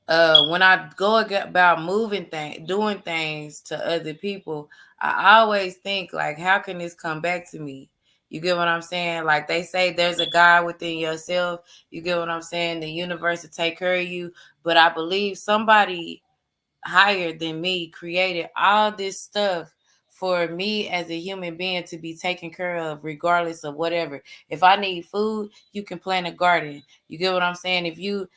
when I go about moving things, doing things to other people, I always think like, how can this come back to me? You get what I'm saying? Like they say, there's a God within yourself. You get what I'm saying? The universe will take care of you. But I believe somebody higher than me created all this stuff for me as a human being to be taken care of regardless of whatever. If I need food, you can plant a garden. You get what I'm saying? If you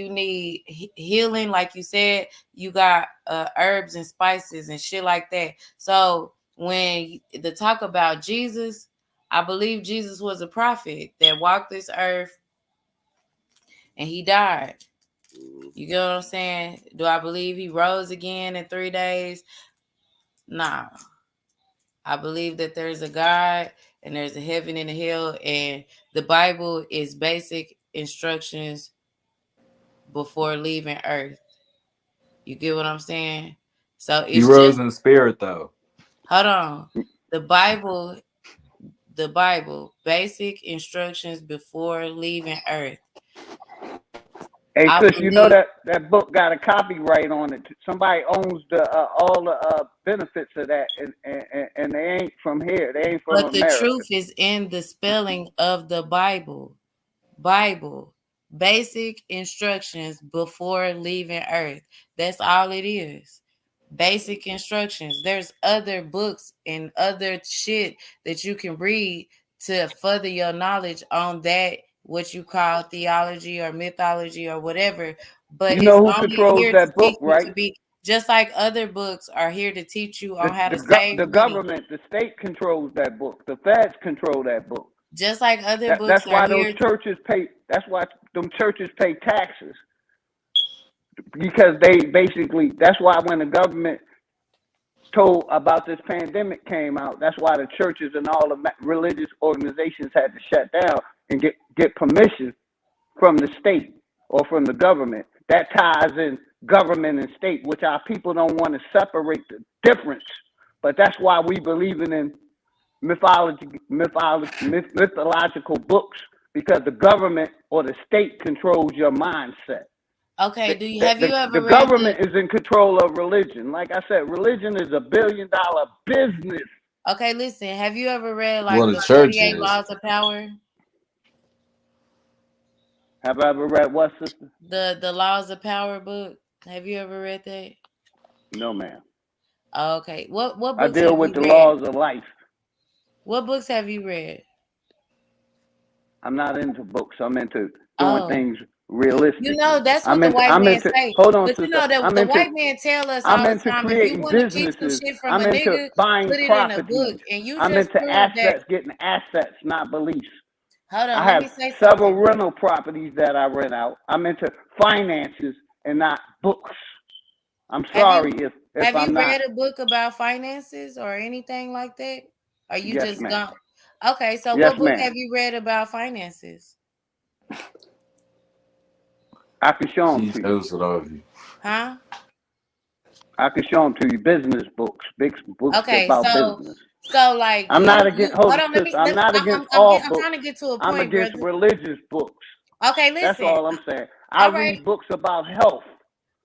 need healing, like you said, you got herbs and spices and shit like that. So when the talk about Jesus, I believe Jesus was a prophet that walked this earth and he died. You get what I'm saying? Do I believe he rose again in 3 days? Nah. I believe that there's a God and there's a heaven and a hell, and the Bible is basic instructions before leaving earth. You get what I'm saying? So He it's rose just, in spirit, though. hold on. The Bible, the Bible, basic instructions before leaving earth. Hey, I Chris, you know believe, that book got a copyright on it. Somebody owns the all the benefits of that, and they ain't from here. They ain't from but the America. truth is in the spelling of the Bible. Bible, basic instructions before leaving earth. That's all it is. Basic instructions. There's other books and other shit that you can read to further your knowledge on that, what you call theology or mythology or whatever, but You it's know who only controls here to that teach book, you right? to be just like other books are here to teach you The on how the to save the money. government, the state controls that book. The feds control that book. Just like other That's books are why those here. churches pay. That's why them churches pay taxes, because they basically. That's why when the government told about this pandemic came out, that's why the churches and all the religious organizations had to shut down and get permission from the state or from the government. That ties in government and state, which our people don't want to separate the difference. But that's why we believe in mythological books, because the government or the state controls your mindset. Okay, The, do you the, have the, you ever the read the government is in control of religion. Like I said, religion is $1 billion business. Okay, listen. Have you ever read Well, like the the church 48 is. Laws of Power? Have I ever read what, sister? The Laws of Power book. Have you ever read that? No, ma'am. Okay. What I books deal have with you the read? laws of life. What books have you read? I'm not into books. I'm into doing Oh, things realistically. that's what I'm the into. white I'm man into. say. Hold on, But sister. the white man tell us I'm all the into time, if you creating want to keep some businesses. shit from a I'm into nigga, buying put it in a book. properties. And you I'm just into proved that. assets, getting assets, not beliefs. Hold on, I let have me say several something. rental properties that I rent out. I'm into finances and not books. I'm Have you sorry if have I'm you not. read a book about finances or anything like that? Are you Yes, just ma'am. gone? Okay, so Yes, what book ma'am. have you read about finances? I can show them She to you. knows it all of you. Huh? I can show them to you. Business books, big books Okay, about so business. like I'm not against. hold Hold on, on, sister. I'm not against all I'm trying books. to get to a I'm point, against brother. religious books. Okay, That's listen. all I'm saying. I All right. read books about health.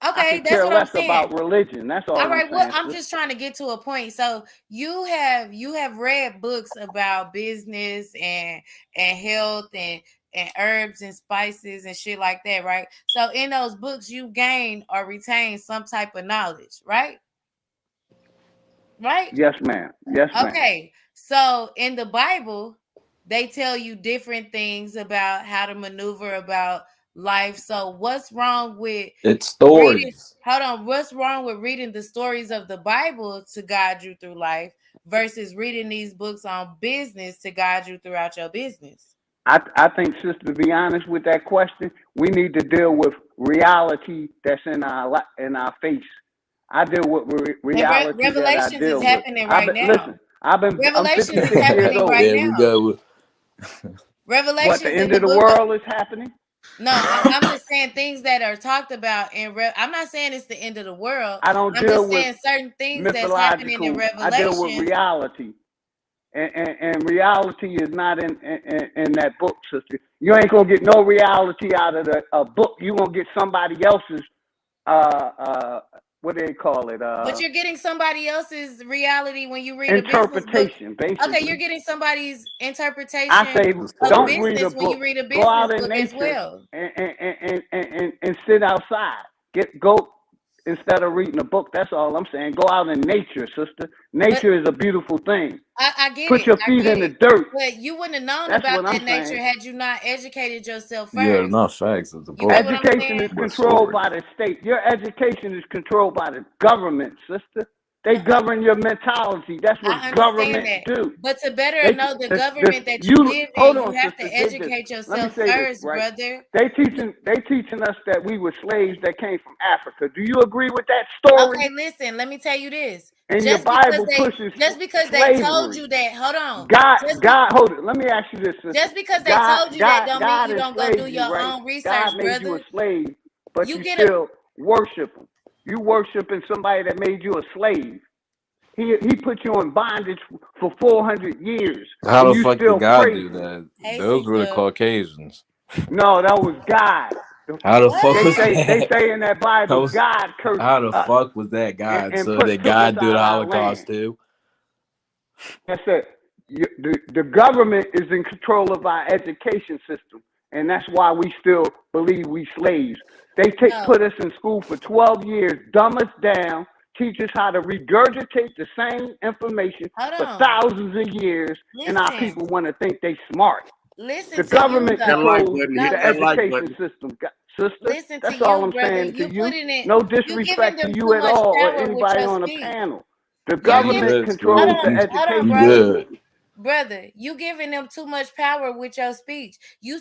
I Okay, could that's care what I'm less saying. about religion. That's All all I'm right, well, saying, I'm sister. just trying to get to a point. So you have read books about business and health and herbs and spices and shit like that, right? So in those books, you gain or retain some type of knowledge, right? Right? Yes, ma'am. Yes, ma'am. Okay. So in the Bible, they tell you different things about how to maneuver about life. So what's wrong with It's reading? stories. Hold on. What's wrong with reading the stories of the Bible to guide you through life versus reading these books on business to guide you throughout your business? I think, sister, to be honest with that question, we need to deal with reality that's in our face. I deal with And reality that I Revelations is deal with. happening right now. Listen. I'm Revelations is 56 years happening old. right There we now. go. What, the Revelations in end the of the book. world is happening? No, I'm just saying things that are talked about in. I'm not saying it's the end of the world. I don't I'm deal just with saying certain things that's happening in mythological. I deal with Revelations. reality. And reality is not in that book, sister. You ain't gonna get no reality out of a book. You gonna get somebody else's what do they call it? But you're getting somebody else's reality when you read a business book. Interpretation, Okay, you're basically. getting somebody's I interpretation say, of don't read a business when you book. read a Go business out in book as nature well. and sit outside. Go instead of reading a book. That's all I'm saying. Go out in nature, sister. But Nature is a beautiful thing. I get Put it. your I feet get in the it. dirt. But you wouldn't have known That's about what I'm that nature saying. had you not educated yourself Yeah, first. not facts. It's a You get book what I'm Education saying? is with controlled story. by the state. Your education is controlled by the government, sister. They No, govern your mentality. That's what I understand government that. do. But to better They know the this government that you you live hold in, you on, have to sister. educate Let me yourself say this, first, right? brother. You, They teaching us that we were slaves that came from Africa. Do you agree with that story? okay, listen, let me tell you this. And your Just because Bible they pushes just because they told slavery. you that, hold on. God, Just be, God, hold it. Let me ask you this, sister. just because they God, told you that God, don't mean God you don't go do enslaved you, your right? own research, God made you a brother. slave, but You you get a still worship him. You worshiping somebody that made you a slave. He put you in bondage for 400 years, How and the you fuck did still God praise do him. that? hey Those C were the Club. Caucasians. No, that was God. How the fuck What? was They that? say in that How, Bible, was, God cursed how the us fuck was that God? and So put did took us God do out the of our Holocaust land. too? That's it. The government is in control of our education system, and that's why we still believe we slaves. They put No. us in school for 12 years, dumb us down, teach us how to regurgitate the same information Hold for on. thousands of years, and our Listen. people want to think they smart. The Listen to you government That though. like controls button. No, Hit the that like listen. education button. system, sister. Listen to That's all you, I'm brother. saying to You you. putting it No you giving disrespect to them you too at much all or power with anybody your on the speech. panel. The You're You giving government good, hold controls school? the on, hold on, You education brother. system. good? Brother, you giving them too much power with your speech. You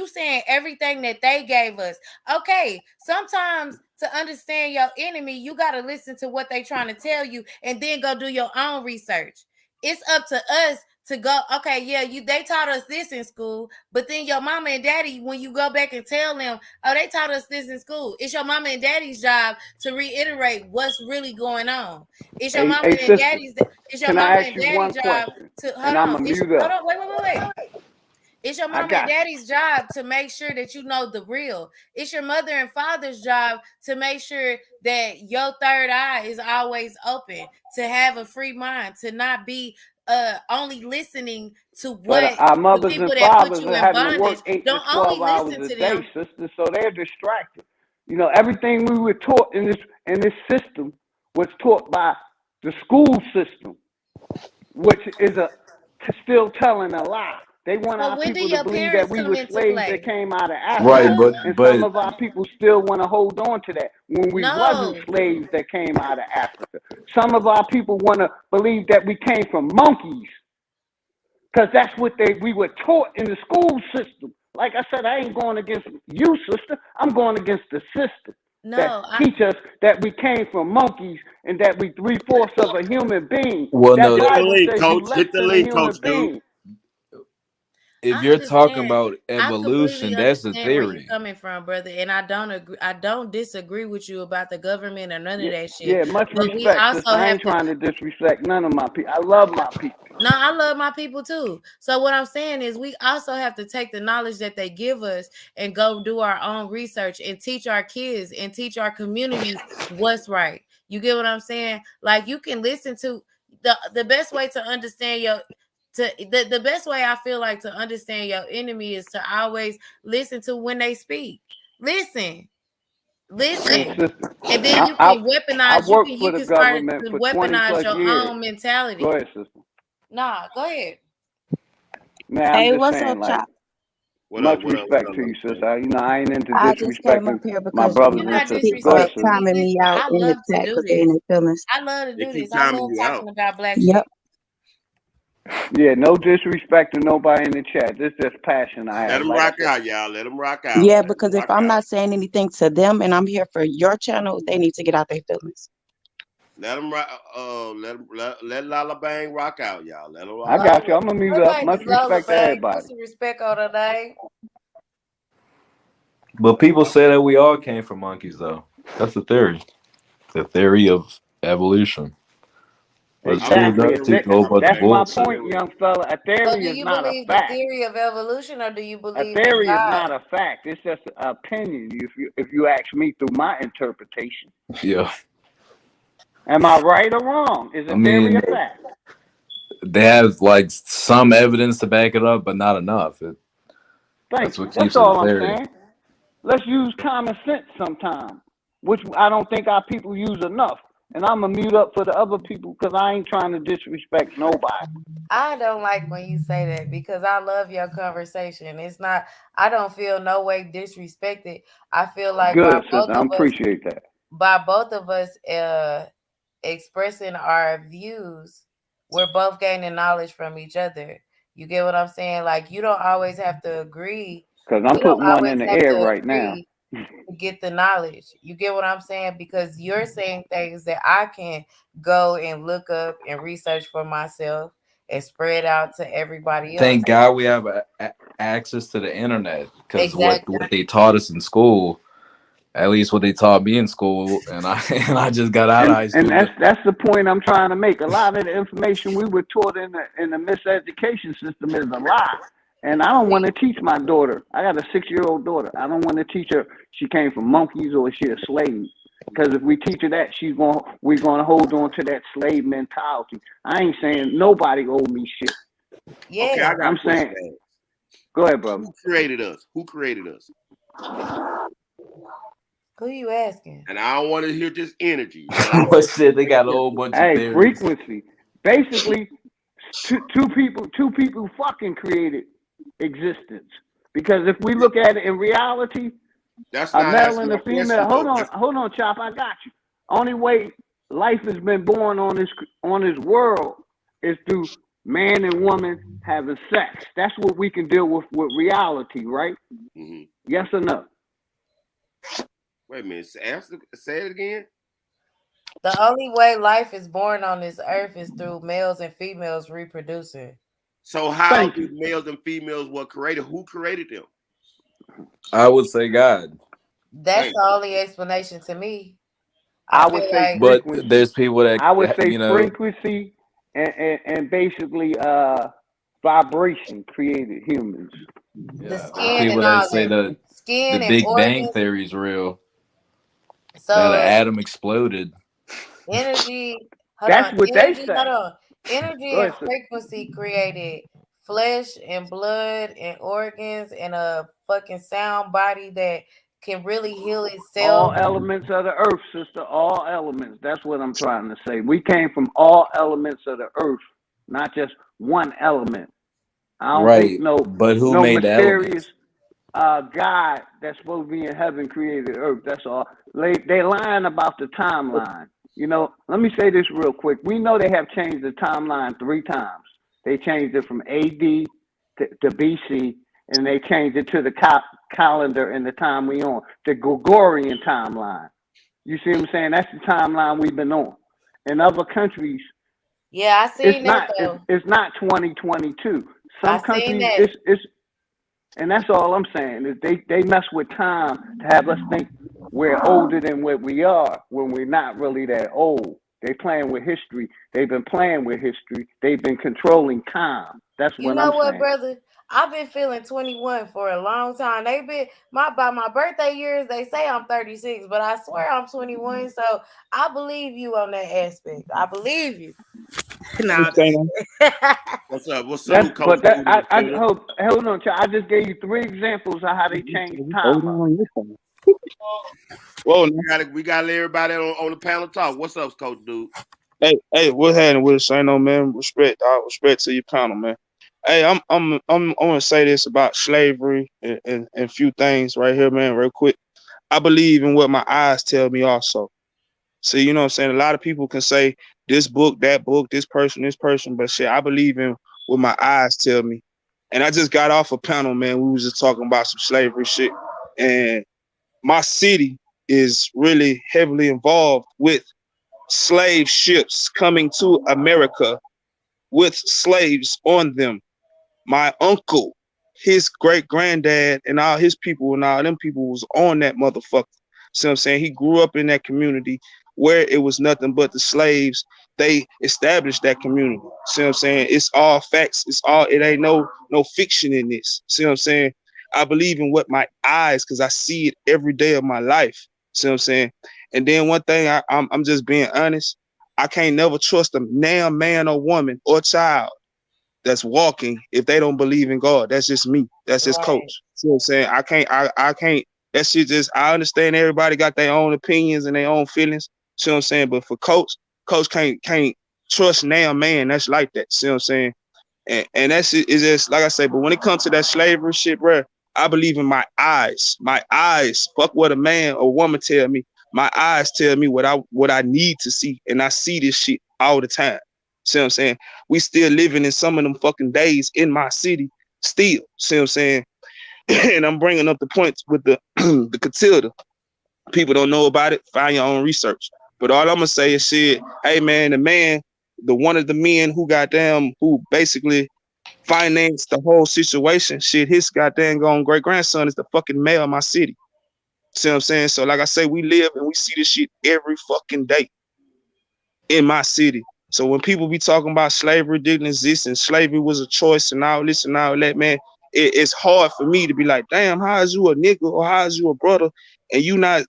saying everything that they gave us. Okay, sometimes to understand your enemy, you got to listen to what they trying to tell you and then go do your own research. It's up to us to go, okay, yeah, they taught us this in school, but then your mama and daddy, when you go back and tell them, oh, they taught us this in school, it's your mama and daddy's job to reiterate what's really going on. It's your mama Hey, and sister, daddy's it's your can mama I ask and you daddy one job question? to hold And I'm on. going to It's mute hold up. on, wait. It's your I mama and got you. daddy's job to make sure that you know the real. It's your mother and father's job to make sure that your third eye is always open, to have a free mind, to not be only listening to But what our the mothers and people that put fathers you are in having to bondage. work 8 to Don't 12 only hours listen a to day, them. sister, so they're distracted. You know, everything we were taught in this system was taught by the school system, which is still telling a lie. They want So our when do people to your believe that parents we come were into slaves that play? came out of Right, Africa, What? and some but of our people still want to hold on to that when we wasn't No. slaves that came out of Africa. Some of our people want to believe that we came from monkeys because that's what we were taught in the school system. Like I said, I ain't going against you, sister. I'm going against the system that No, teach us that we came from monkeys and that we three-fourths of a human being. well, That no. Hit the Bible link, says you coach. less Hit the than a link, human coach, dude. being. If I you're talking understand. about I completely evolution, that's a understand where you're theory. coming from, brother. And I don't agree. I don't disagree with you about the government or none of Yeah, that shit. yeah, much But we respect, sister. also I have ain't to. trying to disrespect none of my people. I love my people. No, I love my people too. So what I'm saying is we also have to take the knowledge that they give us and go do our own research and teach our kids and teach our communities what's right. You get what I'm saying? Like you can listen to the best way to understand the best way I feel like to understand your enemy is to always listen to when they speak. Listen. Hey, Listen. sister, And then I, you I, can I weaponize, worked you for the can start government to for 20 weaponize plus your years. own Go mentality. ahead, sister. Nah, go ahead. Man, I'm Hey, just what's saying, up, like, y'all? What up? much What up? What respect up, to little you, sis? sister. You know, I ain't into I just came up disrespecting here my because brothers You're and you not sisters. keep Go ahead, sister. disrespecting me. timing me Listen, out I in the love to chat do because they in this. their feelings. I love to They do keep this. I timing love you out. talking about black shit. Yep. Yeah, no disrespect to nobody in the chat. This is just passion I Let have. them Like I rock said, out, y'all. Let them rock out. Yeah, Let them because if rock I'm out. not saying anything to them and I'm here for your channel, they need to get out their feelings. Let them rock. Let Lala Bang rock out, y'all. Let them I rock out. got you. I'm gonna mute Her up. name Much is Lola respect to Bay. Put everybody. some respect on her name. But people say that we all came from monkeys, though. That's the theory. The theory of evolution. But as soon as Exactly. us teach a whole bunch of That's my bullshit. point, young fella. A So theory do is you not a believe the fact. theory of evolution, or do you A believe in theory is God? not a fact. It's just an opinion. If you ask me through my interpretation, Yeah. am I right or wrong? Is I a theory a mean, fact? they have like some evidence to back it up, but not enough. That's Thank you. what That's keeps it a all I'm theory. saying. Let's use common sense sometime, which I don't think our people use enough. And I'm gonna mute up for the other people because I ain't trying to disrespect nobody. I don't like when you say that because I love your conversation. It's not, I don't feel no way disrespected. I feel like Good, sister. I appreciate that. by both of us expressing our views, we're both gaining knowledge from each other. You get what I'm saying? Like you don't always have to agree. Because I'm We don't putting one always in the have air to right now. agree to get the knowledge. You get what I'm saying? Because you're saying things that I can go and look up and research for myself and spread out to everybody else. Thank God we have access to the internet, because Exactly. what they taught us in school, at least what they taught me in school, and I and I just got out of high And school. that's the point I'm trying to make. A lot of the information we were taught in the miseducation system is a lie. And I don't want to teach my daughter. I got a 6-year-old daughter. I don't want to teach her she came from monkeys or she a slave. Because if we teach her that, we're gonna hold on to that slave mentality. I ain't saying nobody owe me shit. Yeah. Okay, I got I'm a question saying, to ask. go ahead, brother. Who created us? Who created us? Who you asking? And I don't want to hear this energy. But shit, they got a whole bunch of Hey, theories. frequency. Basically, two people fucking created existence. Because if we look at it in reality, That's a not male answering and a my female. question, though. Hold on, Chop. I got you. Only way life has been born on this world is through man and woman having sex. That's what we can deal with reality, right? Mm-hmm. Yes or no? Wait a minute. Say it again. The only way life is born on this earth is through males and females reproducing. So how Thank did you. males and females were created? Who created them? I would say God, That's Thank the you. only explanation to me. I I would feel say like but frequency. there's people that, I would say you know, frequency and basically vibration created humans. the yeah, there's skin people and that all say that. the Skin and Big Bang organs. theory is real, that an So atom exploded. energy, hold That's on, what they energy, hold say. on. Energy Go and ahead, sir. frequency created flesh and blood and organs and a fucking sound body that can really heal itself. All elements of the earth, sister. All elements. That's what I'm trying to say. We came from all elements of the earth, not just one element. I don't think Right, no but who no made the mysterious elements? God that's supposed to be in heaven created earth. That's all. They lying about the timeline. Let me say this real quick. We know they have changed the timeline 3 times. They changed it from AD to BC, and they changed it to the calendar and the time we on, the Gregorian timeline. You see what I'm saying? That's the timeline we've been on. In other countries, Yeah, I it's seen that not. It's, though. it's not 2022. I Some seen countries, that. it's and that's all I'm saying is they mess with time to have us think we're older than what we are when we're not really that old. They playing with history. They've been playing with history. They've been controlling time. That's You what know I'm what, saying. brother? I've been feeling 21 for a long time. They been by my birthday years, they say I'm 36, but I swear I'm 21. So I believe you on that aspect. I believe you. Hey, No, Shayna. What's up? What's That's up, Coach but that Dude? I hold on. I just gave you 3 examples of how they changed Hold time up. on, listen. Whoa, now. We got everybody on the panel talk. What's up, Coach Dude? Hey, what's happening with Shayna, man? Respect, dog. Respect to your panel, man. Hey, I want to say this about slavery and few things right here, man, real quick. I believe in what my eyes tell me also. See, you know what I'm saying? A lot of people can say this book, this person, but shit, I believe in what my eyes tell me. And I just got off a panel, man. We was just talking about some slavery shit. And my city is really heavily involved with slave ships coming to America with slaves on them. My uncle, his great granddad, and all his people and all them people was on that motherfucker. See what I'm saying? He grew up in that community. where it was nothing but the slaves. They established that community. See what I'm saying? It's all facts. It ain't no fiction in this. See what I'm saying? I believe in what my eyes, because I see it every day of my life. See what I'm saying? And then one thing, I'm just being honest. I can't never trust a damn man or woman or child that's walking if they don't believe in God. That's just me. That's just coach. Right. See what I'm saying? I can't that shit just I understand everybody got their own opinions and their own feelings. See what I'm saying? But for coach can't trust now man that's like that. See what I'm saying? And that shit is just like I say, but when it comes to that slavery shit, bro, I believe in my eyes. My eyes, fuck what a man or woman tell me. My eyes tell me what I need to see, and I see this shit all the time. See what I'm saying? We still living in some of them fucking days in my city, still. See what I'm saying? And I'm bringing up the points with the the Catilda. People don't know about it. Find your own research. But all I'm gonna say is shit. Hey man, the one of the men who who basically financed the whole situation. Shit, his goddamn gone great grandson is the fucking mayor of my city. See what I'm saying? So like I say, we live and we see this shit every fucking day in my city. So when people be talking about slavery didn't exist and slavery was a choice and all this and all that, man, it's hard for me to be like, damn, how is you a nigga or how is you a brother and you not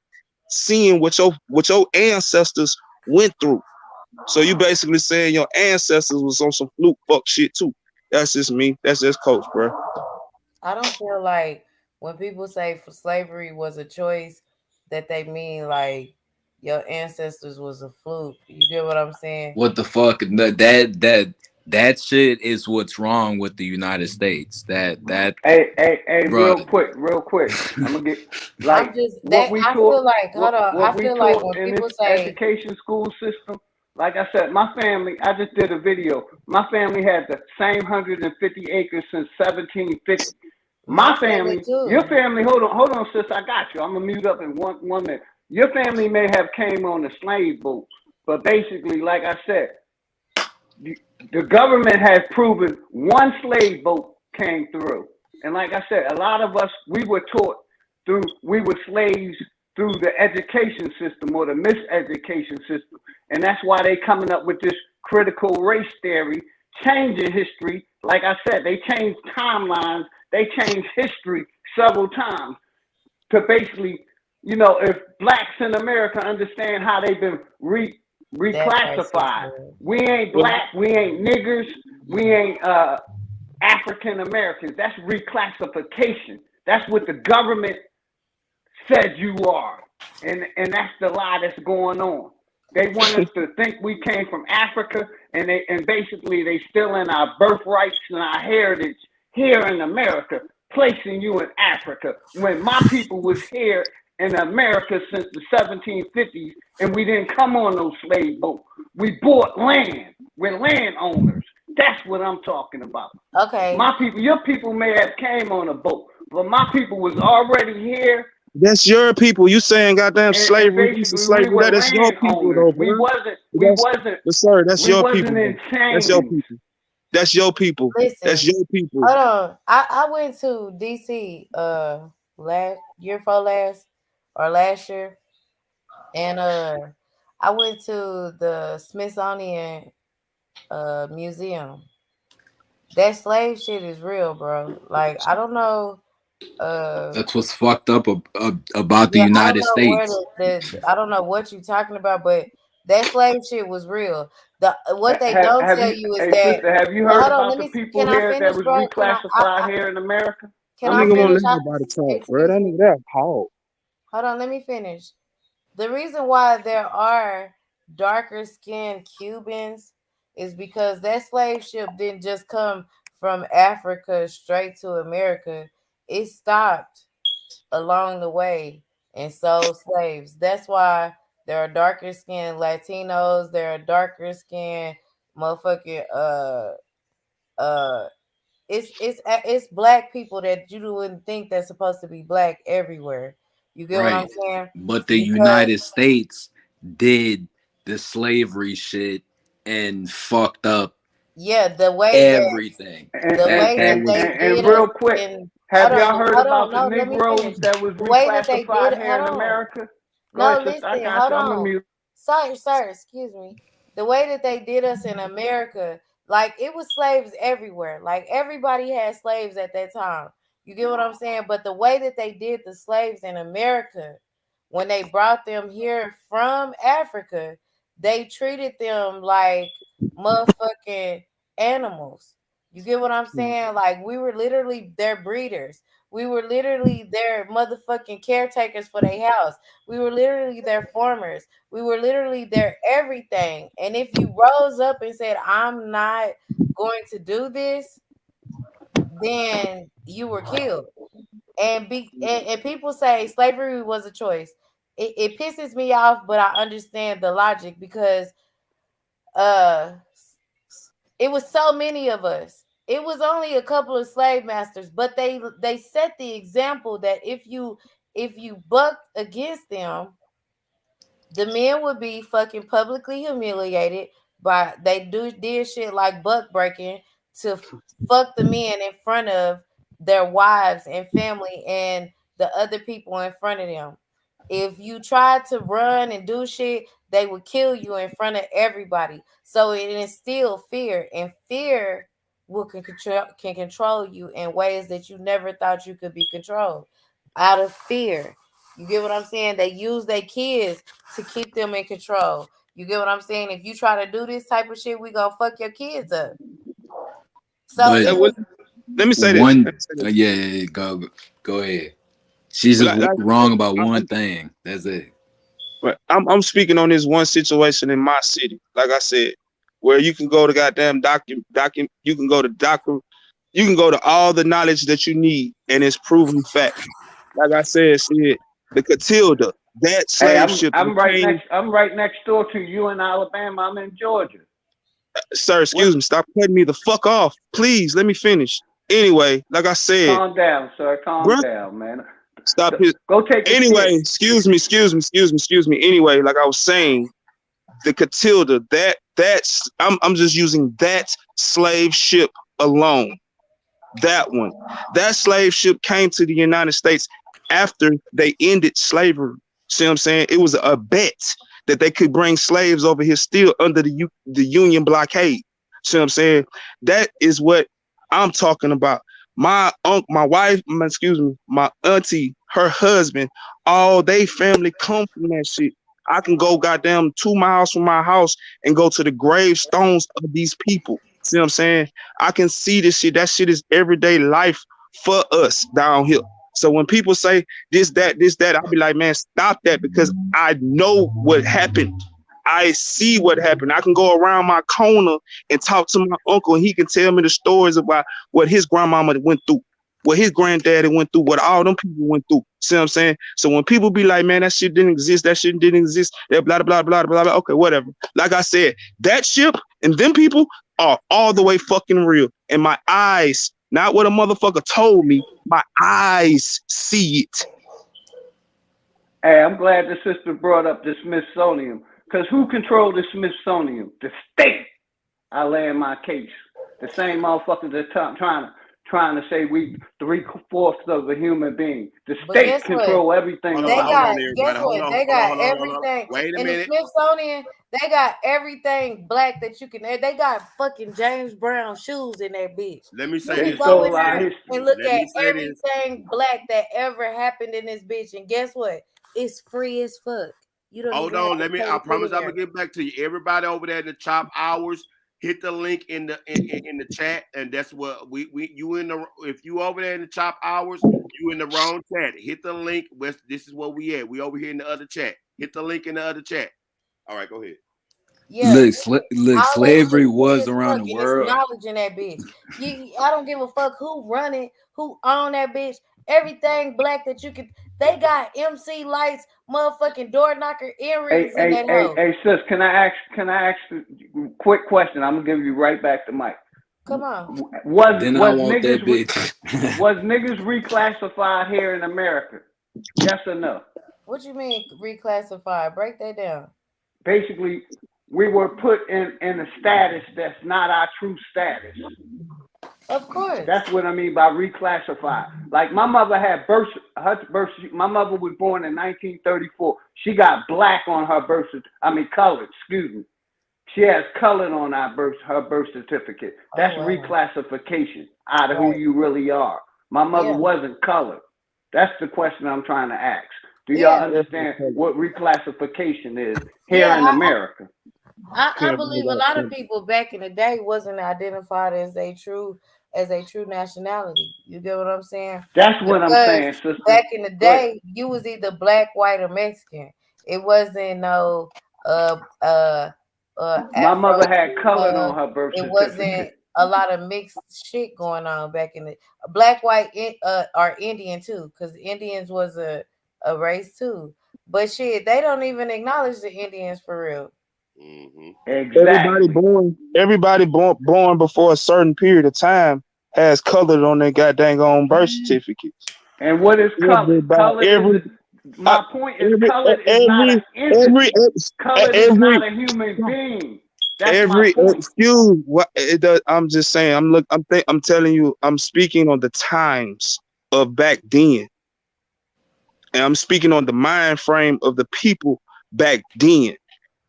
seeing what your ancestors went through. So you basically saying your ancestors was on some fluke fuck shit too. That's just me. That's just coach, bro. I don't feel like when people say for slavery was a choice, that they mean like your ancestors was a fluke. You get what I'm saying? What the fuck? That shit is what's wrong with the United States. That Hey, brother. real quick. I'm gonna get I'm like just that I feel like hold on. I what we feel like taught when in this people say education school system. Like I said, my family. I just did a video. My family had the same 150 acres since 1750. my My family family, your too. family. Hold on, sis. I got you. I'm gonna mute up in one minute. Your family may have came on a slave boat, but basically, like I said, the, the government has proven one slave boat came through. And like I said, a lot of us, we were slaves through the education system or the miseducation system. And that's why they coming up with this critical race theory, changing history. Like I said, they changed timelines, they changed history several times to basically, if blacks in America understand how they've been That part's so reclassified. true. We ain't black, we ain't niggers, we ain't African Americans. That's reclassification. That's what the government said you are. And that's the lie that's going on. They want us to think we came from Africa and basically they still in our birthrights and our heritage here in America, placing you in Africa. When my people was here in America since the 1750s and we didn't come on no slave boat. We bought land. We're landowners. That's what I'm talking about. Okay. My people, your people may have came on a boat, but my people was already here That's your people. You saying goddamn and slavery, this is basically we slavery. were That is your people landowners. though, We bro. wasn't we That's wasn't but sir, that's we your people, wasn't bro. in That's your chains. people. That's your people. That's Listen, your people. hold on. I went to DC last year for last or last year and I went to the Smithsonian museum. That slave shit is real, bro. Like I don't know That's what's fucked up about the yeah, I don't United know where States. I don't know what you're talking about, but that slave shit was real. The what they don't Have tell you, you is hey that sister, have you well, heard hold on, about the can people I here that finish, was bro? reclassified here in America? Can That I'm I gonna nigga mute won't up. finish? let nobody talk, bro. Excuse That me. nigga that hog. Hold on, let me finish. The reason why there are darker skinned Cubans is because that slave ship didn't just come from Africa straight to America. It stopped along the way and sold slaves. That's why there are darker skinned Latinos, there are darker skinned motherfucking uh it's black people that you wouldn't think that's supposed to be black everywhere. You get what I'm Right. saying? But the Because United States did the slavery shit and fucked up yeah, everything. And the and way That that and was they and, did and us real quick, in have y'all heard hold on, about the no, let me finish. Negroes that was The way that they did reclassified it, here hold in on. America? Go No, ahead, sister. I listen, got hold you. I'm gonna on. mute. sir, excuse me. The way that they did us in America, like it was slaves everywhere. Like everybody had slaves at that time. You get what I'm saying? But the way that they did the slaves in America, when they brought them here from Africa, they treated them like motherfucking animals. You get what I'm saying? Like we were literally their breeders. We were literally their motherfucking caretakers for their house. We were literally their farmers. We were literally their everything. And if you rose up and said, I'm not going to do this, then you were killed. And people say slavery was a choice. It pisses me off, but I understand the logic because uh it was so many of us. It was only a couple of slave masters, but they set the example that if you bucked against them, the men would be fucking publicly humiliated by did shit like buck breaking to fuck the men in front of their wives and family and the other people in front of them. If you tried to run and do shit, they would kill you in front of everybody. So it instilled fear, and fear can control you in ways that you never thought you could be controlled out of fear. You get what I'm saying? They use their kids to keep them in control. You get what I'm saying? If you try to do this type of shit, we gonna fuck your kids up. So But Hey, it was let me say this. Let one, me say this. yeah, go ahead. She's just Like I said, wrong about one thing. That's it. but I'm speaking on this one situation in my city. Like I said, where you can go to goddamn you can go to you can go to all the knowledge that you need, and it's proven fact. Like I said, shit, the Catilda, that Hey, slave ship that came. I'm right next door to you in Alabama. I'm in Georgia. Sir, What? excuse me, stop cutting me the fuck off, please. Let me finish. Anyway, like I said, Calm down, sir. Calm bruh, down, man. stop it. Go take a Anyway, shit. excuse me. Anyway, like I was saying, the Catilda, that's I'm just using that slave ship alone. That one. That slave ship came to the United States after they ended slavery. See what I'm saying? It was a bet that they could bring slaves over here still under the Union blockade. See what I'm saying? That is what I'm talking about. My wife, excuse me, my auntie, her husband, all they family come from that shit. I can go goddamn 2 miles from my house and go to the gravestones of these people. See what I'm saying? I can see this shit. That shit is everyday life for us down here. So when people say this, that, I'll be like, man, stop that because I know what happened. I see what happened. I can go around my corner and talk to my uncle, and he can tell me the stories about what his grandmama went through, what his granddaddy went through, what all them people went through. See what I'm saying? So when people be like, man, that shit didn't exist, that shit didn't exist, that blah, blah, blah, blah, blah, okay, whatever. Like I said, that ship and them people are all the way fucking real. And my eyes, not what a motherfucker told me, my eyes see it. Hey, I'm glad the sister brought up the Smithsonian. Because who controlled the Smithsonian? The state. I lay in my case. The same motherfuckers that trying to say we 3/4 of a human being. The But state guess what? control everything They about Hold us. got on, guess everybody. what? They got Hold on. everything Wait a in the minute. Smithsonian. They got everything black that you can. They got fucking James Brown shoes in that bitch. Let me You say They can this go though. in stole our there and history. look Let at me say this. everything black that ever happened in this bitch, and guess what? It's free as fuck. You don't Hold even have on. to pay I to get promise in I'm gonna there. get back to you. Everybody over there in the chop hours, hit the link in the chat, and that's what we you in the if you over there in the chop hours, you in the wrong chat. Hit the link. This is where we at. We over here in the other chat. Hit the link in the other chat. All right, go ahead. Yeah, Look, all that shit slavery free was as around fuck, the and it's world. knowledge in that bitch. I don't give a fuck who run it, who own that bitch. Everything black that you can. They got MC lights, motherfucking door knocker Hey, earrings in hey, that hey, hoe. hey, sis, can I ask a quick question? I'm gonna give you right back the mic. Come on. Was Then I was want niggas that bitch. was niggas reclassified here in America? Yes or no? What you mean reclassify? Break that down. Basically, we were put in a status that's not our true status. Of course. That's what I mean by reclassify. Like my mother had my mother was born in 1934. She got black on her colored, excuse me. She has colored on her birth certificate. Oh That's wow. reclassification out of who Right. you really are. My mother Yeah. wasn't colored. That's the question I'm trying to ask. Do y'all Yeah. Definitely understand colored. what reclassification is here Yeah. in America? I Can't believe believe a that lot of colored. people back in the day wasn't identified as a true nationality. You get what I'm saying? That's what I'm Because saying, sister. back in the Go ahead. day, you was either black, white, or Mexican. It wasn't no uh uh My Afro. mother had colored Uh, on her birth it wasn't certificate. a lot of mixed shit going on back in the black, white, or Indian too, because Indians was a race too. But shit, they don't even acknowledge the Indians for real. Hmm. Exactly. Everybody born before a certain period of time has colored on their goddamn own birth certificates. And what is colored? Everybody, Colored is uh, my point is colored is not an every, entity. Colored is every, not a human being. That's my point. excuse what it does. I'm just saying. I'm telling you. I'm speaking on the times of back then, and I'm speaking on the mind frame of the people back then.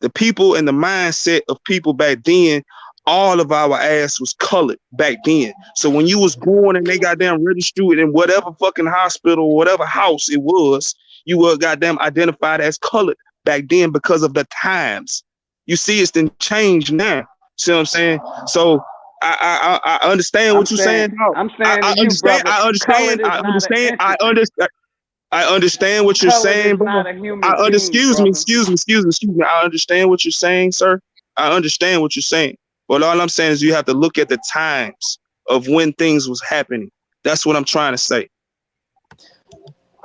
The people and the mindset of people back then, all of our ass was colored back then. So when you was born and they goddamn registered you in whatever fucking hospital or whatever house it was, you were goddamn identified as colored back then because of the times. You see, it's then changed now. See what I'm saying? So I understand what you're saying, dog. I'm saying to I you, understand. brother, colored is not an entity. I understand what you're Colored is saying, bro. not a human being, Excuse me, brother. excuse me. I understand what you're saying, sir. I understand what you're saying. But all I'm saying is you have to look at the times of when things was happening. That's what I'm trying to say.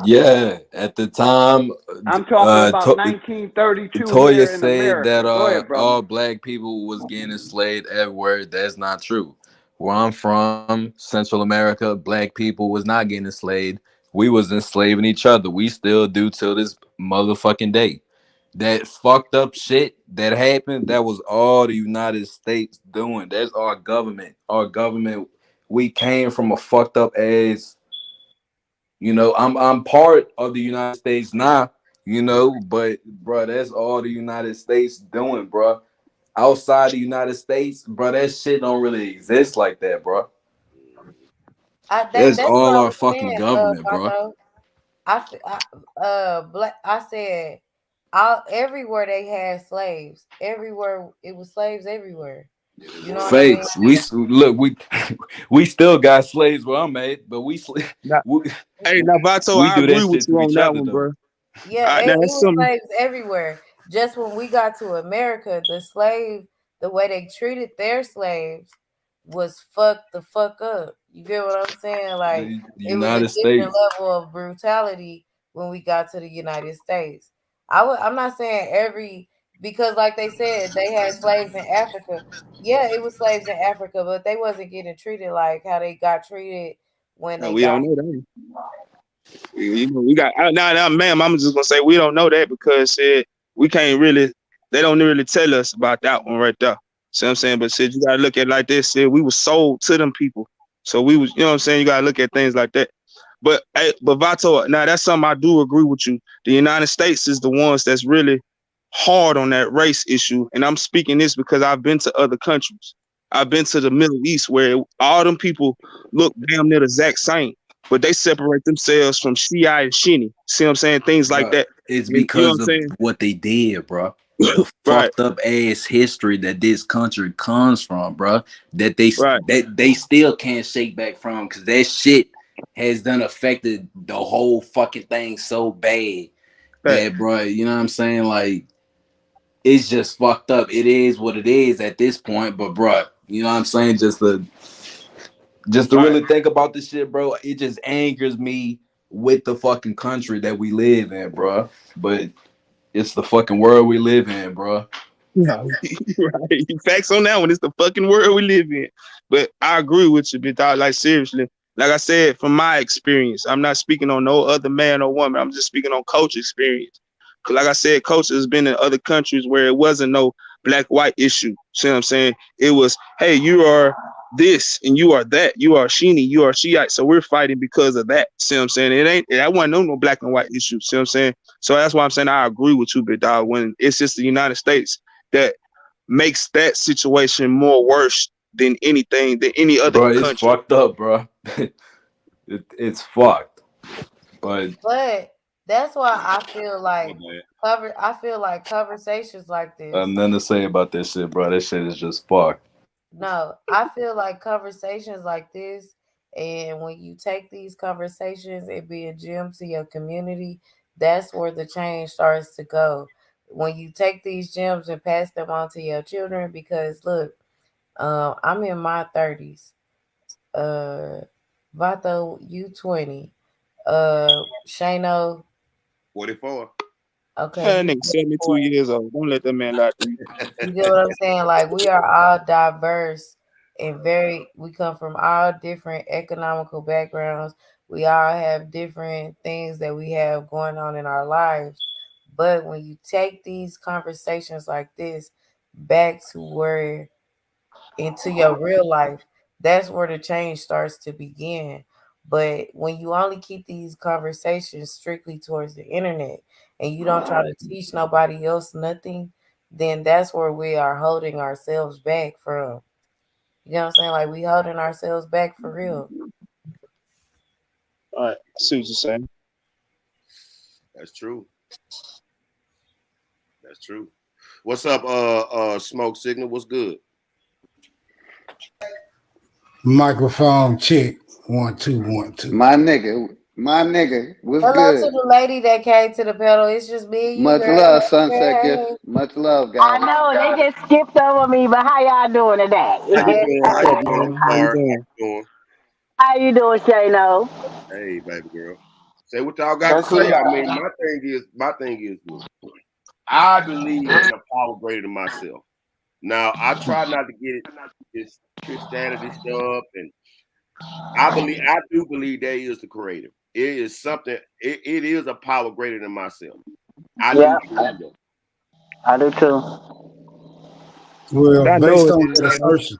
Yeah, at the time, I'm talking uh, about to- 1932 Toya here in said America. that Go ahead, brother. all black people was getting enslaved everywhere. That's not true. Where I'm from, Central America, black people was not getting enslaved. We was enslaving each other. We still do till this motherfucking day. That fucked up shit that happened, that was all the United States doing. That's our government. Our government, we came from a fucked up ass, I'm part of the United States now, but bro, that's all the United States doing, bro. Outside the United States, bro, that shit don't really exist like that, bro. That's That's what all I our was fucking saying, government, bro. Vato. Black. I said, all everywhere they had slaves. Everywhere it was slaves everywhere. You know what I mean? Fakes. Look, we still got slaves where I'm at, but Now, we, hey, Navato, we I do agree that with shit you to on each that other one, though. bro. Yeah, Now it that's was some. slaves everywhere. Just when we got to America, the way they treated their slaves was fucked the fuck up. You get what I'm saying? Like The it was a United different States. level of brutality when we got to the United States. I'm not saying every because like they said they had slaves in Africa. Yeah, it was slaves in Africa, but they wasn't getting treated like how they got treated when No, they we got don't know that. We got now, ma'am. I'm just gonna say we don't know that because we can't really. They don't really tell us about that one right there. See what I'm saying? But you gotta look at it like this. We was sold to them people, so we was. You know what I'm saying? You gotta look at things like that. But hey, but Vato, now that's something I do agree with you. The United States is the ones that's really hard on that race issue, and I'm speaking this because I've been to other countries. I've been to the Middle East where all them people look damn near the exact same, but they separate themselves from Shia and Shinny. See what I'm saying? Things like Bro, that. it's And you know what because I'm of saying? what they did, bro. The Right, fucked up ass history that this country comes from, bro. That they right. that they still can't shake back from, because that shit has done affected the whole fucking thing so bad Fact. that, bro. You know what I'm saying? Like, it's just fucked up. It is what it is at this point, but bro, you know what I'm saying? Just to Right. really think about this shit, bro. It just angers me with the fucking country that we live in, bro. But it's the fucking world we live in, bro. Yeah, right. Facts on that one. It's the fucking world we live in. But I agree with you, bit dog. Like seriously, like I said, from my experience, I'm not speaking on no other man or woman. I'm just speaking on coach experience. Cause like I said, coach has been in other countries where it wasn't no black white issue. See what I'm saying? It was, hey, you are this and you are that. You are Sheenie, you are Shiite. So we're fighting because of that. See what I'm saying? It ain't that wasn't no black and white issue. See what I'm saying? So that's why I'm saying I agree with you, big dog. When it's just the United States that makes that situation more worse than anything than any other Bro, it's country. fucked up, bro. It's fucked. But But that's why I feel My like bad. conversations like this. nothing to say about this shit, bro. This shit is just fucked. No, I feel like conversations like this, and when you take these conversations and be a gem to your community, that's where the change starts to go. When you take these gems and pass them on to your children, because look, I'm in my 30s. Uh, Vato, you 20. Shano, 44. okay, That you nigga 72 24. years old. Don't let that man lie to you. You get what I'm saying? Like we are all diverse and we come from all different economical backgrounds. We all have different things that we have going on in our lives. But when you take these conversations like this back to where into your real life, that's where the change starts to begin. But when you only keep these conversations strictly towards the internet and you don't try to teach nobody else nothing, then that's where we are holding ourselves back from. You know what I'm saying? Like we holding ourselves back for real. All right. I see what you're saying. That's true. That's true. What's up, Smoke Signal? What's good? Microphone check. 1 2 1 2. My nigga, what's Hello to good? the lady that came to the pedal. It's just me and you, Much girl. love, Hey, Sunset Gift. hey, Much love, I guys. know they just skipped over me, but how y'all doing How you today? hey. doing? How What's you up, doing? man? I'm How you sorry. How doing? you doing? How you doing, Shano? Hey, baby girl. Say what y'all got to That's say. what. I mean, my thing is this. I believe in a power greater than myself. Now, I try not to get this Christianity stuff, and I do believe there is the creator. It is something. It is a power greater than myself. I do Yeah, believe that. I do too. Well, I know based it on is, that man. assertion,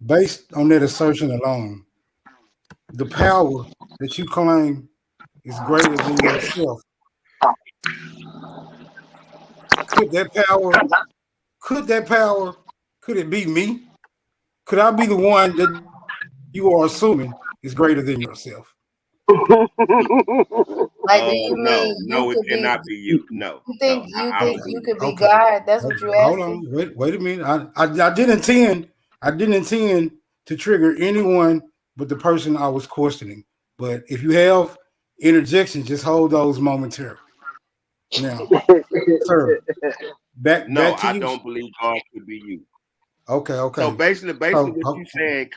based on that assertion alone, the power that you claim is greater than yourself. Could that power? Could that power? Could it be me? Could I be the one that you are assuming is greater than yourself? Like, do you No, mean you no, it could be? cannot be you. No, You no, think you I think you believe. could be Okay. God? That's what you Hold asking? on. Wait a minute. I didn't intend. I didn't intend to trigger anyone but the person I was questioning. But if you have interjections, just hold those momentarily. Now, sir, No, back to I you. don't believe God could be you. Okay, So okay. basically, So, what you saying?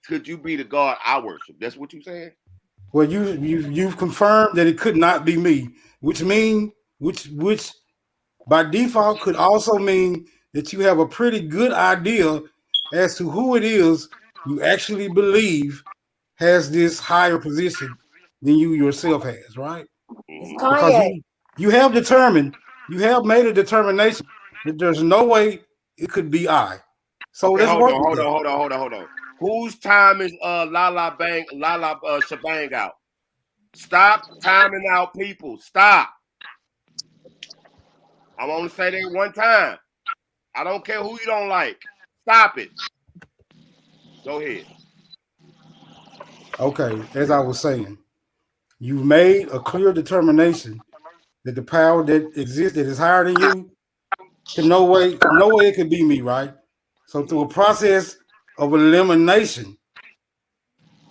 Could you be the God I worship? That's what you saying? well, you've confirmed that it could not be me, which mean which by default could also mean that you have a pretty good idea as to who it is you actually believe has this higher position than you yourself has, right? It's Hmm. Because Kanye. you have determined, you have made a determination that there's no way it could be I. So Okay, let's hold work on, with hold on, that. hold on, hold on, hold on. Whose time is La La Shebang out? Stop timing out people. Stop. I want to say that one time. I don't care who you don't like. Stop it. Go ahead. Okay, as I was saying, you've made a clear determination that the power that exists that is higher than you can no way it could be me, right? So through a Hmm. process of elimination,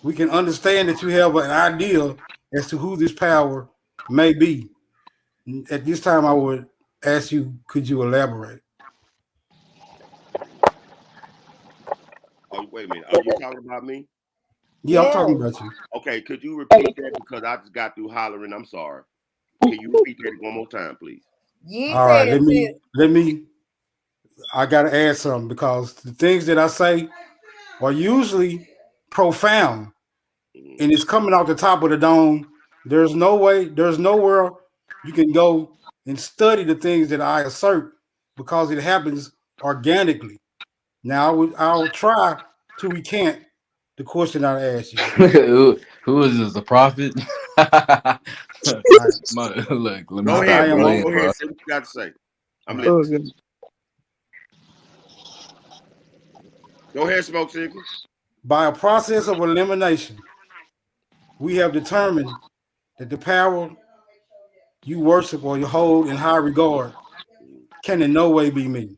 we can understand that you have an idea as to who this power may be. At this time, I would ask you, could you elaborate? Oh, wait a minute. Are you talking about me? Yeah, I'm Yeah, talking about you. Okay, could you repeat that because I just got through hollering? I'm sorry. Can you repeat that one more time, please? you All said right, this. I gotta add something because the things that I say are usually profound Hmm. and it's coming off the top of the dome. There's nowhere you can go and study the things that I assert because it happens organically. Now I'll try to recant the question I asked you. Who is this? The prophet? I, Look, let me Go I stop ahead, am bro. a playing, Go ahead. bro. Say what you got to say. I'm uh, listening. Oh, God. Go ahead, Smoke Signal. by a process of elimination. We have determined that the power you worship or you hold in high regard can in no way be me.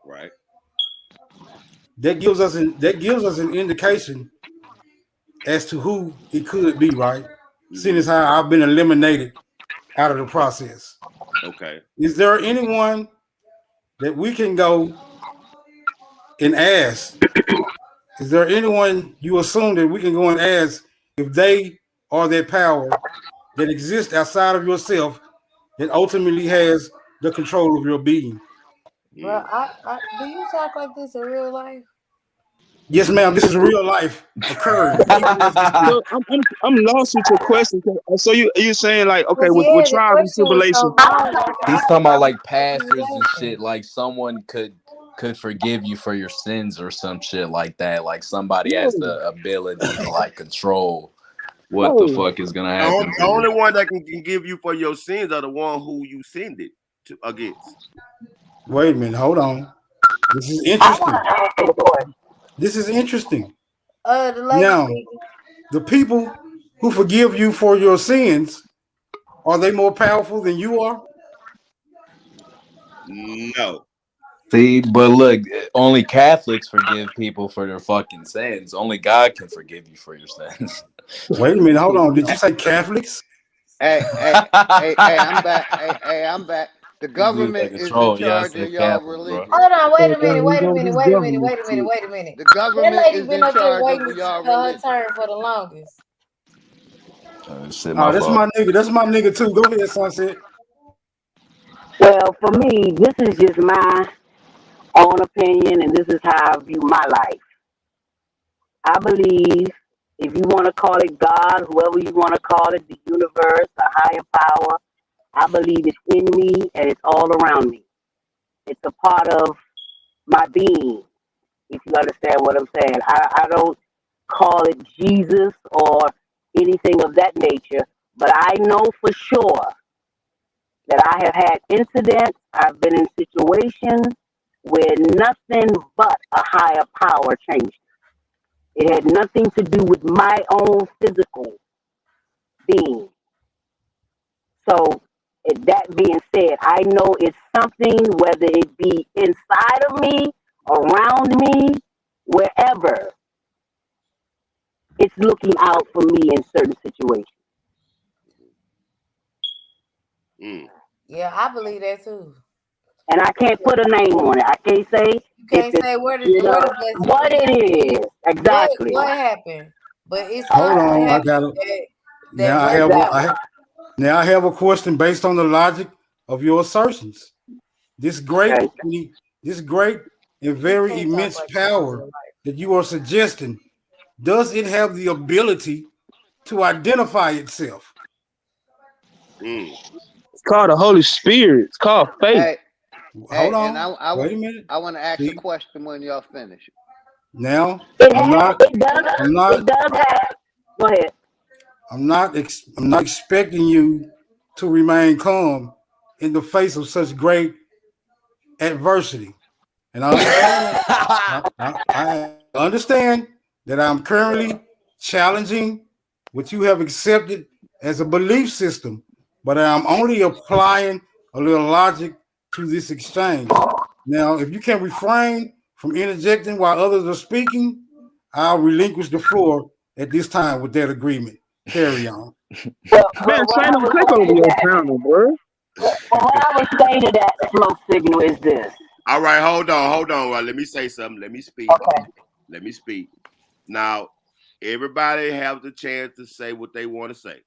Right. That gives us an indication as to who it could be, right? Seeing Mm-hmm. as how I've been eliminated out of the process. Okay. Is there anyone that we can go and ask? Is there anyone you assume that we can go and ask if they are that power that exists outside of yourself that ultimately has the control of your being? Bro, Mm. I do you talk like this in real life? Yes, ma'am. This is real life occurring even as we speak. So I'm lost with your question. So you saying like, okay, Cause with yeah, the trials and question was tribulation. so long. Like He's talking I about was like asking you pastors and that. shit. Like someone could forgive you for your sins or some shit like that. Like somebody has No, the ability to like control what the no. fuck is gonna The only, happen to the you. only one that can give you for your sins are the one who you sinned it to against. Wait a minute. Hold on. This is I want interesting. to answer the question. This is interesting. The lady Now, speaking. the people who forgive you for your sins, are they more powerful than you are? No. See, but look, only Catholics forgive people for their fucking sins. Only God can forgive you for your sins. Wait a minute. Hold on. Did you say Catholics? Hey, I'm back. I'm back. The This dude's government like a is in troll. Yeah, I charge of said y'all Catholics, bro. religion. Hold on, wait a minute, Here wait a goes minute, this wait a minute, government wait a minute, shit. wait a minute. The That government lady is been in up here charge waiting of y'all her religion. turn for the longest. Shit, my Oh, that's fault. my nigga. That's my nigga too. Go ahead, Sunset. Well, for me, this is just my own opinion, and this is how I view my life. I believe if you want to call it God, whoever you want to call it, the universe, a higher power, I believe it's in me and it's all around me. It's a part of my being, if you understand what I'm saying. I don't call it Jesus or anything of that nature, but I know for sure that I have had incidents, I've been in situations where nothing but a higher power changed. It had nothing to do with my own physical being. So, that being said, I know it's something, whether it be inside of me, around me, wherever, it's looking out for me in certain situations. Mm. Yeah, I believe that too. And I can't put a name on it. I can't say You if can't it's, say where the blessing what is, it is. Exactly. what happened, but it's Hold something on. I happened got it. that Now I blessed have a, out. Exactly. I now I have a question based on the logic of your assertions. This great, Okay. this great and You very can't talk immense like this in power real life. that you are suggesting, does it have the ability to identify itself? Mm. It's called the Holy Spirit. It's called faith. Hey, Hold and on. Wait a minute. I want to ask a See, question when y'all finish. now I'm It not, does have. Go ahead. I'm not expecting you to remain calm in the face of such great adversity. And I understand. I understand that I'm currently challenging what you have accepted as a belief system, but I'm only applying a little logic to this exchange. Now, if you can refrain from interjecting while others are speaking, I'll relinquish the floor at this time with that agreement. Carry on. Well, Man, what Shane I don't would take say over to your that, channel, bro. what I would say to that smoke signal is this. All right, hold on. Right, let me say something. Let me speak. Okay. Let me speak. Now, everybody has the chance to say what they want to say.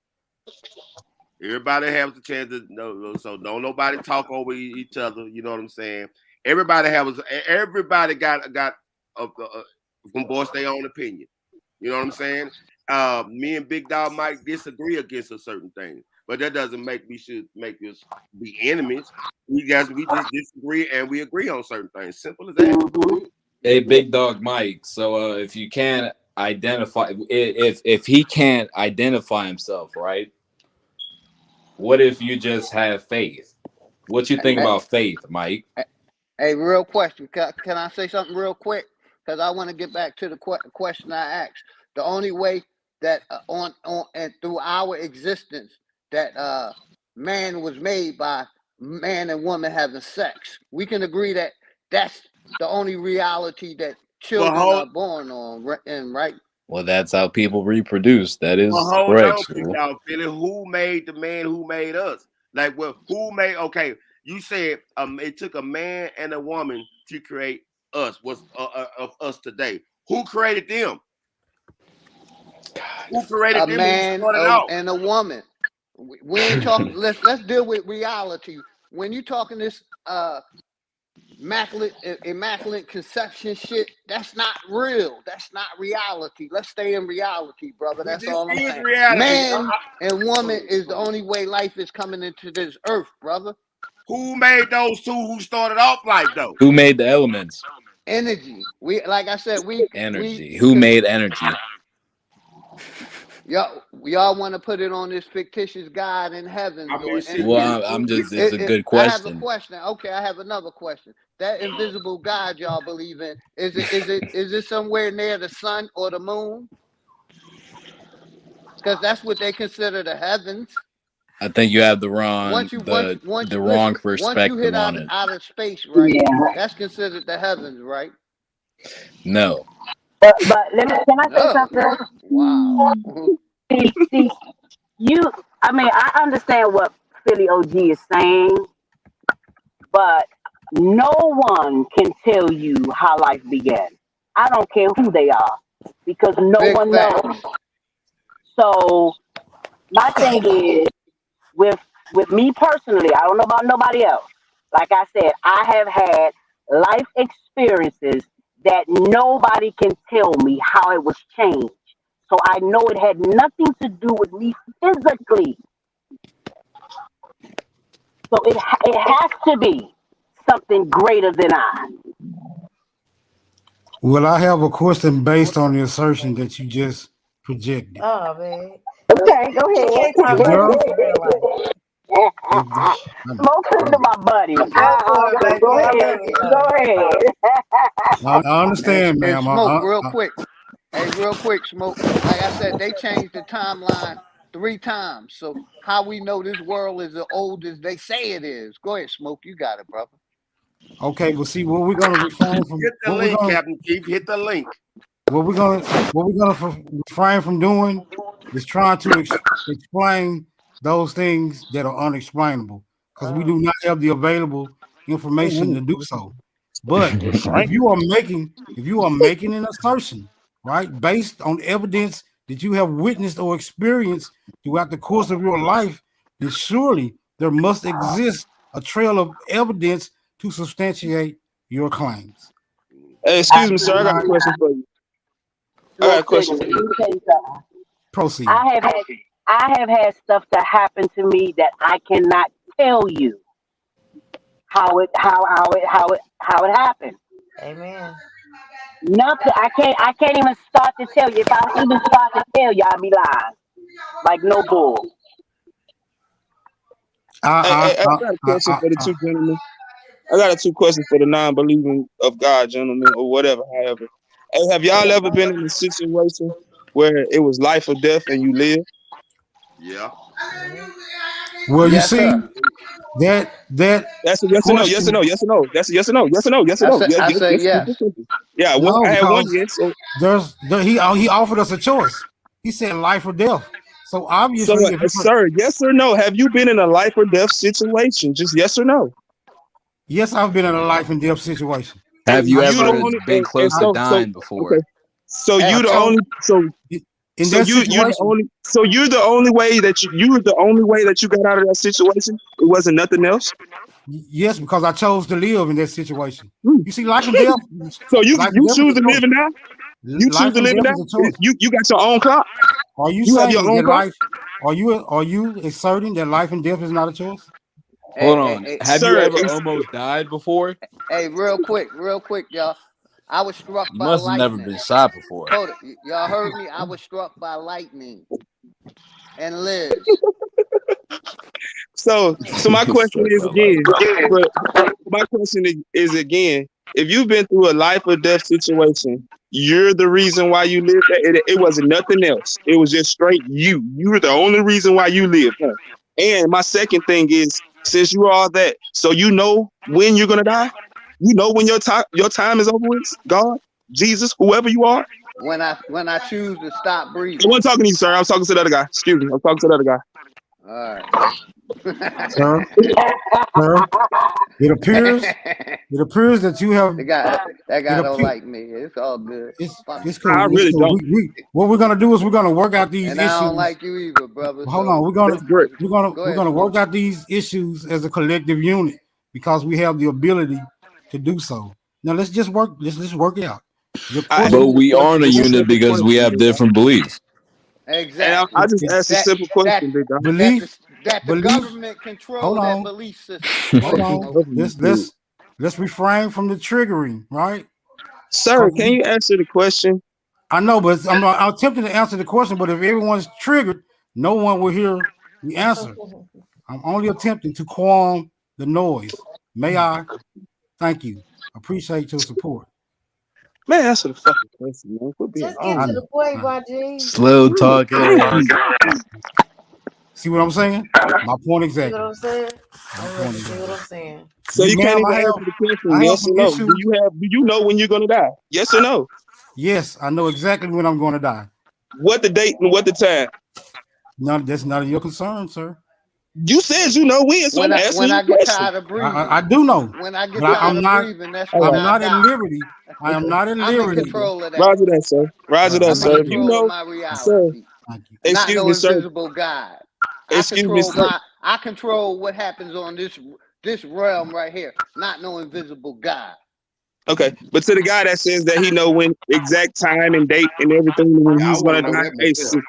Everybody has the chance to know, so don't nobody talk over each other. You know what I'm saying? Everybody got can voice their own opinion. You know what I'm saying? Me and Big Dog might disagree against a certain thing, but that doesn't make us be enemies. We just disagree and we agree on certain things. Simple as that. Hmm. Hey, big dog Mike. So if you can't identify, if he can't identify himself, right? What if you just have faith? What you think Hey, about faith, Mike? hey, real question. Can I say something real quick? Because I want to get back to the question I asked. The only way that on and through our existence that man was made by man and woman having sex. We can agree that that's the only reality that But children hold, are born on, and right? Well, that's how people reproduce. That but is hold correct, on, big School. dog Philly. Who made the man? Who made us? Like, well, who made? Okay, you said it took a man and a woman to create us. Was of us today? Who created them? Who created A them when we man started out? and a woman. We ain't talking. Let's deal with reality. When you talking this immaculate conception shit, that's not real. That's not reality. Let's stay in reality, brother. But That's this all I'm is saying. reality. Man and woman is the only way life is coming into this earth, brother. Who made those two? Who started off life though? Who made the elements? Energy. We like I said, we Energy. Who could made energy? y'all want to put it on this fictitious God in heavens I or mean, shit. Well, energy. I'm just. It's a good I have a question. question. Okay, I have another question. That invisible God y'all believe in, is it somewhere near the sun or the moon? Because that's what they consider the heavens. I think you have the wrong Once the wrong listen, once you perspective hit on it. out of space, right? Yeah. That's considered the heavens, right? No. But can I say No. something? Wow. See, you. I mean, I understand what Philly OG is saying, but no one can tell you how life began. I don't care who they are, because no Big one knows. facts. So my thing is, with with me personally, I don't know about nobody else. Like I said, I have had life experiences that nobody can tell me how it was changed. So I know it had nothing to do with me physically. So it has to be something greater than I. Well, I have a question based on the assertion that you just projected. Oh man, Okay, go we can't If talk like there, this in real life. if the, Smoke to my buddy. Go for it, baby. Go I ahead. love it Go though. ahead. I understand, And ma'am. smoke real quick. Hey, real quick, smoke. Like I said, they changed the timeline 3 times. So how we know this world is as old as they say it is? Go ahead, smoke. You got it, brother. Okay, well, see, what we're gonna refrain from, Hit the link, Captain Keith. Hit the link. refrain from doing is trying to explain those things that are unexplainable, because we Oh, do not have the available information to do so. But Frank. if you are making an assertion, right, based on evidence that you have witnessed or experienced throughout the course of your life, then surely there must exist a trail of evidence to substantiate your claims. Hey, I excuse me, sir. I got a Right? question for you. I got a question listen. for Let you. me tell you something. Proceed. I have had stuff that happened to me that I cannot tell you how it happened. amen. Nothing. I can't even start to tell you. If I even start to tell you, I'll be lying. Like no bull. Hey, I I, got a I, question I, for the two gentlemen. I got a two questions for the non-believing of God, gentlemen, or whatever. However, hey, have y'all ever been in a situation where it was life or death and you live? Yeah. Mhm. well, you Yes, see sir. that That's a yes or no, yes or question. no, yes or no. That's a yes or no, yes or no, yes or no. I say Yes, yes, yes. simple. Yeah, No, I had one because yes. So, he offered us a choice. He said life or death. So so obviously, if you put sir, yes or no? Have you been in a life or death situation? Just yes or no. yes, I've been in a life and death situation. Have And you I you the chose ever only, been and close I, to so dying okay. before? So I you the chose only in that you're the situation. only you're the only way that you were the only way that you got out of that situation. It wasn't nothing else. Yes, because I chose to live in that situation. Hmm. You see, life and You death is choose a to live choice. and die. You choose Life to and live and death die. is a choice. You got your own clock. Are you You have your saying own that clock, life? Are you asserting that life and death is not a choice? Hey, Hold hey, on. hey, Have you sir. ever almost died before? hey, real quick, y'all. I was struck You by must have never lightning. been shot before. Hold it. Y'all heard me? I was struck by lightning and lived. So my question Struck is by lightning. again, but my question is again, if you've been through a life or death situation, you're the reason why you lived that. It wasn't nothing else. It was just straight you. You were the only reason why you lived. Huh? And my second thing is, since you are all that, so you know when you're gonna die. You know when your time is over with. God, Jesus, whoever you are. When I choose to stop I breathing. wasn't talking to you, sir. I was talking to the other guy. Excuse me. I was talking to the other guy. All Sir, sir, it appears it appears that you have that it guy don't appear like me. It's all good. Fuck it's him. I cool. It's really cool. don't. We what we're gonna do is we're gonna work out these And I don't issues. like you either, brother. Hold on, So That's great. go we're ahead, gonna Smoke. work out these issues as a collective unit because we have the ability to do so. Now let's just work it out. Your I asked But question you we a aren't question, a it's a unit simple because we question, have big dog. different beliefs. And I Exactly. just asked a That simple that question, big dog. that belief, the that the belief. government Hold control that on, belief system. Go hold ahead, on. Smoke. Let's refrain from the triggering, right? Sir, Because can you answer the question? I know, but I'm attempting to answer the question. But if everyone's triggered, no one will hear the answer. I'm only attempting to calm the noise. May I? Thank you. Appreciate your support. Man, answer the fucking question, man. Quit being Just get I to long. the know. point, my G. Slow talk Thank ass. you. See what I'm saying? My point See what exactly. I'm saying? My I'm point ready to see what exactly. I'm saying. So You, you can't ma'am, even answer the question, I have yes some or no. issues. Do you know when you're gonna die? Yes or no? Yes, I know exactly when I'm going to die. What the date and what the time? None, that's none of your concern, sir. You said you know when, so I'm When answering I your get question. tired of breathing. I do know, When I get but tired I'm of not. breathing, that's All when I'm right. I not at die. liberty. I am not at I'm in liberty. control of that. Roger that, sir. Roger that, I'm I'm in not sir. at If you control liberty. of know, my sir, reality. Thank you. Not excuse no me, sir. invisible God. I Excuse me, control sir. what happens on this realm right here. Not no invisible God. Okay, but to the guy that says that he know when exact time and date and everything when Yeah, I he's want gonna to know die, that hey, myself.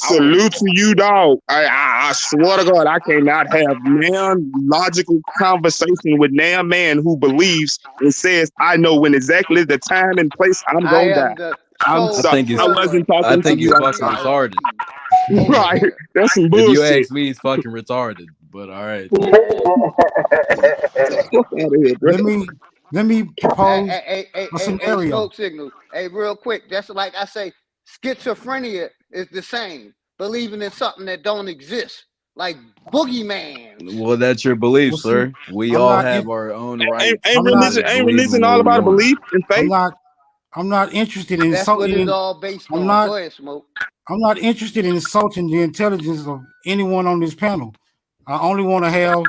I want to salute to you, dog. I swear to God, I cannot have nan logical conversation with nan man who believes and says I know when exactly the time and place I'm I gonna die. am the I'm I sole sorry, think I he's controller wasn't I talking to think of you. he's your fucking retarded. reality over Right, here. that's some If you bullshit. ask me, he's fucking retarded. But all right. Fuck out of here, bro. Let me propose a scenario. Smoke signal. Hey, real quick. That's like I say, schizophrenia is the same. Believing in something that don't exist, like boogeymans. Well, that's your belief, Well, see, sir. We I'm all not. have our own Ain't, rights ain't I'm not. religion to ain't believe in religion what all we about a want. belief and I'm faith? not. I'm not interested in That's what it's insulting. all based I'm on. not. Go ahead, Smoke. I'm not interested in insulting the intelligence of anyone on this panel. I only want to have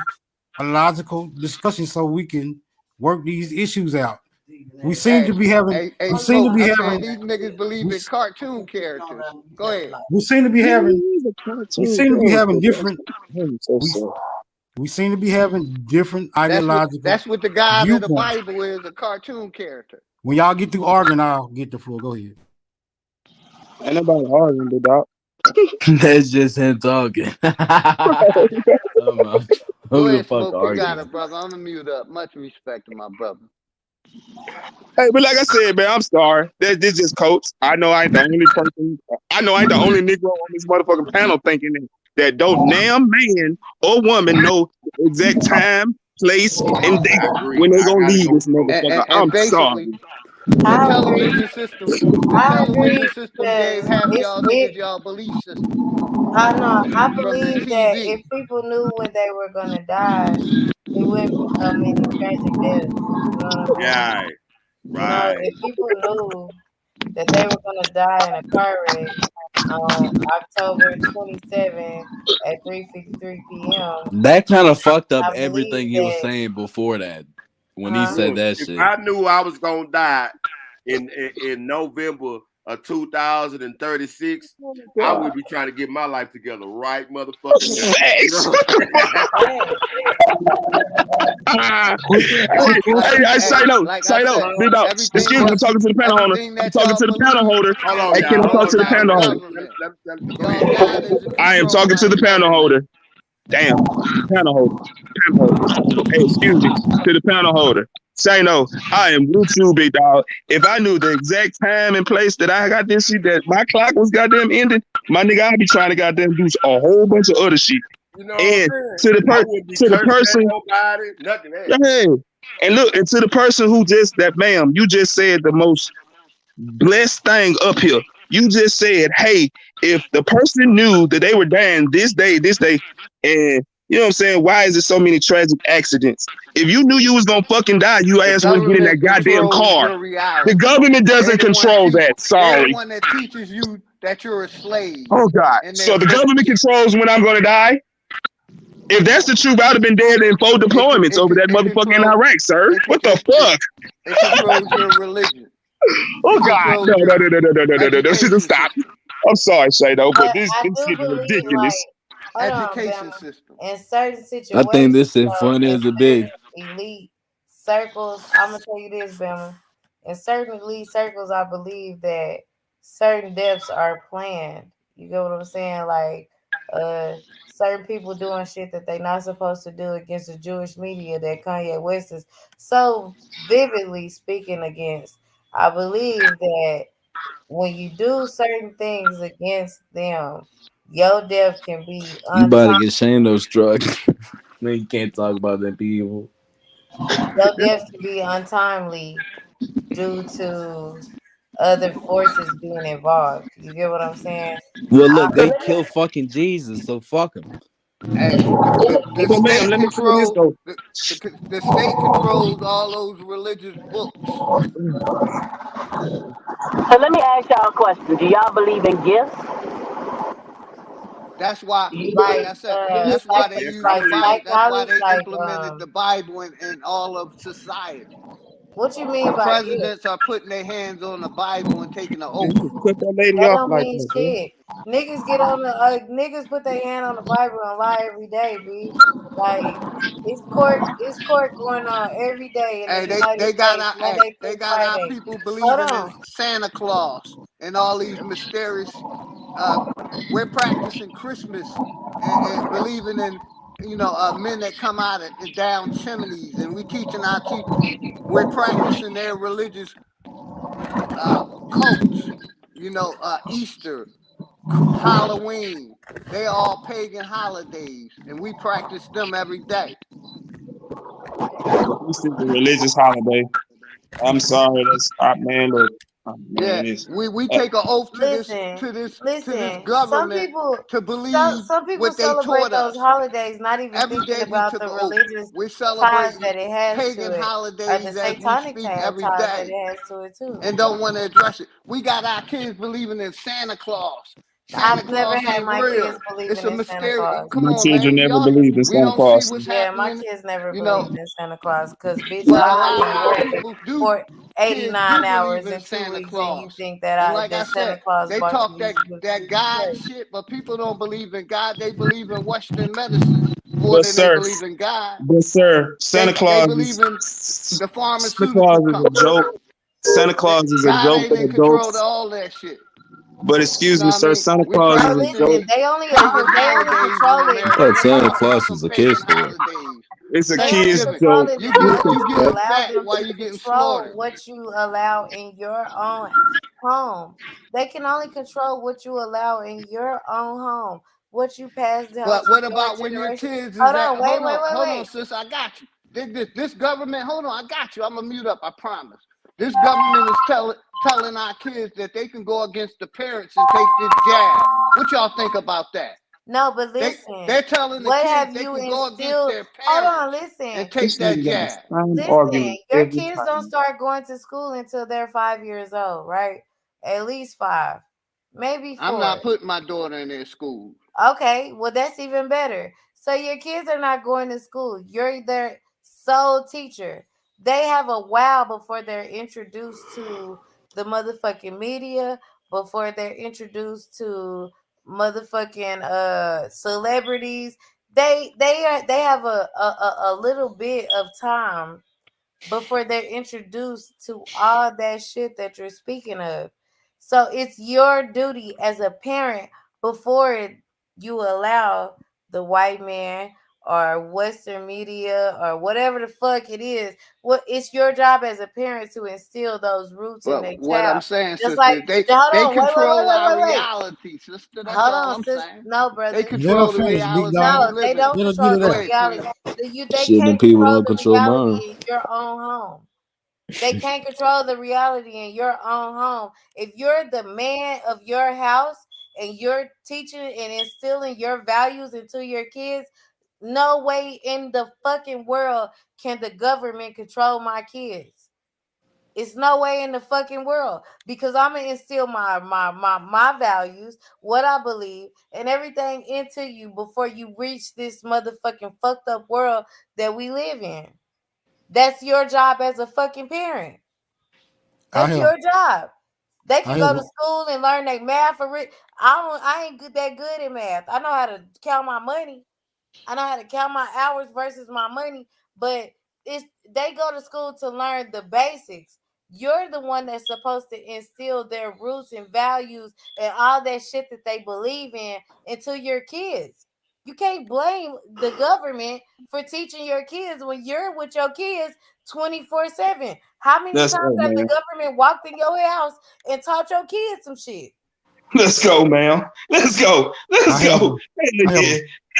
a logical discussion so we can work these issues out. We seem Hey, to be having. hey, We seem to Smoke. be You saying having. these niggas believe We, in cartoon characters? Go ahead. we seem to be having. Who is a We cartoon seem to be having character? different. I'm so We sorry. we seem to be having different ideological That's what the God of the viewpoints. Bible is, a cartoon character. When y'all get through arguing, I'll get the floor. Go ahead. Ain't nobody arguing, big dog. That's just him talking. I'm not. Go Who the ahead, fuck Smoke. You got arguing? it, brother. I'm gonna mute up. Much respect to my brother. Hey, but like I said, man, I'm sorry. This just coach. I know I ain't the only person. I know I ain't the only Negro on this motherfucking panel thinking that don't damn man or woman know the exact time, place, and date I agree. when they I gonna gotta leave go this smoke. motherfucker. And I'm basically, sorry. the I agree. television system, the I television agree system gave because half it's y'all it. niggas y'all belief system I know. I from the believe that if TV. people knew when they were gonna die, it wouldn't be so many tragic deaths. You know what I mean? Yeah, You know, right. if people knew that they were gonna die in a car wreck on October 27th at 3:53 p.m., That kind of fucked up I believe everything he was that. saying before that. When he Huh? said Look, that if shit. I knew I was gonna die in November of 2036, I would be trying to get my life together right motherfucking now. You Facts. know? Hey, Quick Like, question. hey, like I Say no, said, big dog. everything Excuse me, that I'm talking to the panel holder. everything I'm that talking y'all to the panel believe holder. Hold on, Hey, is can y'all. I Hold talk controlled on, to the by y'all. the panel holder? government. Go Y'all ahead. God is I am controlled talking by to the the panel government. holder. Damn, panel holder. Panel holder. Hey, excuse me, to the panel holder. Shano, I am with you, big dog. If I knew the exact time and place that I got this shit, that my clock was goddamn ending, my nigga, I'd be trying to goddamn do a whole bunch of other shit. You know what I'm And saying? to the I wouldn't be to the cursing at person, nobody, nothing else. yeah. And look, and to the person who just that, ma'am, you just said the most blessed thing up here. You just said, hey, if the person knew that they were dying this day, and you know what I'm saying, why is there so many tragic accidents? If you knew you was gonna fucking die, you The ass wouldn't get in that government goddamn controls car. your The reality. government They doesn't the one control teach. that. They're the Sorry. one that teaches you that you're a slave Oh God. in their So the government books. controls when I'm gonna die. If that's the truth, I'd have been dead in 4 deployments over that It motherfucker in control Iraq, sir. it What the it, it fuck? it controls your religion. Oh It God. No, controls no, your no, no, no, no, no, no, no. Just education stop. system. I'm sorry, Shado, but But this I this do shit is believe, ridiculous. hold on, Education Bama. system. In certain I think situations, this shit though, funny in as a bitch. certain elite circles, I'm gonna tell you this, Bama. In certain elite circles, I believe that certain deaths are planned. You get what I'm saying? Like, certain people doing shit that they not supposed to do against the Jewish media that Kanye West is so vividly speaking against. I believe that when you do certain things against them, your death can be You about to untimely. get Shano struck. Man, you can't talk about them people. Your death can be untimely due to other forces being involved. You get what I'm saying? Well, I, look, So they let me killed fucking Jesus, so fuck him. Hey, the But ma'am, state let me say this control though. the state controls all those religious books. ask y'all a question. Do y'all believe in gifts? That's why, like like I said, that's why they Yes, use I the like believe Bible. it. That's why psychology, they like implemented the Bible in all of society. what you The mean by gift? presidents are putting their hands on the Bible and taking an Man, oath. you cut that lady That off don't like mean that, bro. shit. Niggas get on the niggas put their hand on the Bible and lie every day, b. Like it's court going on every day in the Hey, United States, Monday they through got our Friday. people Hold believing in on. Santa Claus and all these mysterious. Uh, we're practicing Christmas and believing in men that come out of down chimneys, and we teaching our we're practicing their religious uh, cults. Easter, Halloween. They all pagan holidays, and we practice them every day. This is a religious holiday. I'm sorry, that's man. Look, oh, Yeah, man, it's we uh, take an oath Listen, to this listen. Some government people, to believe some people what they celebrate taught those us. holidays, not even Every thinking day we about took the an oath. religious We're ties celebrating that it has to pagan it, or the holidays as we satanic speak every ties that day it has to it too. and don't want to address it. We got our kids believing in Santa Claus. Santa I've never Claus had ain't my kids real. It's believing a in Santa mysterious. Claus. Come my on, children man. never Y'all, believed in we Santa don't see Claus. what's Yeah, my happening. kids never You know, believed in Santa Claus because, bitch, but I a only lot been of our working people do. for Kids do 89 believe hours in in two Santa weeks, and you Claus. think And like I that Santa said, Claus they bought talk you these gifts? that You God crazy. shit, but people don't believe in God. They believe in Western medicine more But than they sir, believe in God. but sir, Santa They Claus believe is in the Santa Claus pharmaceutical is a companies. joke. Santa Claus is a God joke ain't for in control of adults. all that shit. But You excuse know me, what I sir, mean? Santa We Claus Bro, is a practicing joke. listen, pagan they only holidays in control it. I America. thought Let me Santa talk about Claus some was a pagan kid's toy. holidays. It's a They only kid's Thanksgiving. control joke. it You because get What the you you getting fuck? allow fat them while to you getting control slaughtered. what you allow in your own home. They can only control what you allow in your own home, what you pass down But to what your about when your generation. kids is Hold at? on, wait, wait, wait, Hold on, wait. sis. I got you. This government. Hold on, I got you. I'm gonna mute up. I promise. This government is telling our kids that they can go against the parents and take this jab. What y'all think about that? No, but They listen, they're telling the what kids have they you can go against instilled? their Hold on, parents and listen. take This that nigga got the jab. same Listen, argument your every kids don't time. start going to school until they're 5 years old, right? At least five, maybe I'm four. not putting my daughter in their school. Okay, well that's even better. So your kids are not going to school. You're their sole teacher. They have a while before they're introduced to the motherfucking media, before they're introduced to motherfucking celebrities. They have a little bit of time before they're introduced to all that shit that you're speaking of. So it's your duty as a parent before you allow the white man or Western media or whatever the fuck it is. What it's your job as a parent to instill those roots in But their what I'm child. saying, Just sister, like is they hold they on, wait, wait, wait, control wait, our wait, wait. reality, sister. That's Hold all on, I'm sis. saying. No, They brother. Let her control the finish, big reality we dog. No, they live in. don't Let her get control it the Go out. ahead, reality. Queen. They Shit, them can't people control don't the control mine. reality in your own home. They can't control the reality in your own home. If you're the man of your house and you're teaching and instilling your values into your kids, no way in the fucking world can the government control my kids. It's no way in the fucking world because I'm gonna instill my values, what I believe, and everything into you before you reach this motherfucking fucked up world that we live in. That's your job as a fucking parent. I That's have, your job. They I can have, go to school and learn their math for it. I ain't good that good at math. I know how to count my money. I know how to count my hours versus my money, but it's they go to school to learn the basics. You're the one that's supposed to instill their roots and values and all that shit that they believe in into your kids. You can't blame the government for teaching your kids when you're with your kids 24/7. How many Let's times go, have the man. government walked in your house and taught your kids some shit? Let's go, man. Let's go. I Let's have, go. I have,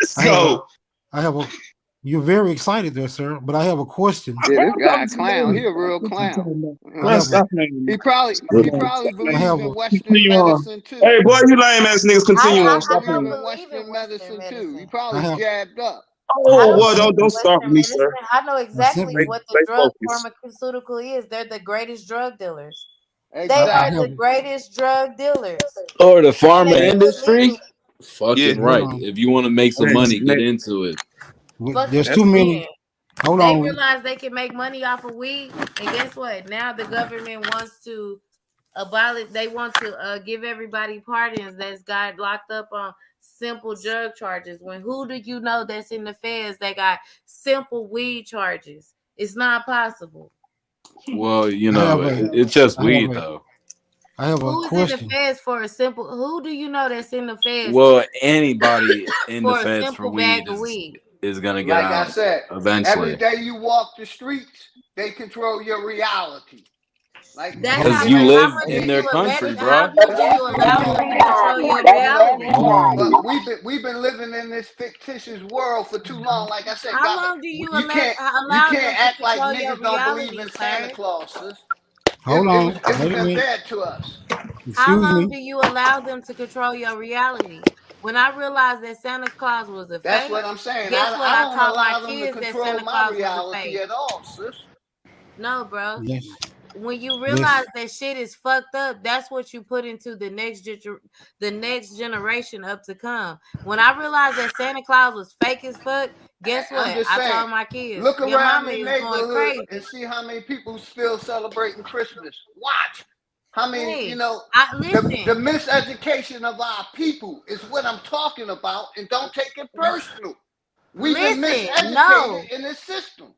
Let's I have a, go. I have a. You're very excited there, sir. But I have a question. Yeah, Man, this I'm guy talking a to clown. He you. a real What you clown. talking about? I Man, have a. stop playing. He probably I believes have a. in Western Continue on. medicine too. Hey, boy, you lame ass niggas How continue He how, on. probably how Stop believe y'all playing. in believe in Western Western medicine too. He medicine? I probably have. jabbed up. I Oh, don't boy, believe in don't start for Western me, medicine. sir. I know exactly Stay, Simply. what the stay drug focused. pharmaceutical is. They're the greatest drug dealers. They I are Exactly. have. the greatest drug dealers. Or the And pharma they do it industry? legally. Yeah. Fucking Hold right. on. If you want to make some Next, money, get next. into it. Fuck is There's That's too you cool. many. saying? Hold They on. realize they can make money off of weed. And guess what? Now the government wants to abolish, they want to give everybody pardons that's got locked up on simple drug charges. When who do you know that's in the feds that got simple weed charges? It's not possible. Well, I have a. it's just I have weed a. though. I have a Who is in the question. feds for a simple? Who do you know that's in the feds Well, anybody in the for a feds for simple bag weed of weed? is gonna get Like I out said, every eventually. day you walk the streets, they control your reality. Like That's Hold Cause how on. you much. How live much and do in it, their you it, let? country, it, How bro. much do you allow them to control your reality? Hold on. but we've been living in this fictitious world for too long. Like I said, How God, long do you you can't you allow them can't to act like control your niggas don't believe reality, in Santa sir? Claus, sis. Hold on. It was Wait a minute. embedded to us. How Excuse long me. do you allow them to control your reality? When I realized that Santa Claus was a That's fake, what I'm saying. guess what? I I don't taught my allow them to kids that control Santa my Claus was a reality fake. at all, sis. No, bro. Yes. When you realize Yes. that shit is fucked up, that's what you put into the next generation up to come. When I realized that Santa Claus was fake as fuck, guess I'm what? just I saying, told my kids, look your around mama your is going neighborhood and crazy. see how many people still celebrating Christmas. Watch how many, Hey, I the listen, miseducation of our people is what I'm talking about, and don't take it personal. We've been listen, miseducated no. in this system.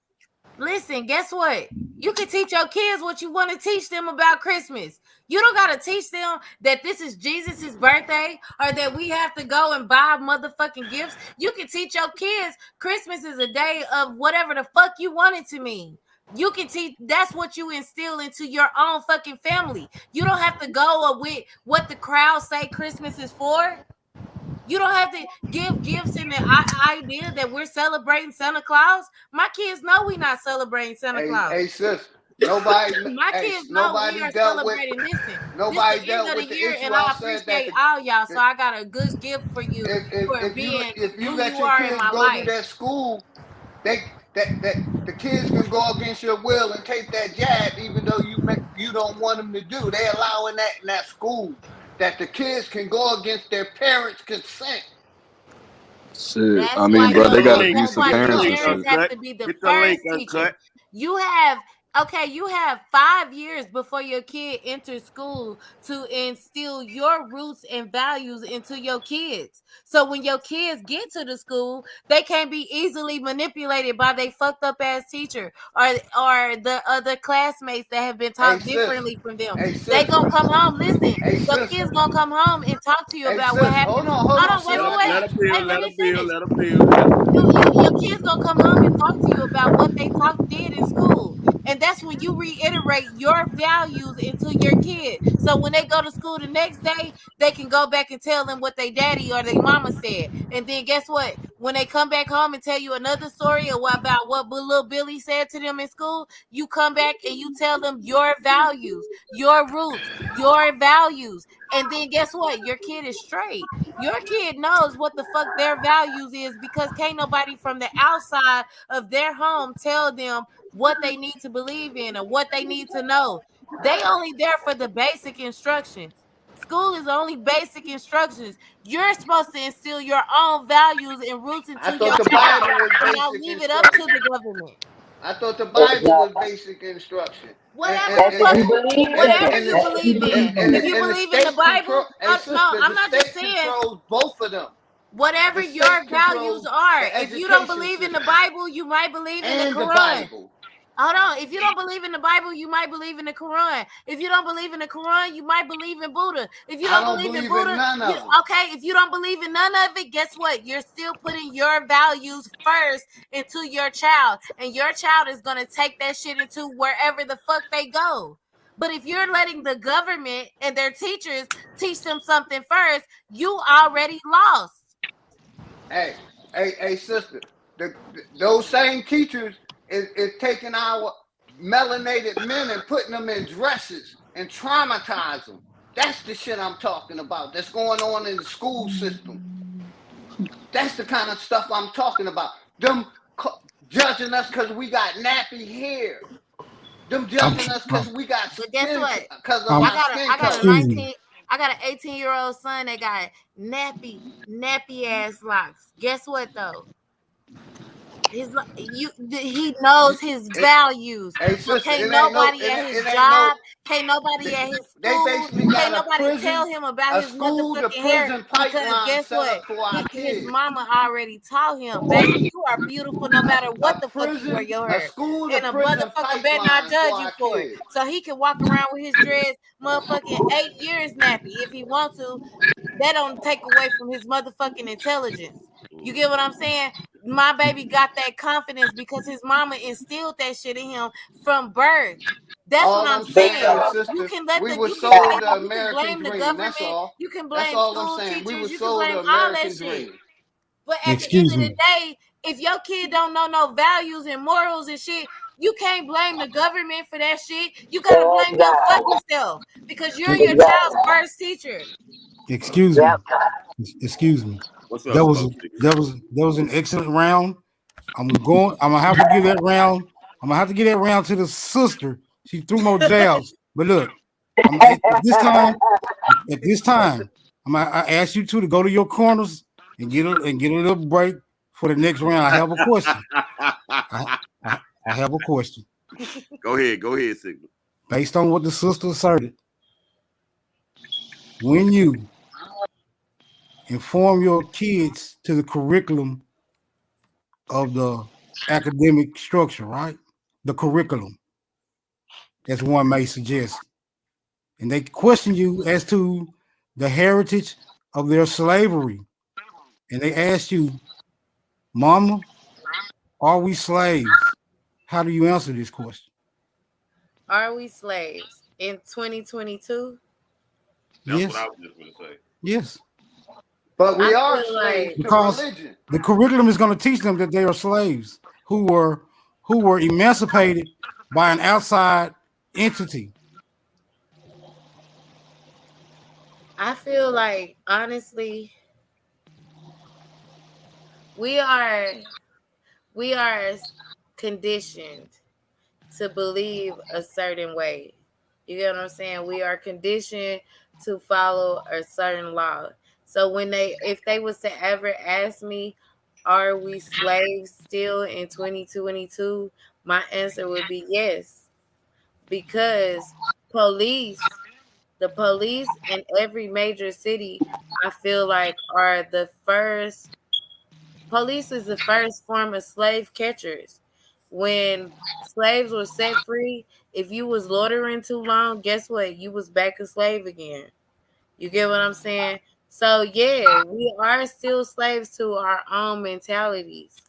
Listen, guess what? You can teach your kids what you want to teach them about Christmas. You don't got to teach them that this is Jesus's birthday or that we have to go and buy motherfucking gifts. You can teach your kids Christmas is a day of whatever the fuck you want it to mean. You can teach that's what you instill into your own fucking family. You don't have to go with what the crowd say Christmas is for. You don't have to give gifts in the idea that we're celebrating Santa Claus. My kids know we're not celebrating Santa Claus. Hey, sis, nobody, My hey, kids know we nobody are dealt with, celebrating. Listen, this the nobody end dealt of the with the year, issue. and I I said that appreciate all y'all. So I got a good gift for you for if you being if you who let you your are in kids my go to life. that school, they that the kids can go against your will and take that jab, even though you don't want them to do. They allowing that in that school that the kids can go against their parents' consent. Shit. That's I why mean, Get bro, your they the got Don't link. that's abusive why get Get your the parents enough. and link, parents shit. have uncut. to be the Get the first link, teacher. uncut. You have Okay, you have 5 years before your kid enters school to instill your roots and values into your kids. So when your kids get to the school, they can't be easily manipulated by their fucked up ass teacher or the other classmates that have been Hey taught sis, differently from them. hey They sis, gonna come home. Listen, hey your sis, kids gonna come home and talk to you hey about what sis. happened. Hold Hold on, on, wait, sis. wait, I wait. got. Let her build. Hey, let Let her me build. finish. Let her build. Let her build. Your kids gonna come home and talk to you about what they did in school, and that's when you reiterate your values into your kid. So when they go to school the next day, they can go back and tell them what their daddy or their mama said. And then guess what? When they come back home and tell you another story or about what little Billy said to them in school, you come back and you tell them your values, your roots, your values. And then guess what? Your kid is straight. Your kid knows what the fuck their values is because can't nobody from the outside of their home tell them what they need to believe in or what they need to know. They only there for the basic instructions. School is only basic instructions. You're supposed to instill your own values and roots I into your thought the child Bible was and not basic leave it up to instruction. the government. I thought the Bible was Exactly. basic instruction. And Whatever and the That's and if fuck, you and believe in and, whatever it. and, you the, That's if you believe and, in. believe in and, If it. you and the believe in the state control. Bible, Hey no, sister, I'm the not just state saying controls both of them. whatever The your state values controls are. the If you don't education believe in the system Bible, you might believe in the and the Quran. Bible. Hold on. If you don't believe in the Bible, you might believe in the Quran. If you don't believe in the Quran, you might believe in Buddha. If you I don't don't believe in believe in Buddha, none you of them. okay. If you don't believe in none of it, guess what? You're still putting your values first into your child, and your child is gonna take that shit into wherever the fuck they go. But if you're letting the government and their teachers teach them something first, you already lost. Hey, hey, sister. Those same teachers is taking our melanated men and putting them in dresses and traumatize them. That's the shit I'm talking about. That's going on in the school system. That's the kind of stuff I'm talking about. Them judging us because we got nappy hair. Them I'm, judging us because we got But guess skin what? because of I'm, our skin I got a color. excuse me. 19 I got an 18-year-old son that got nappy ass locks. Guess what though? He knows his It, values. hey So sister, can't it ain't no nobody it, at his it ain't no job, can't nobody at his they school, basically can't got nobody tell him about a his school to motherfucking hair prison because pipeline guess set what? up for our His kids. mama already taught him, baby, you are beautiful no matter what the fuck you wear your A hair. school to And a prison motherfucker better not pipeline for judge you our for it. kids. So he can walk around with his dreads motherfucking 8 years nappy if he wants to. That don't take away from his motherfucking intelligence. You get what I'm saying? My baby got that confidence because his mama instilled that shit in him from birth. That's what All I'm I'm Big saying saying. is, time. You sister, can let we the were you can say sold the that you can American blame the dream. That's government, all. you can That's blame all I'm school saying. We were teachers, you can sold the blame all that American shit. dream. But at the end Excuse of the me. day, if your kid don't know no values and morals and shit, you can't blame the government for that shit. You gotta blame your Exactly. fucking self because you're your child's Exactly. first teacher. Excuse Yep. me. Excuse me. What's up, That was Smoke Chicken? that was an excellent round. I'm gonna have to give that round. I'm gonna have to give that round to the sister. She threw more jabs. But look, at this time, I ask you two to go to your corners and get a little break for the next round. I have a question. I, I have a question. Go ahead, Sigma. Based on what the sister asserted, when you inform your kids to the curriculum of the academic structure, right? The curriculum, as one may suggest. And they question you as to the heritage of their slavery. And they ask you, Mama, are we slaves? How do you answer this question? Are we slaves in 2022? That's what Yes, I was just gonna say. yes. But I we are feel slaves like to Because religion. the curriculum is going to teach them that they are slaves who were emancipated by an outside entity. I feel like honestly, we are we are conditioned to believe a certain way. You get what I'm saying? We are conditioned to follow a certain law. So if they was to ever ask me, are we slaves still in 2022? My answer would be yes. because police, the police in every major city, I feel like are the first. Police is the first form of slave catchers. When slaves were set free, if you was loitering too long, guess what? You was back a slave again. You get what I'm saying? So yeah, we are still slaves to our own mentalities.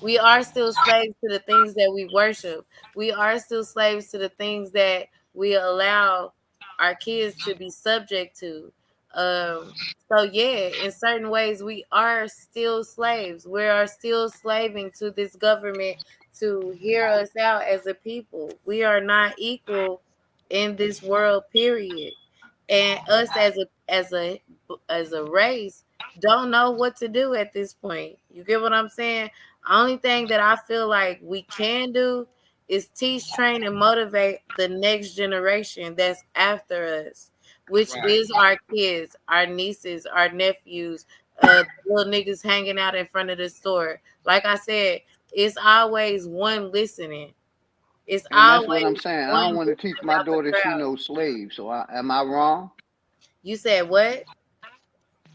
We are still slaves to the things that we worship. We are still slaves to the things that we allow our kids to be subject to. So yeah, in certain ways, we are still slaves. We are still slaving to this government to hear us out as a people. We are not equal in this world, period. And us as a race don't know what to do at this point. You get what I'm saying? Only thing that I feel like we can do is teach, train, and motivate the next generation that's after us, which Right. is our kids, our nieces, our nephews, little niggas hanging out in front of the store. Like I said, it's always one listening. It's And that's what I'm always saying. I one don't want to listening teach my out the daughter she crowd. no slave. So am I wrong? You said what?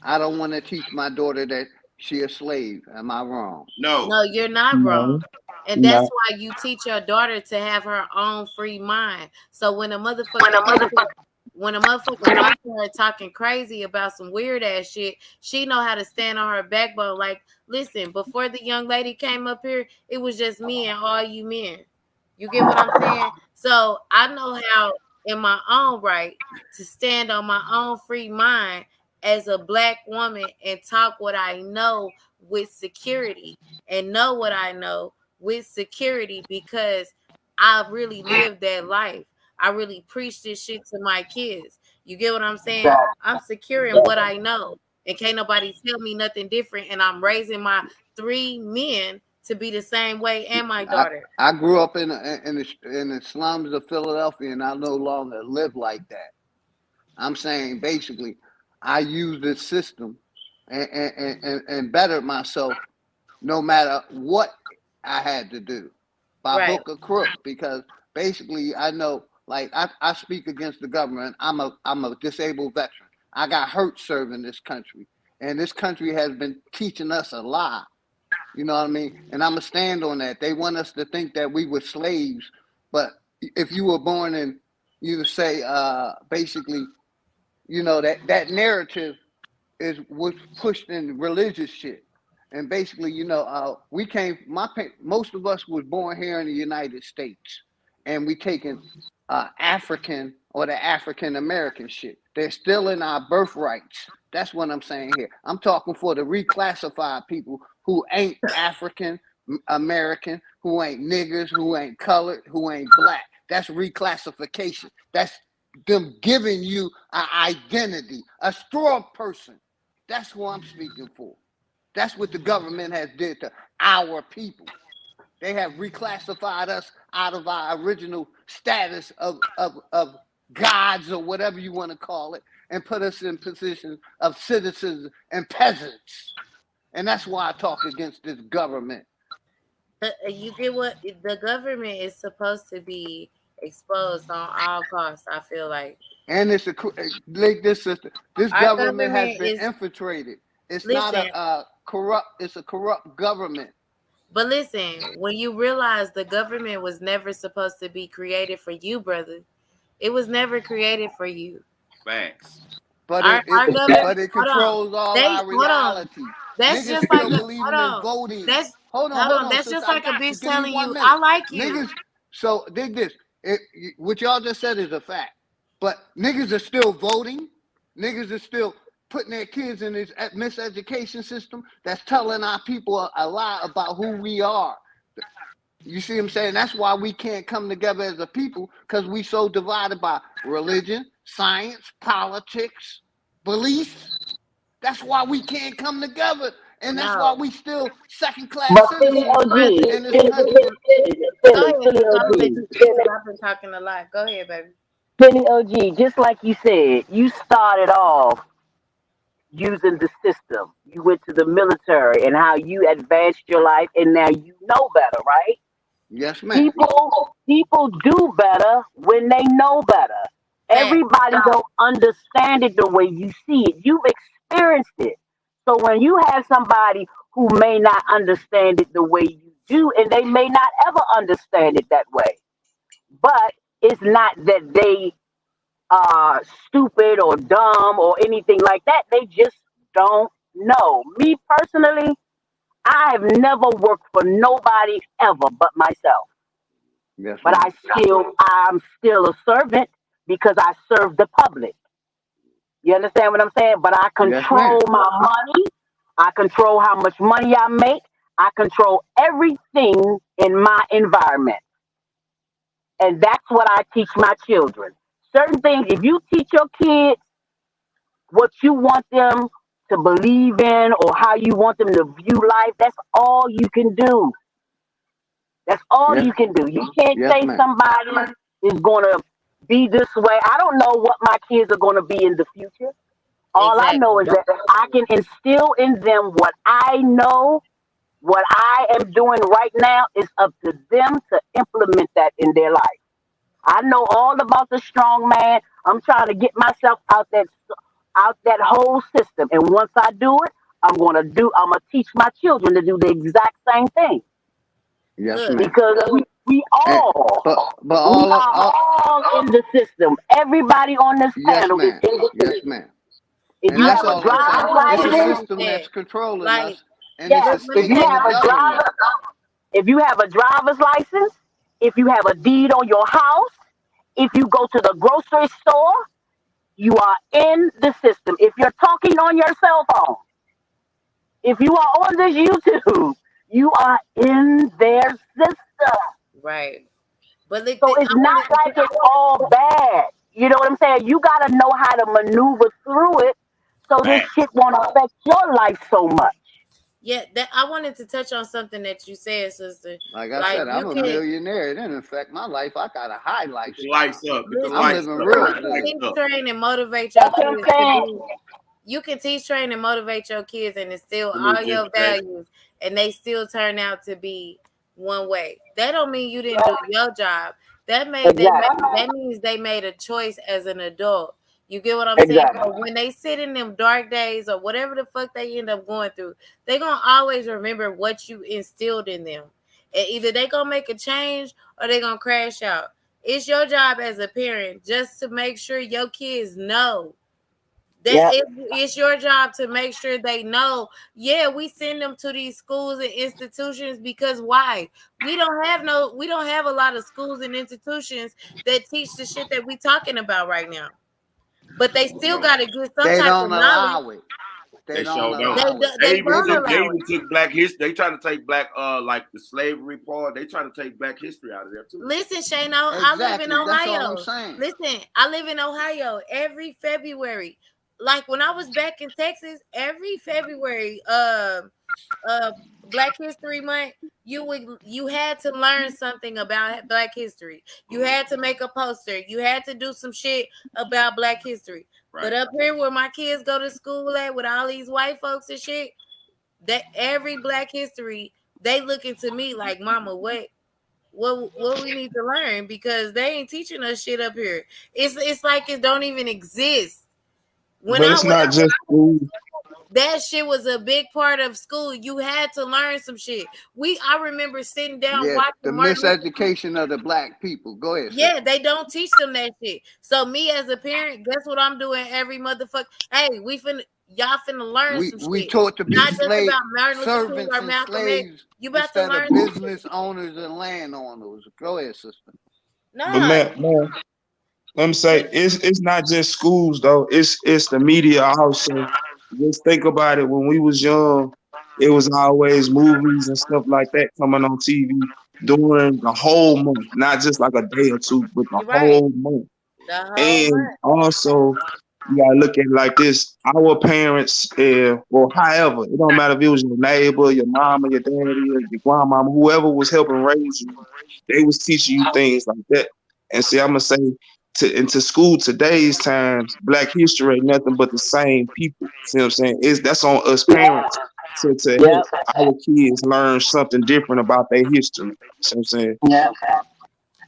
I don't want to teach my daughter that she a slave. Am I wrong? No. No, you're not wrong. No, And that's no. why you teach your daughter to have her own free mind. So when a motherfucker come to her talking crazy about some weird ass shit, she know how to stand on her backbone. Like, listen, before the young lady came up here, it was just me and all you men. You get what I'm saying? So I know how, in my own right, to stand on my own free mind as a black woman and talk what I know with security and know what I know with security because I really lived that life. I really preach this shit to my kids. You get what I'm saying? I'm secure in what I know. And can't nobody tell me nothing different. And I'm raising my three men to be the same way and my I daughter. I grew up in the slums of Philadelphia, and I no longer live like that. I'm saying basically, I use this system and bettered myself no matter what I had to do by Right. hook or crook because basically I know like I speak against the government. I'm a disabled veteran. I got hurt serving this country. And this country has been teaching us a lie. You know what I mean? And I'm gonna stand on that. They want us to think that we were slaves, but if you were born in, you say, basically, that narrative is was pushed in religious shit, and basically, we came. Most of us was born here in the United States, and we taken African or the African American shit. They're still in our birthrights. That's what I'm saying here. I'm talking for the reclassified people who ain't African American, who ain't niggers, who ain't colored, who ain't black. That's reclassification. That's them giving you an identity, a strong person. That's who I'm speaking for. That's what the government has did to our people. They have reclassified us out of our original status of gods or whatever you want to call it and put us in positions of citizens and peasants. And that's why I talk against this government. You get what the government is supposed to be exposed on all costs, I feel like. And it's like this system. This Our government has government been is infiltrated. It's not listen, a corrupt. It's a corrupt government. but listen, when you realize the government was never supposed to be created for you, brother. It was never created for you. Facts. But Our it, it our government but it hold on. controls all They our hold on. reality. That's Niggas just like still a believing in hold on. voting. That's hold Hold on. on, That's sis. just I like a got you. bitch Give me telling one you, minute. I like you. Niggas, so dig this. What y'all just said is a fact. But niggas are still voting. Niggas are still putting their kids in this miseducation system that's telling our people a lie about who we are. You see what I'm saying? That's why we can't come together as a people because we so divided by religion, science, politics, beliefs. That's why we can't come together. And that's why No. we still second class But Philly citizens OG, in this Philly, country. Go ahead, Philly Nico. I'm gonna let OG, you speak because I've been talking a lot. Go ahead, baby. Philly OG, just like you said, you started off using the system. You went to the military and how you advanced your life and now you know better, right? Yes, ma'am. People People do better when they know better. Fact. Everybody don't understand it the way you see it. You've experienced it. So when you have somebody who may not understand it the way you do, and they may not ever understand it that way, but it's not that they are stupid or dumb or anything like that. They just don't know. Me personally, I have never worked for nobody ever but myself. Yes, But ma'am. I'm still a servant because I serve the public. You understand what I'm saying? But I Yes, ma'am. control my money. I control how much money I make. I control everything in my environment. And that's what I teach my children. Certain things, if you teach your kids what you want them to believe in or how you want them to view life, that's all you can do. That's all Yes, you can do. You can't yes, say ma'am. somebody is going to be this way. I don't know what my kids are going to be in the future. All I know is Exactly. that I can instill in them what I know, what I am doing right now is up to them to implement that in their life. I know all about the strong man. I'm trying to get myself out that whole system. And once I do it, I'm gonna teach my children to do the exact same thing. Yes, Look, ma'am. Because And but we all of are all. all in the system. Everybody on this Yes, panel is ma'am. in the Yes, system. ma'am. If And you I that's have a all want I'm to I saying. driver's want to It's say a license, system something. that's controlling Like, us, and it's yes. a let me If you say state have a something. government. driver's license, if you have a deed on your house, if you go to the grocery store, you are in the system. If you're talking on your cell phone, if you are on this YouTube, you are in their system. Right. But look, So it's I not wanted to like it's all bad. You know what I'm saying? You got to know how to maneuver through it so this Fact. shit won't affect your life so much. yeah, that I wanted to touch on something that you said, sister. Like I Like said, you I'm a can millionaire. It didn't affect my life. I got a high Get the lights lifestyle. up. Get the I'm listen, lights living up. real you Get the can good. lights teach, up. train, and motivate your That's what I'm kids to saying. be. You can teach, train, and motivate your kids and instill Come here, all your Jay. values, and they still turn out to be one way. That don't mean you didn't do your job. Exactly. That means they made a choice as an adult. You get what I'm saying? Exactly. So when they sit in them dark days or whatever the fuck they end up going through, they gonna always remember what you instilled in them. And either they gonna make a change or they gonna crash out. It's your job as a parent just to make sure your kids know that Yep. it's your job to make sure they know. Yeah, we send them to these schools and institutions because why? We don't have a lot of schools and institutions that teach the shit that we talking about right now. But they still got to get some They type of don't knowledge. allow it. They They don't sure don't. allow it. They They even It's don't a took they allow it. even took black history. They trying to take black like the slavery part. They trying to take black history out of there too. Listen, Shano, I live in exactly. That's all I'm Ohio. saying. Listen, I live in Ohio every February. Like when I was back in Texas, every February, uh Black History Month, you had to learn something about Black history. You had to make a poster. You had to do some shit about Black history. But Right. up here where my kids go to school at with all these white folks and shit, that every Black history, they looking to me like, Mama, what we need to learn because they ain't teaching us shit up here. It's like it don't even exist. When But I it's was not just food. that shit was a big part of school. You had to learn some shit. I remember sitting down Yeah, watching the Martin Luther King. miseducation of the black people. Go ahead, Yeah, sister. they don't teach them that shit. So me as a parent, guess what I'm doing every motherfucker? Hey, y'all finna learn some We shit. taught to be Not just slave about Martin Luther King servants or and Malcolm X. slaves You about to instead of learn some shit. business owners and landowners. Go ahead, sister. But Nah, man, let me say it, it's not just schools though. It's the media also. Just think about it. When we was young, it was always movies and stuff like that coming on TV during the whole month, not just like a day or two, but the you're right. whole month. The whole And month. also, you gotta look at it like this: our parents, or however, it don't matter if it was your neighbor, your mama, your daddy, or your grandmama, whoever was helping raise you, they was teaching you things like that. And see, I'm gonna say into school today's times, Black history ain't nothing but the same people. See what I'm saying? That's on us parents to Yep. help our kids learn something different about their history. See what I'm saying? Yep.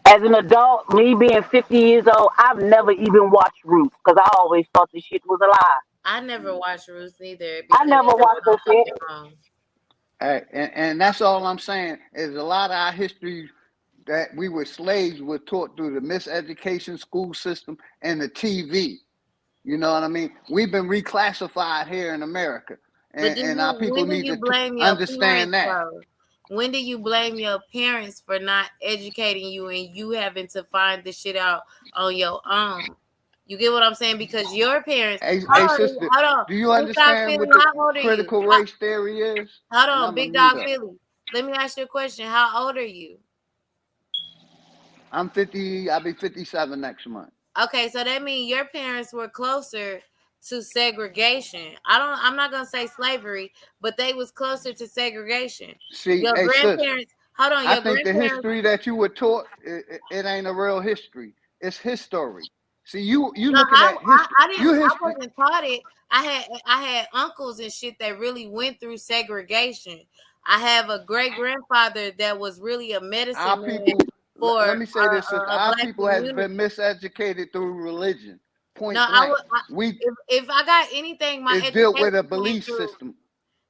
As an adult, me being 50 years old, I've never even watched Roots because I always thought the shit was a lie. I never watched Roots neither I because never it was watched so that shit. fucking long. And that's all I'm saying is a lot of our history that we were slaves were taught through the miseducation school system and the TV. You know what I mean? We've been reclassified here in America, But do and you our people when do need you to blame your understand parents that. though? When do you blame your parents for not educating you and you having to find the shit out on your own? You get what I'm saying? Because your parents, Hey, sister, hold on, do you Big Dog understand Philly, what the how old are you? critical race theory is? Hold And on, I'm gonna Big mute Dog up. Philly. Let me ask you a question. How old are you? I'm 50. I'll be 57 next month. Okay, so that means your parents were closer to segregation. I'm not gonna say slavery, but they was closer to segregation. See, Your hey, sis, grandparents, hold on, I your think the grandparents. history that you were taught, it ain't a real history. It's history. See, you No, looking at history. I didn't. You I history. wasn't taught it. I had uncles and shit that really went through segregation. I have a great grandfather that was really a Our medicine man people. for Let me say this, sister. a Our black people has been community. miseducated through religion. No, Point blank. We if I got anything, my is dealt with a education came belief through. system.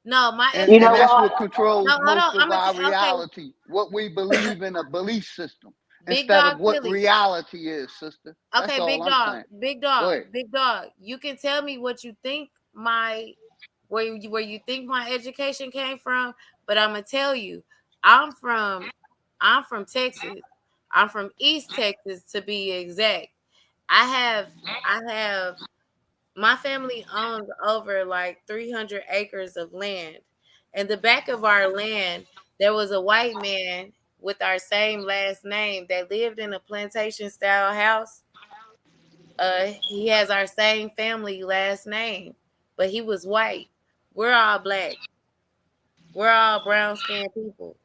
No, my You And know education. that's what? what controls No, hold on. most of our Okay, reality. What we believe in a belief system big instead of dog what Philly. reality is, sister. That's Okay, all I'm saying. big Go dog, ahead. big dog. You can tell me what you think where you think my education came from, but I'm gonna tell you, I'm from I'm from Texas. I'm from East Texas to be exact. I have I have my family owns over like 300 acres of land. In the back of our land, there was a white man with our same last name that lived in a plantation style house. He has our same family last name, but he was white. We're all black. We're all brown skinned people.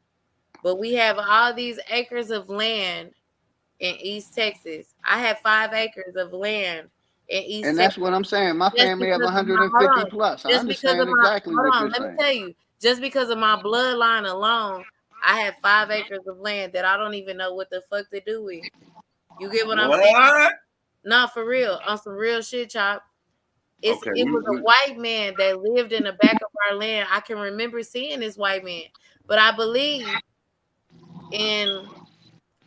But we have all these acres of land in East Texas. I have 5 acres of land in East And that's Texas what I'm saying. My just family have because of my 150 plus. I just because of understand my exactly hold what on, you're let me saying. tell you, just because of my bloodline alone, I have 5 acres of land that I don't even know what the fuck to do with. You get what I'm saying? What? Not for real, on some real shit, chop. Okay, It was a white man that lived in the back of our land. I can remember seeing this white man, but I believe in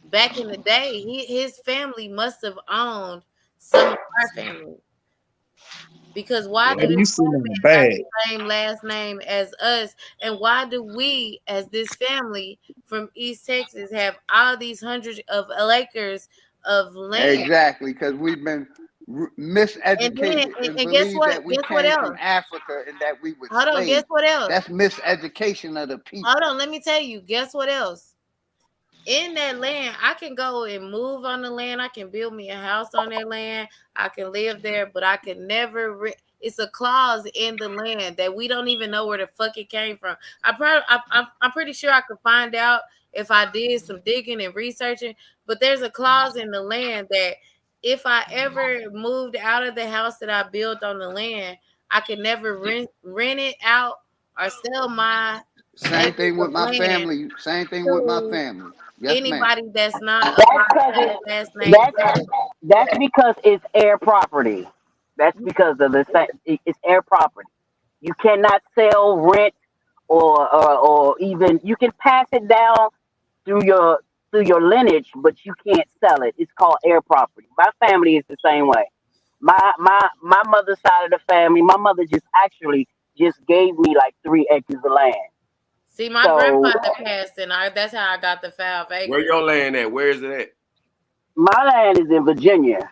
back in the day, his family must have owned some of our family. Because why Hey, do well, this you sitting white in the man got bag. the same last name as us? And why do we, as this family from East Texas, have all these hundreds of acres of land? Exactly, because we've been And then, miseducated and and guess believe what? that we Guess what came from else? Africa and that we were Hold on. Guess slaves. what else? That's miseducation of the Hold people. on. Let me tell you. Guess what else? In that land, I can go and move on the land. I can build me a house on that land. I can live there, but I can never. It's a clause in the land that we don't even know where the fuck it came from. I'm pretty sure I could find out if I did some digging and researching. But there's a clause in the land that if I ever moved out of the house that I built on the land, I could never rent it out or sell my Same acres thing of with my land family. Same thing with my to family. Yes, ma'am. anybody that's not of That's my because same last name. that's that's because it's air property. That's because of it's air property. You cannot sell, rent, or even you can pass it down through your lineage, but you can't sell it. It's called air property. My family is the same way. My mother's side of the family, my mother just actually just gave me like 3 acres of land. See, my So grandfather passed, and that's how I got the 5 acres. where your land at? Where is it at? my land is in Virginia.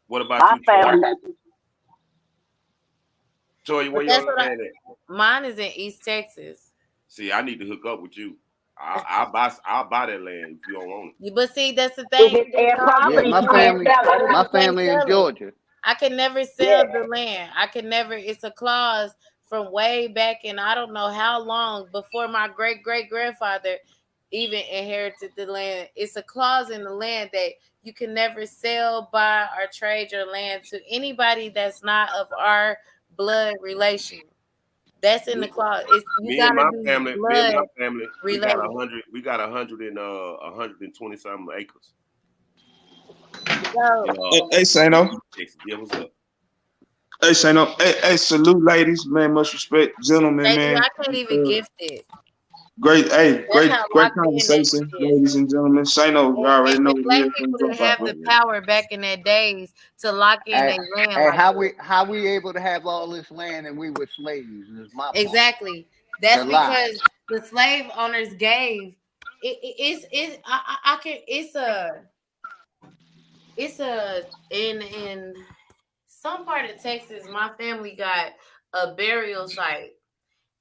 What about My you, Toy? family Toy, But where your that's what land at? mine is in East Texas. See, I need to hook up with you. I'll buy that land if you don't own But see, that's the if thing, it's Big air Dog. Yeah, property, my you can't family, sell it. my I can't family in sell it. Georgia. I can never sell the land. I can never. It's a clause from way back in I don't know how long before my great great grandfather even inherited the land. It's a clause in the land that you can never sell, buy, or trade your land to anybody that's not of our blood relation. That's in the it. clause. It's you Me and gotta my be family, blood we got related. 100. We got 120 something acres. So Hey, Sano. Texas. Yeah, what's up? Hey, Sano. Hey, salute, ladies, man. Much respect, gentlemen, baby, man. I can't even gift it. Great, hey, That's how great locked in that conversation, shit is. ladies and gentlemen. Sano, you And already know the what it black is from people jump didn't out. have the power back in their days to lock in Hey, their land hey, like that. how we able to have all this land and we were slaves? Is my point. Exactly. The That's lie. because the slave owners gave it's I can it's a in some part of Texas. My family got a burial site,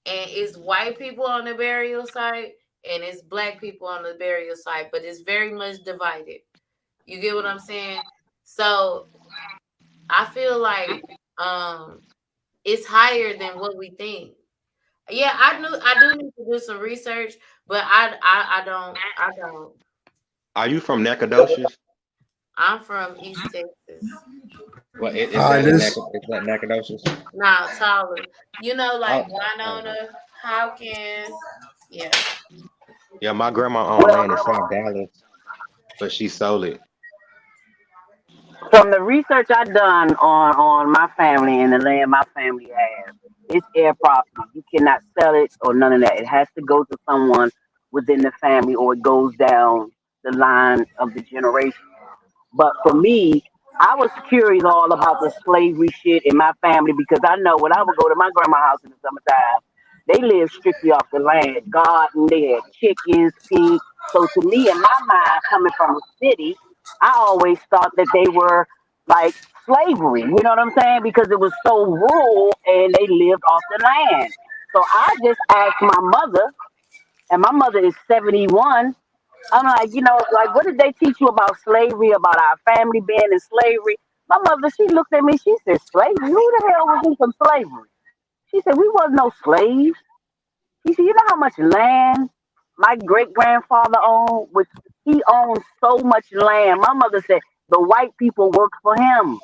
and it's white people on the burial site, and it's black people on the burial site, but it's very much divided. You get what I'm saying? So I feel like it's higher than what we think. Yeah, I do need to do some research, but I don't. Are you from Nacogdoches? I'm from East Texas. What is All right, that in this Is that Nacogdoches? Now Tyler, like Oh, oh. Winona, Hawkins. Yeah. Yeah, my grandma owned Well, land in South Dallas, but she sold it. from the research I done on my family and the land my family has, it's air property. You cannot sell it or none of that. It has to go to someone within the family, or it goes down the line of the generation. But for me, I was curious all about the slavery shit in my family because I know when I would go to my grandma's house in the summertime, they lived strictly off the land, garden, they had chickens, pigs. So to me, in my mind, coming from a city, I always thought that they were like slavery. You know what I'm saying? Because it was so rural and they lived off the land. So I just asked my mother, and my mother is 71. I'm like, like, what did they teach you about slavery, about our family being in slavery? My mother, she looked at me, she said, slavery? Who the hell was in some slavery? She said, we wasn't no slaves. She said, you know how much land my great grandfather owned? Which he owned so much land. My mother said, the white people worked for him.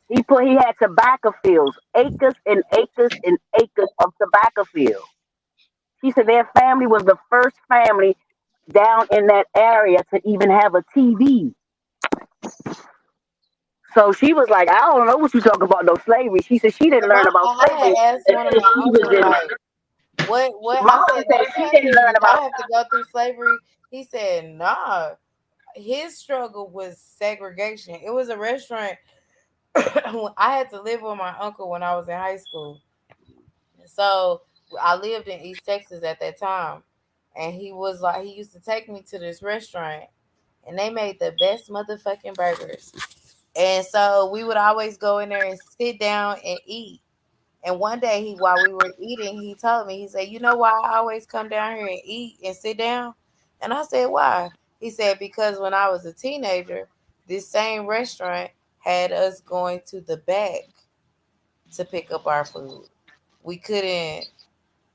He had tobacco fields, acres and acres and acres of tobacco fields. She said their family was the first family down in that area to even have a TV. So she was like, I don't know what you talking about, no slavery. She said she didn't learn about I slavery had asked one of until my she was uncles in. like, what? My I mother said, said she didn't learn did about. y'all have to go through slavery? He said, nah. His struggle was segregation. It was a restaurant. I had to live with my uncle when I was in high school. So I lived in East Texas at that time. And he was like, he used to take me to this restaurant, and they made the best motherfucking burgers. And so we would always go in there and sit down and eat. And one day, while we were eating, he told me, he said, "You know why I always come down here and eat and sit down?" And I said, "Why?" He said, "Because when I was a teenager, this same restaurant had us going to the back to pick up our food. We couldn't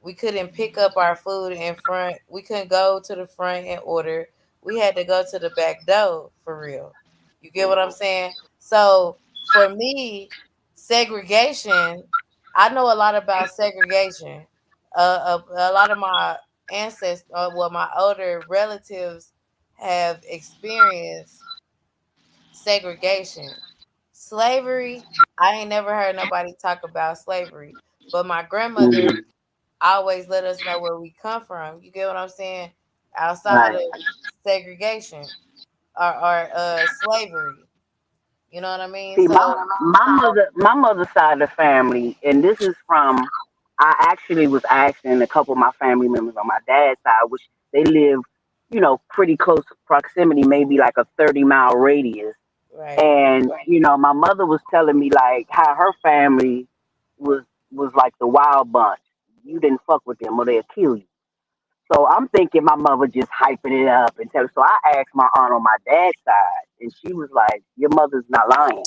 we couldn't pick up our food in front. We couldn't go to the front and order. We had to go to the back door for real. You get what I'm saying? So for me, segregation, I know a lot about segregation. A lot of my ancestors, well, my older relatives have experienced segregation. Slavery, I ain't never heard nobody talk about slavery. But my grandmother Mhm. always let us know where we come from. You get what I'm saying? Outside Right. of segregation or slavery. You know what I mean? See, So my mother's side of the family, and this is from. I actually was asking a couple of my family members on my dad's side, which they live, pretty close proximity, maybe like a 30-mile radius. right. And my mother was telling me like how her family was was like the wild bunch. You didn't fuck with them or they'll kill you. So I'm thinking my mother just hyping it up and telling. So I asked my aunt on my dad's side, and she was like, "Your mother's not lying.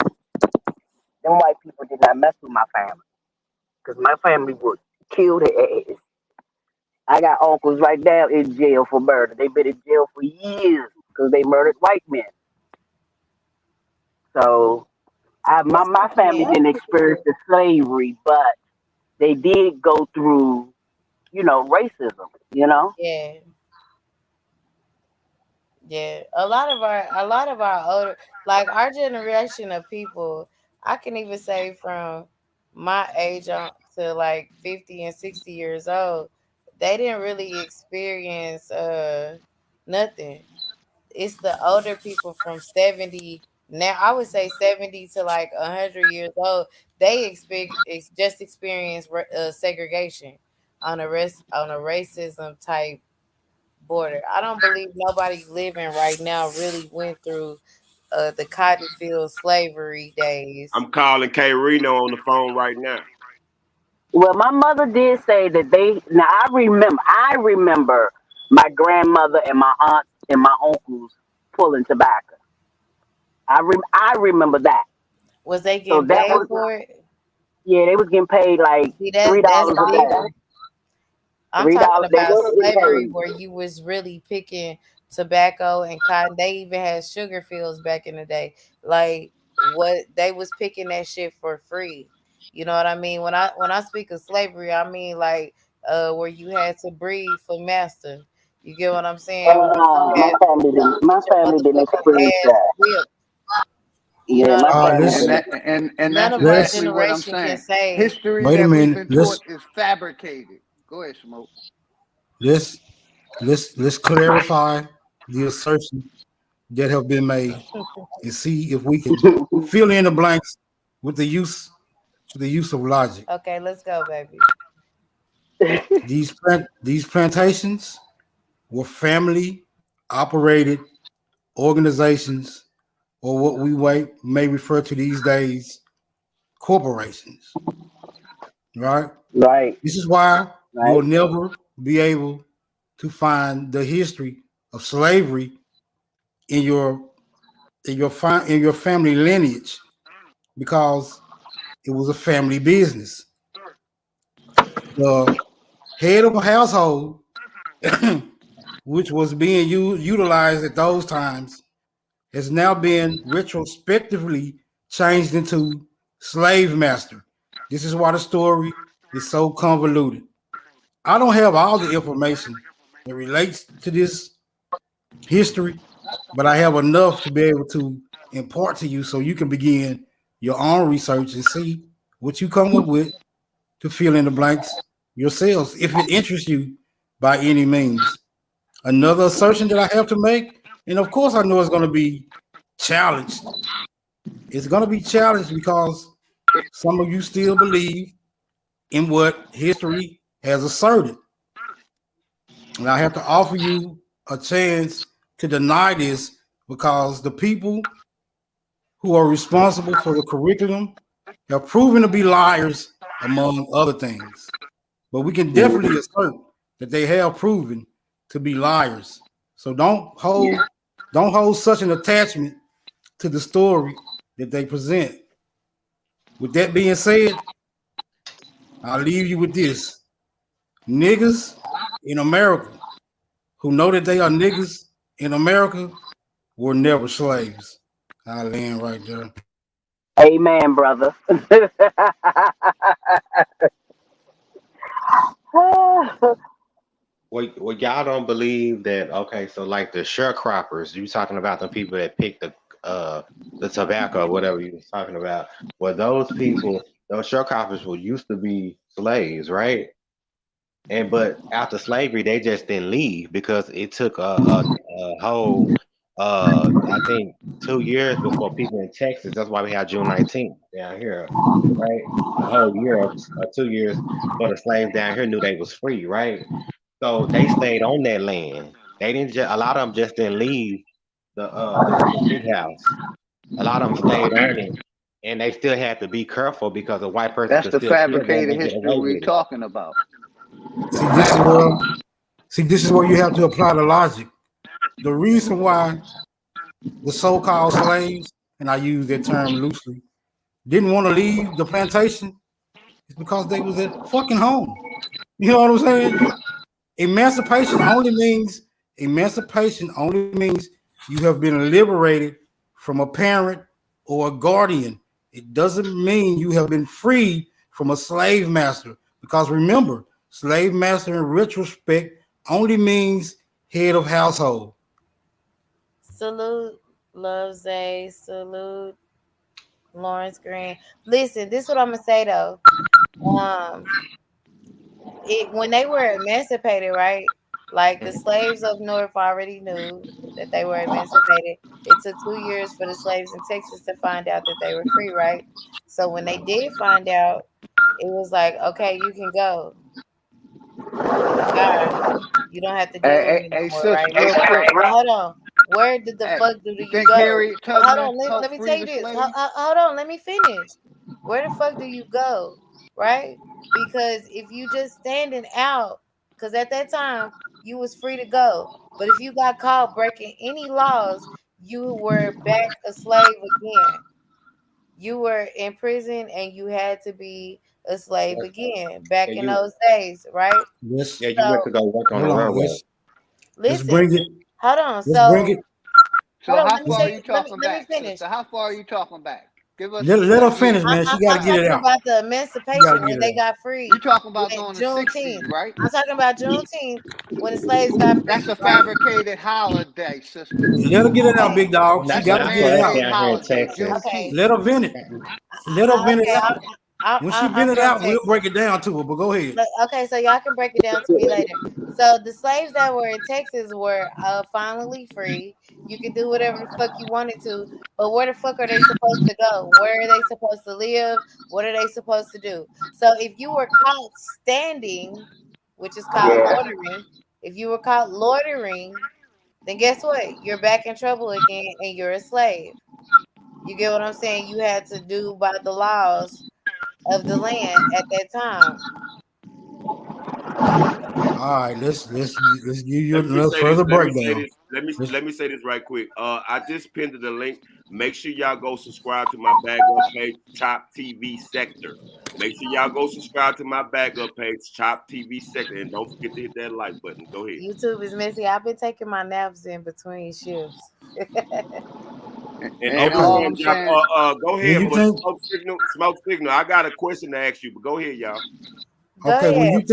Them white people did not mess with my family because my family would kill their ass. I got uncles right now in jail for murder. They've been in jail for years because they murdered white men. So my family Yeah. didn't experience the slavery, but they did go through, racism. Yeah. Yeah, a lot of our older, like our generation of people, I can even say from my age on to like 50 and 60 years old, they didn't really experience nothing. It's the older people from 70, now I would say 70 to like 100 years old, they just experience segregation on a racism type border. I don't believe nobody living right now really went through the cotton field slavery days. I'm calling K Reno on the phone right now. Well, my mother did say that they. Now I remember my grandmother and my aunts and my uncles pulling tobacco. I remember that. Was they So getting that paid was, for it? yeah, they was getting paid like See, three that's dollars a day. different. I'm talking $3. They about was getting slavery paid. where you was really picking tobacco and cotton. They even had sugar fields back in the day. Like what they was picking that shit for free. You know what I mean? When I speak of slavery, I mean like where you had to breed for master. You get what I'm saying? Where you My had family to didn't. My get your family didn't motherfucking experience ass that. whipped. You Yeah, know what my I All right, mean? family let's And didn't. that's None of our let's exactly what I'm generation can saying. say. History wait a that we've minute. been taught is fabricated. Go ahead, Smoke. Let's let's clarify the assertions that have been made and see if we can fill in the blanks with the use of logic. Okay, let's go, baby. These plantations were family operated organizations, or what we may refer to these days corporations. Right. Right, This is why right, you'll never be able to find the history of slavery in your family lineage because it was a family business. The head of a household, which was being utilized at those times, has now been retrospectively changed into slave master. This is why the story is so convoluted. I don't have all the information that relates to this history, but I have enough to be able to impart to you so you can begin your own research and see what you come up with to fill in the blanks yourselves if it interests you by any means. Another assertion that I have to make, and of course I know it's going to be challenged. It's going to be challenged because some of you still believe in what history has asserted. And I have to offer you a chance to deny this because the people who are responsible for the curriculum have proven to be liars, among other things. But we can definitely assert that they have proven to be liars. So don't hold such an attachment to the story that they present. With that being said, I'll leave you with this. Niggas in America who know that they are niggas in America were never slaves. I land right there. amen, brother. Well, y'all don't believe that? Okay, so like the sharecroppers, you talking about the people that pick the tobacco or whatever you was talking about. Well, those people, those sharecroppers were used to be slaves, right? And but after slavery, they just didn't leave because it took a whole I think 2 years before people in Texas. That's why we have June 19th down here, right? A whole year or 2 years for the slaves down here knew they was free, right? So they stayed on that land. They didn't just, a lot of them just didn't leave the big house. A lot of them stayed on it, and they still had to be careful because a white person That's could the still kill them fabricated and get history away we're with it. talking about. See, this is where you have to apply the logic. The reason why the so-called slaves, and I use that term loosely, didn't want to leave the plantation is because they was at fucking home. You know what I'm saying? Emancipation only means you have been liberated from a parent or a guardian. It doesn't mean you have been freed from a slave master. Because remember, slave master in retrospect only means head of household. Salute, Love Zay. Salute, Lawrence Green. Listen, this is what I'm gonna say though. Um, when they were emancipated, right? Like the slaves up north already knew that they were emancipated. It took 2 years for the slaves in Texas to find out that they were free, right? So when they did find out, it was like, okay, you can go. Bye. You don't have to deal with me no Hey, more, sis, right? real quick. But hold on. Where did the Hey, fuck do you you think go? Harriet Hold Tubman on. Let helped me free tell you the this. slaves? Hold on. Let me finish. Where the fuck do you go? Right? Because if you just standing out, because at that time you was free to go. But if you got caught breaking any laws, you were back a slave again. You were in prison and you had to be a slave again Yeah, back in you those days, right? Let's yeah, you went to So go work on the hold on. railroad. Let's listen, bring it. hold on. Let's bring So it. hold So on, how let me far tell are you, you talking let me back, finish. sister? How far are you talking back? Give us Let her 20 finish, years. man. She got to I'm get it talking out. about the She got to emancipation get when it they out. got You free. talking about When during the Juneteenth. 60s, right? I'm talking about Juneteenth when the slaves got That's free, a right? fabricated holiday, sister. Let her get it out, Okay. big dog. She That's got a to Not get for it us out. man-made down here in holiday, Texas. Okay. Juneteenth. Let her vent it. Let her vent it Okay. out. When she vent I'm it from out, we'll Texas. break it down to her. But go ahead. Okay, so y'all can break it down to me later. So the slaves that were in Texas were finally free. You could do whatever the fuck you wanted to, but where the fuck are they supposed to go? Where are they supposed to live? What are they supposed to do? So if you were caught standing, which is called loitering, if you were caught loitering, then guess what? You're back in trouble again and you're a slave. You get what I'm saying? You had to do by the laws of the land at that time. All right, let's give you Let me another say this. further Let me say breakdown. this. Let me Let's, let me say this right quick. I just pinned the link. Make sure y'all go subscribe to my bag up page, Chop TV Sector. Make sure y'all go subscribe to my bag up page, Chop TV Sector, and don't forget to hit that like button. Go ahead. YouTube is messy. I've been taking my naps in between shifts. And And okay. all everyone, I'm y'all, saying, go When ahead. you But think, smoke signal. I got a question to ask you. But go ahead, y'all. Go okay, ahead.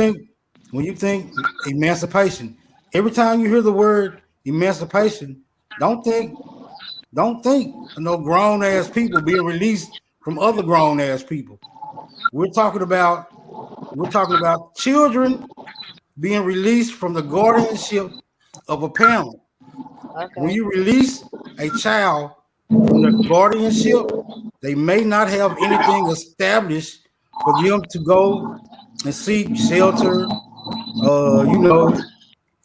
when you think emancipation, every time you hear the word emancipation, don't think, don't think no grown ass people being released from other grown ass people. We're talking about, we're talking about children being released from the guardianship of a parent. When Okay. you release a child from the guardianship, they may not have anything established for them to go and seek shelter,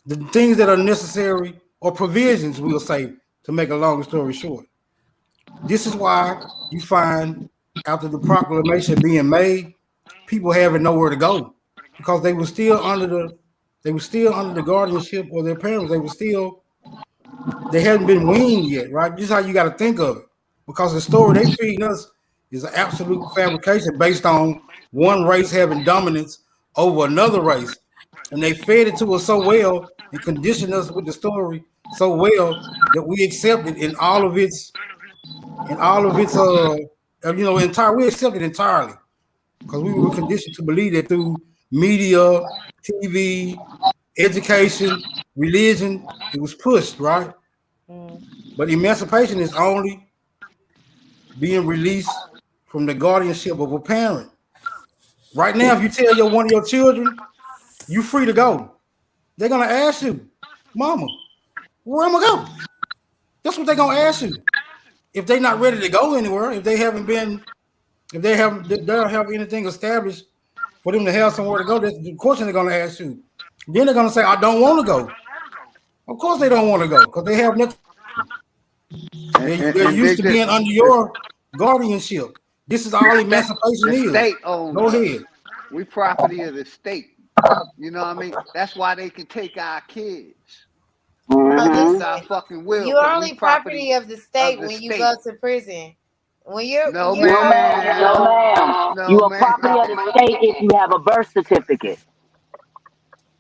the things that are necessary or provisions, we'll say, to make a long story short. This is why you find after the proclamation being made, people having nowhere to go because they were still under the guardianship of their parents. They hadn't been weaned yet, right? This is how you got to think of it. Because the story they feeding us is an absolute fabrication based on one race having dominance over another race. And they fed it to us so well and conditioned us with the story so well that we accept it in all of its entire we accept it entirely. Because we were conditioned to believe that through media, TV, education, religion, it was pushed, right? Mm, But emancipation is only being released from the guardianship of a parent. Right now, if you tell one of your children, you free to go, they're gonna ask you, Mama, where am I going? That's what they're gonna ask you. If they're not ready to go anywhere, if they don't have anything established for them to have somewhere to go, that's the question they're gonna ask you. Then they're gonna say, I don't want to go. Of course they don't want to go because they have nothing to do. They're and used dig to this, being under the, your guardianship. This is the all state, emancipation the is. state owns Go us. ahead. We property of the state. You know what I mean? That's why they can take our kids no, against listen. our fucking will, You're because we only property property of the of state the when you go state. to prison. When you're No, you're No, ma'am. No, ma'am. ma'am. No, You are ma'am. property of the state if you have a birth certificate.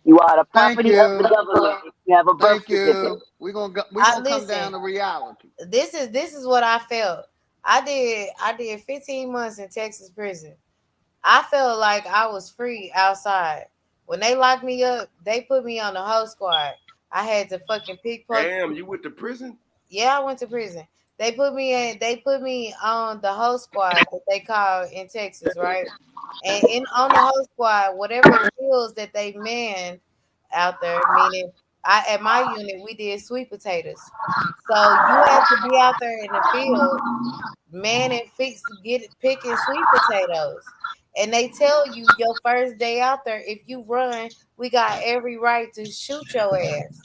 You are the Thank property of the you. government if you have a birth Thank certificate. you. We I gonna come listen. down to reality. This is what I felt. I did 15 months in Texas prison. I felt like I was free outside. When they locked me up, they put me on the whole squad. I had to fucking pickpocket. Damn, you went to prison? Yeah, I went to prison. They put me on the whole squad that they call in Texas, right? And in on the whole squad, whatever fields that they manned out there, meaning I at my unit we did sweet potatoes. So you have to be out there in the field, man and fix get picking sweet potatoes. And they tell you your first day out there, if you run, we got every right to shoot your ass.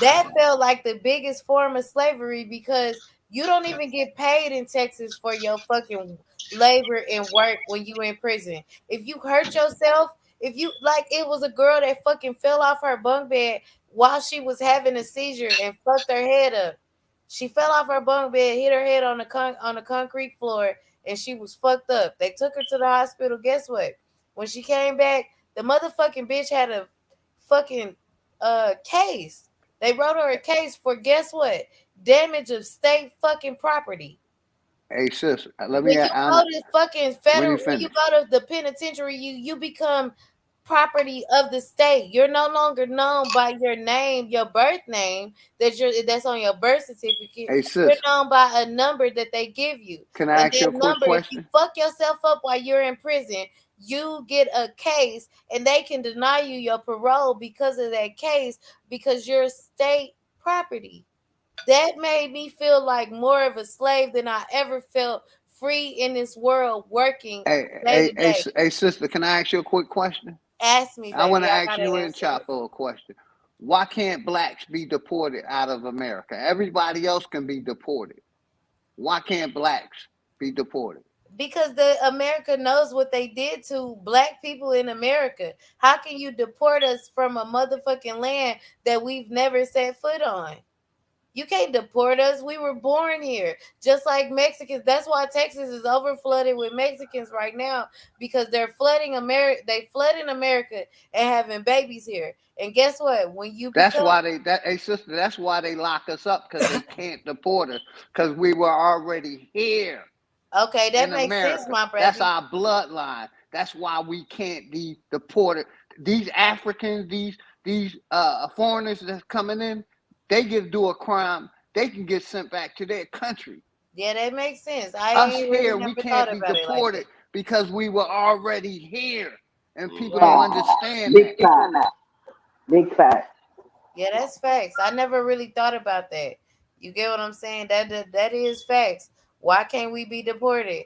That felt like the biggest form of slavery because you don't even get paid in Texas for your fucking labor and work when you in prison. If you hurt yourself, if you like it was a girl that fucking fell off her bunk bed while she was having a seizure and fucked her head up. She fell off her bunk bed, hit her head on the on the concrete floor, and she was fucked up. They took her to the hospital. Guess what? When she came back, the motherfucking bitch had a fucking case. They wrote her a case for guess what? Damage of state fucking property. Hey sis, let When me. you go to fucking When federal, you when you finish. go to the penitentiary, you become property of the state. You're no longer known by your name, your birth name that's on your birth certificate. Hey You're sis, known by a number that they give you, can I and ask you that a quick number, if you question? fuck yourself up while you're in prison, you get a case, and they can deny you your parole because of that case because you're state property. That made me feel like more of a slave than I ever felt free in this world working day to day. Hey, sister, can I ask you a quick question? Ask me, I want baby. to I ask got to you and answer it. Chapo a question. Why can't blacks be deported out of America? Everybody else can be deported. Why can't blacks be deported? Because the America knows what they did to black people in America. How can you deport us from a motherfucking land that we've never set foot on? You can't deport us. We were born here, just like Mexicans. That's why Texas is over flooded with Mexicans right now because they're flooding America. They flooding America and having babies here. And guess what? When you That's become why hey sister, that's why they lock us up because they can't deport us because we were already here okay, that in makes sense, America. my That's baby. our bloodline. That's why we can't be deported. These Africans, these foreigners that's coming in, they get do a crime, they can get sent back to their country. Yeah, that makes sense. I Us ain't really here, we never thought can't be about it like that. deported because we were already here, and people Fact. don't Right. understand Big that. fact. Big fact. Yeah, that's facts. I never really thought about that. You get what I'm saying? That is facts. Why can't we be deported?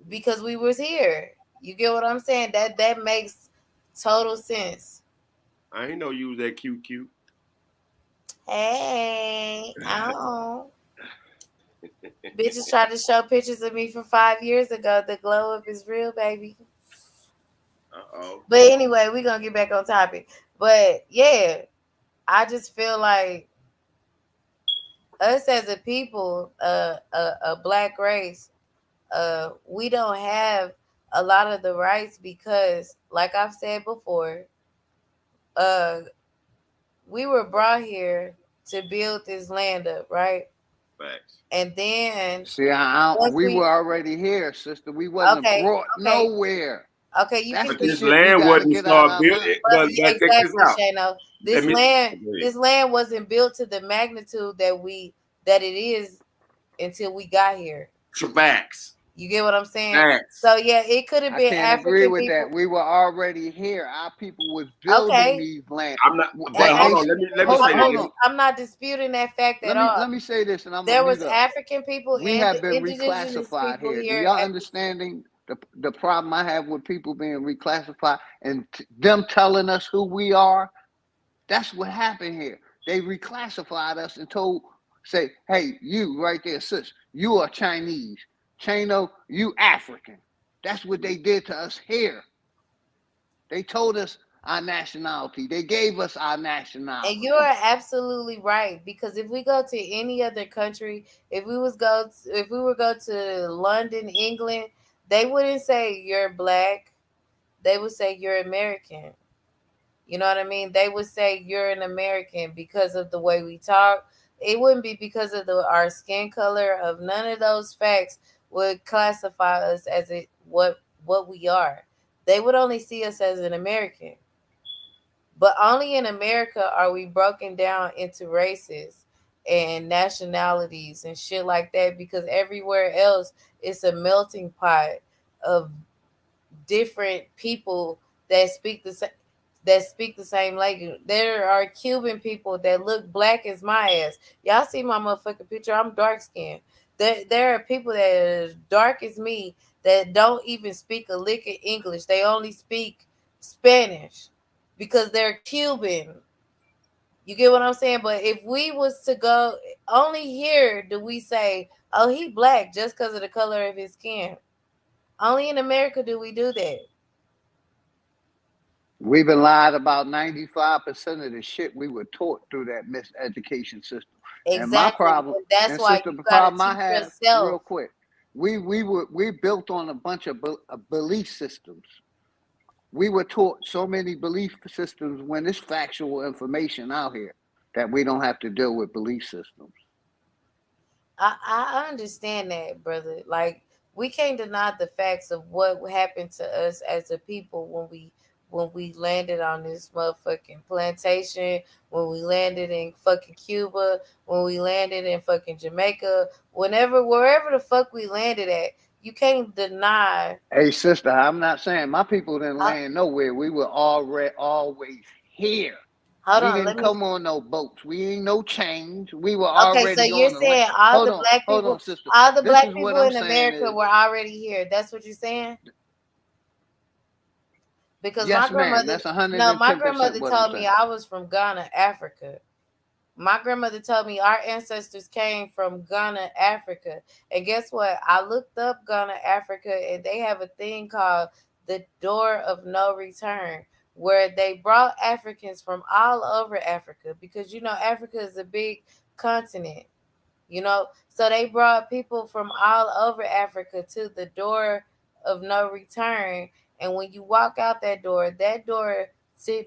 Because we was here. You get what I'm saying? That makes total sense. I ain't know you was that cute, cute. Hey, oh. Bitches tried to show pictures of me from 5 years ago. The glow up is real, baby. Uh-oh. But anyway, we gonna get back on topic. But yeah, I just feel like us as a people, a black race, we don't have a lot of the rights because, like I've said before, uh, we were brought here to build this land up, right? Facts. And then See, once we we, were already here, sister. We wasn't okay, brought okay, nowhere. okay, you That's can, But the this shit we land got to wasn't get out of start our built. mind. But check this exactly, out. Shano. Let me. Go ahead. This land wasn't built to the magnitude that it is until we got here. Facts. You get what I'm saying? Facts. So yeah, it could have I been can't agree African with people. that. We were already here. Our people was building Okay, these land. I'm not. and, But hold and on. Let me say this. Hold Let on. me. I'm not disputing that fact at all. Let me say this, and I'm gonna There was mute up. African people We and have been indigenous reclassified people here. Do here y'all at understanding the problem I have with people being reclassified and them telling us who we are? That's what happened here. They reclassified us and told, say, hey, you right there, sis, you are Chinese. Chino, you African. That's what they did to us here. They told us our nationality. They gave us our and you are nationality. absolutely right because if we go to any other country, if we would go to London, England, they wouldn't say you're black. They would say you're American. You know what I mean? They would say you're an American because of the way we talk. It wouldn't be because of our skin color. Of none of those facts would classify us as what we are. They would only see us as an American. But only in America are we broken down into races. and nationalities and shit like that, because everywhere else it's a melting pot of different people that speak the same, that speak the same language. There are Cuban people that look black as my ass. Y'all see my motherfucking picture? I'm dark skinned. There are people that are as dark as me that don't even speak a lick of English. They only speak Spanish because they're Cuban. You get what I'm saying? But if we was to go, only here do we say, "Oh, he black" just because of the color of his skin. Only in America do we do that. We've been lied about 95% of the shit we were taught through that miseducation system. And my Exactly. problem, And that's and why sister, you the gotta problem I teach have, real yourself. quick, we built on a bunch of belief systems. We were taught so many belief systems when there's factual information out here that we don't have to deal with belief systems. I understand that, brother. Like, we can't deny the facts of what happened to us as a people when we landed on this motherfucking plantation, when we landed in fucking Cuba, when we landed in fucking Jamaica, whenever wherever the fuck we landed at, you can't deny. Hey, sister, I'm not saying my people didn't uh, land nowhere. We were already always here. Hold We on, didn't let me. come on no boats. We ain't no change. We were Okay, so already you're on the land. saying all the black Hold on, people, sister. all the This black is what people I'm in saying America is, were already here. That's what you're saying? Because my yes, ma'am. grandmother, That's no, my 110% grandmother what I'm told me saying. I was from Ghana, Africa. My grandmother told me our ancestors came from Ghana, Africa. And guess what? I looked up Ghana, Africa, and they have a thing called the Door of No Return, where they brought Africans from all over Africa, because Africa is a big continent. So they brought people from all over Africa to the Door of No Return. And when you walk out that door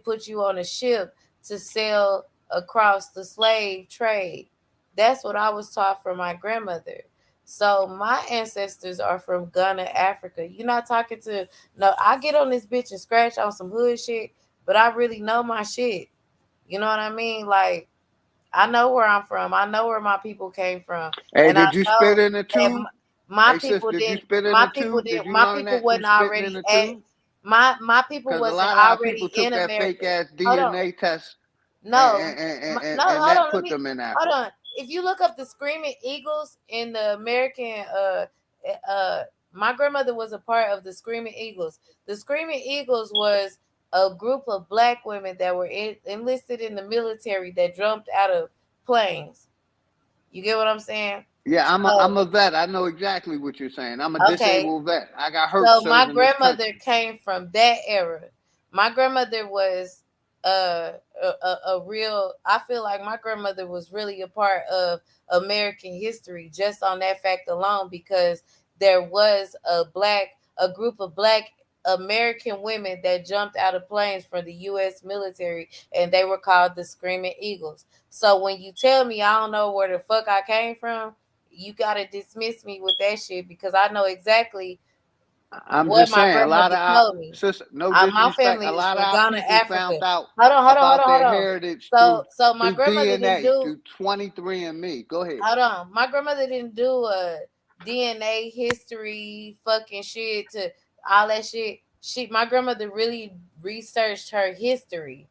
puts you on a ship to sail across the slave trade. That's what I was taught from my grandmother. So my ancestors are from Ghana, Africa. You're not talking to no. I get on this bitch and scratch on some hood shit, but I really know my shit. You know what I mean? Like, I know where I'm from. I know where my people came from, Hey, and I did you spit know in the that tube? my Hey, sis, people did you didn't. spit in My the people tube? Did didn't. you My learn people that through wasn't spitting in already the at. tube? My people Because a wasn't lot of our people already took in that fake America. ass Hold on. DNA test No, no, and hold that on. Let put me them in hold Africa. on. If you look up the Screaming Eagles in the American, my grandmother was a part of the Screaming Eagles. The Screaming Eagles was a group of black women that were enlisted in the military that jumped out of planes. You get what I'm saying? Yeah, I'm So, a vet. I know exactly what you're saying. I'm a okay. disabled vet. I got hurt So my serving this grandmother country. came from that era. My grandmother was a real. I feel like my grandmother was really a part of American history just on that fact alone, because there was a group of black American women that jumped out of planes from the U.S. military, and they were called the Screaming Eagles. So when you tell me I don't know where the fuck I came from, you gotta dismiss me with that shit, because I know exactly I'm what just my saying, a lot grandmother of our told me. sister, no My disrespect, family a is lot of from our Ghana, people Africa. found out Hold on, hold on, hold about on, hold their on. heritage So my through grandmother didn't DNA, do. through 23andMe. Go ahead. Hold on, my grandmother didn't do a DNA history fucking shit to all that shit. My grandmother really researched her history,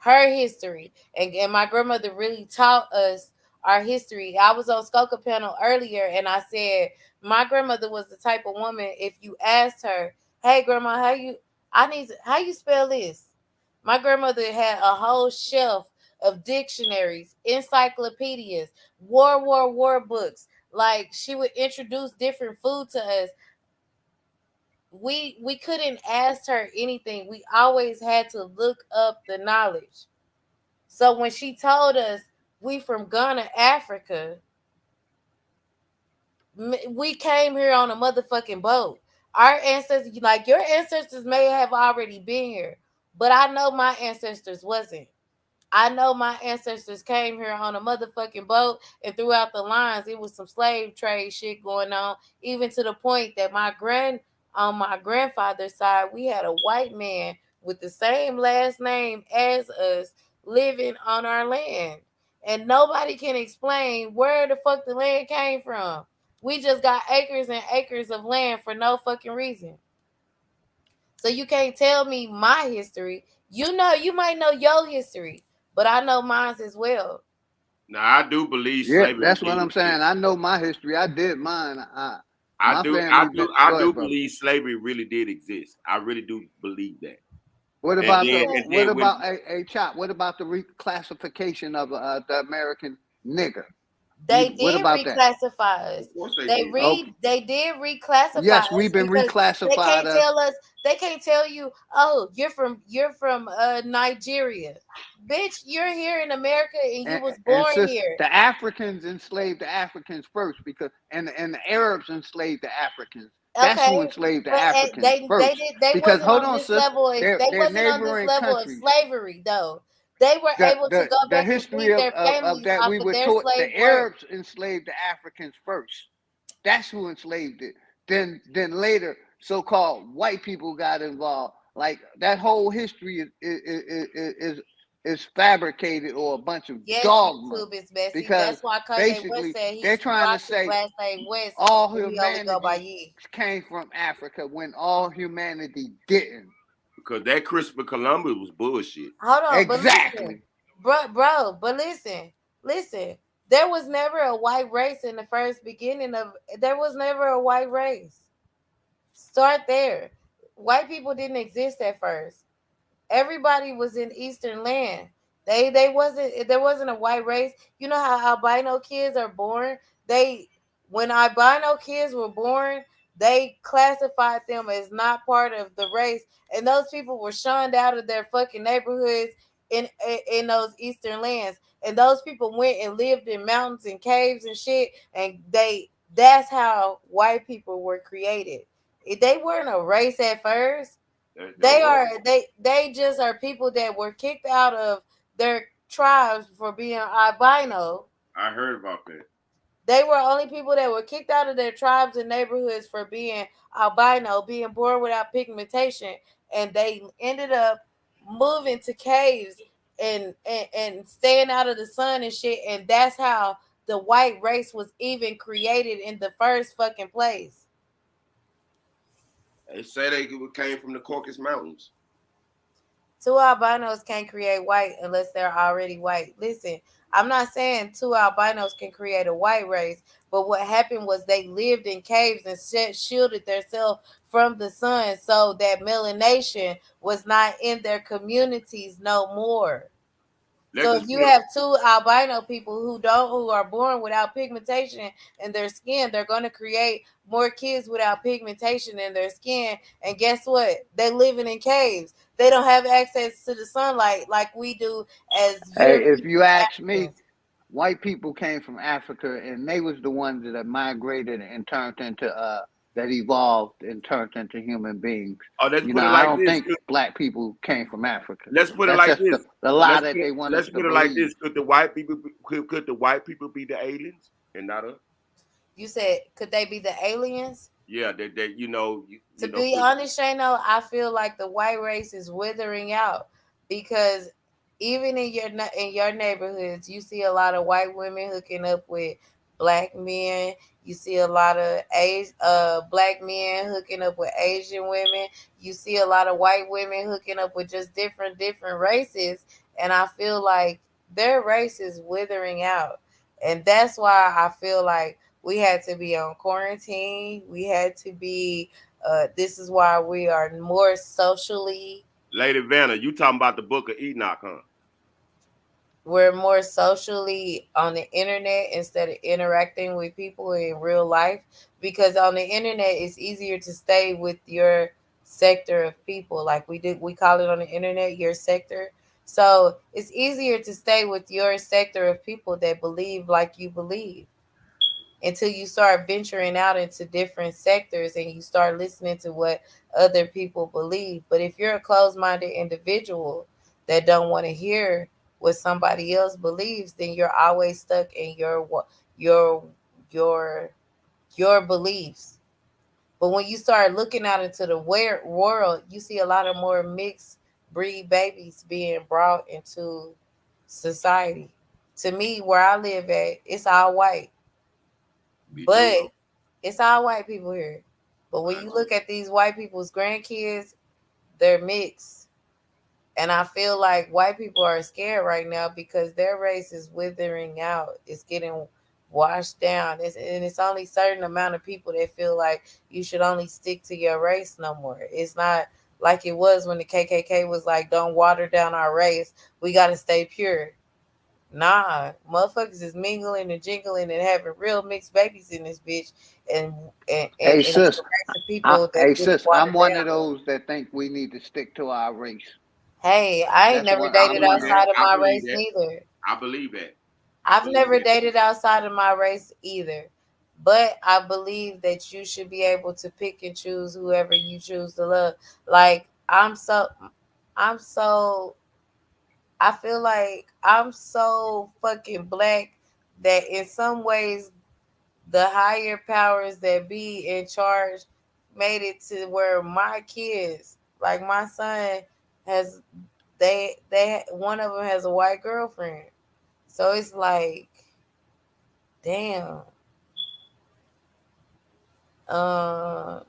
and my grandmother really taught us our history. I was on Skoka panel earlier, and I said my grandmother was the type of woman. If you asked her, "Hey, grandma, how you spell this?" My grandmother had a whole shelf of dictionaries, encyclopedias, war books. Like, she would introduce different food to us. We couldn't ask her anything. We always had to look up the knowledge. So when she told us we from Ghana, Africa, we came here on a motherfucking boat. Our ancestors, like your ancestors, may have already been here, but I know my ancestors wasn't. I know my ancestors came here on a motherfucking boat, and throughout the lines, it was some slave trade shit going on, even to the point that on my grandfather's side, we had a white man with the same last name as us living on our land. and nobody can explain where the fuck the land came from. We just got acres and acres of land for no fucking reason. So you can't tell me my history. You know, you might know your history, but I know mine as well. Now I do believe Yeah, slavery that's did what I'm saying. exist. I know my history. I did mine. I My do, I family been. do, I Go do ahead, brother. believe slavery really did exist. I really do believe that. What And about then, the and what then when, about a chop? What about the reclassification of the American nigger? They What did about that? reclassify us. of course they They did. read Okay. they did reclassify Yes, we've us been because they reclassified can't us. tell us they can't tell you, oh, you're from Nigeria. Bitch, you're here in America and you And, was and born since here. the Africans enslaved the Africans first, because and the Arabs enslaved the Africans. That's Okay, who enslaved the but Africans they first. did they Because wasn't hold on on, this sis, level. They they're wasn't on this neighboring level of countries. slavery though. They were the able to the go the back and history feed their of families that off we of were their taught slave the work. Arabs enslaved the Africans first. That's who enslaved it. Then later so-called white people got involved. Like that whole history is fabricated or a bunch of Yes, dogma YouTube is messy. because That's why Kanye West basically said he they're trying to rocked his say last name West all and he only go by humanity Ye. came from Africa when all humanity didn't. Because that Christopher Columbus was bullshit. Hold on, but listen, Exactly. bro, but listen. There was never a white race in the first beginning of. There was never a white race. Start there. White people didn't exist at first. Everybody was in Eastern land. They wasn't there wasn't a white race. You know how albino kids are born? They when albino kids were born, they classified them as not part of the race, and those people were shunned out of their fucking neighborhoods in those Eastern lands. And those people went and lived in mountains and caves and shit, and that's how white people were created. They weren't a race at first. That was. They just are people that were kicked out of their tribes for being albino. I heard about that. They were only people that were kicked out of their tribes and neighborhoods for being albino, being born without pigmentation, and they ended up moving to caves and staying out of the sun and shit. And that's how the white race was even created in the first fucking place. They say they came from the Caucasus Mountains. Two albinos can't create white unless they're already white. Listen, I'm not saying two albinos can create a white race, but what happened was they lived in caves and shielded themselves from the sun so that melanation was not in their communities no more. Let's So just if put you have two albino people who are born without pigmentation in their skin, they're going to create more kids without pigmentation in their skin. And guess what? They're living in caves. They don't have access to the sunlight like we do as Hey, if Europeans you and ask me, Africans. white people came from Africa, and they was the ones that migrated and turned into that evolved and turned into human beings. oh, let's You know, put it I like don't this. think black people came from Africa. Let's put it That's like just this. the lie that they want us Let's to put it like believe. this. Could the white people could the white people be the aliens and not us? You said, could they be the aliens? Yeah, that To you know, be honest, Shano, I feel like the white race is withering out because even in your neighborhoods, you see a lot of white women hooking up with black men. You see a lot of black men hooking up with Asian women. You see a lot of white women hooking up with just different races, and I feel like their race is withering out, and that's why I feel like we had to be on quarantine. We had to be this is why we are more socially Lady Vanna, you talking about the Book of Enoch, huh? we're more socially on the internet instead of interacting with people in real life, because on the internet it's easier to stay with your sector of people, like we call it on the internet your sector. So it's easier to stay with your sector of people that believe like you believe until you start venturing out into different sectors and you start listening to what other people believe. But if you're a closed-minded individual that don't want to hear what somebody else believes, then you're always stuck in your your your beliefs. But when you start looking out into the world, you see a lot of more mixed breed babies being brought into society. To me, where I live at, it's all white, Me too. but it's all white people here. But when I you agree. look at these white people's grandkids, they're mixed. And I feel like white people are scared right now because their race is withering out. It's getting washed down. And it's only certain amount of people that feel like you should only stick to your race no more. It's not like it was when the KKK was like, don't water down our race. We got to stay pure. Nah, motherfuckers is mingling and jingling and having real mixed babies in this bitch, and Hey and it's sis, a race of people that's hey getting sis, I'm watered one of down. those that think we need to stick to our race. Hey, I ain't That's never one. I I'm dated one believe of that. outside of I my believe race that. neither. I believe that. I I've believe never that. dated outside of my race either. But I believe that you should be able to pick and choose whoever you choose to love. Like I'm so I feel like I'm so fucking black that in some ways the higher powers that be in charge made it to where my kids, like my son, has they one of them has a white girlfriend. So it's like, damn. Uh,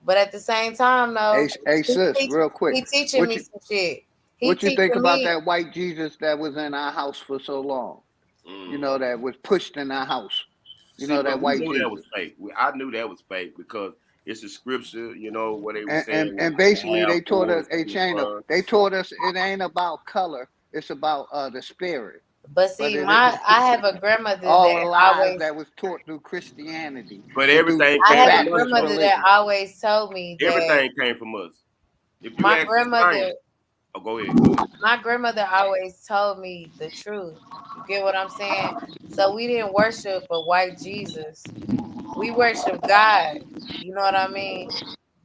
but at the same time, though, hey he sis, teach, real quick. he teaching What me you some shit. He what you think teaching about me. that white Jesus that was in our house for so long? You Mm. know, that was pushed in our house. You See, know, but that we white knew that was Jesus. fake. I knew that was fake because it's a scripture. You know what they were saying was And basically to have they taught us boys a to chain of run. they taught us it ain't about color, it's about the spirit. But But see, it my is I have a grandmother all that the lies always that was taught through Christianity But and through everything I came have a from us, Baptist though. grandmother that religion. always told me that Everything came from us. If you my ask the grandmother science, oh, go ahead. my grandmother always told me the truth. You get what I'm saying? So we didn't worship a white Jesus. We worship God. You know what I mean?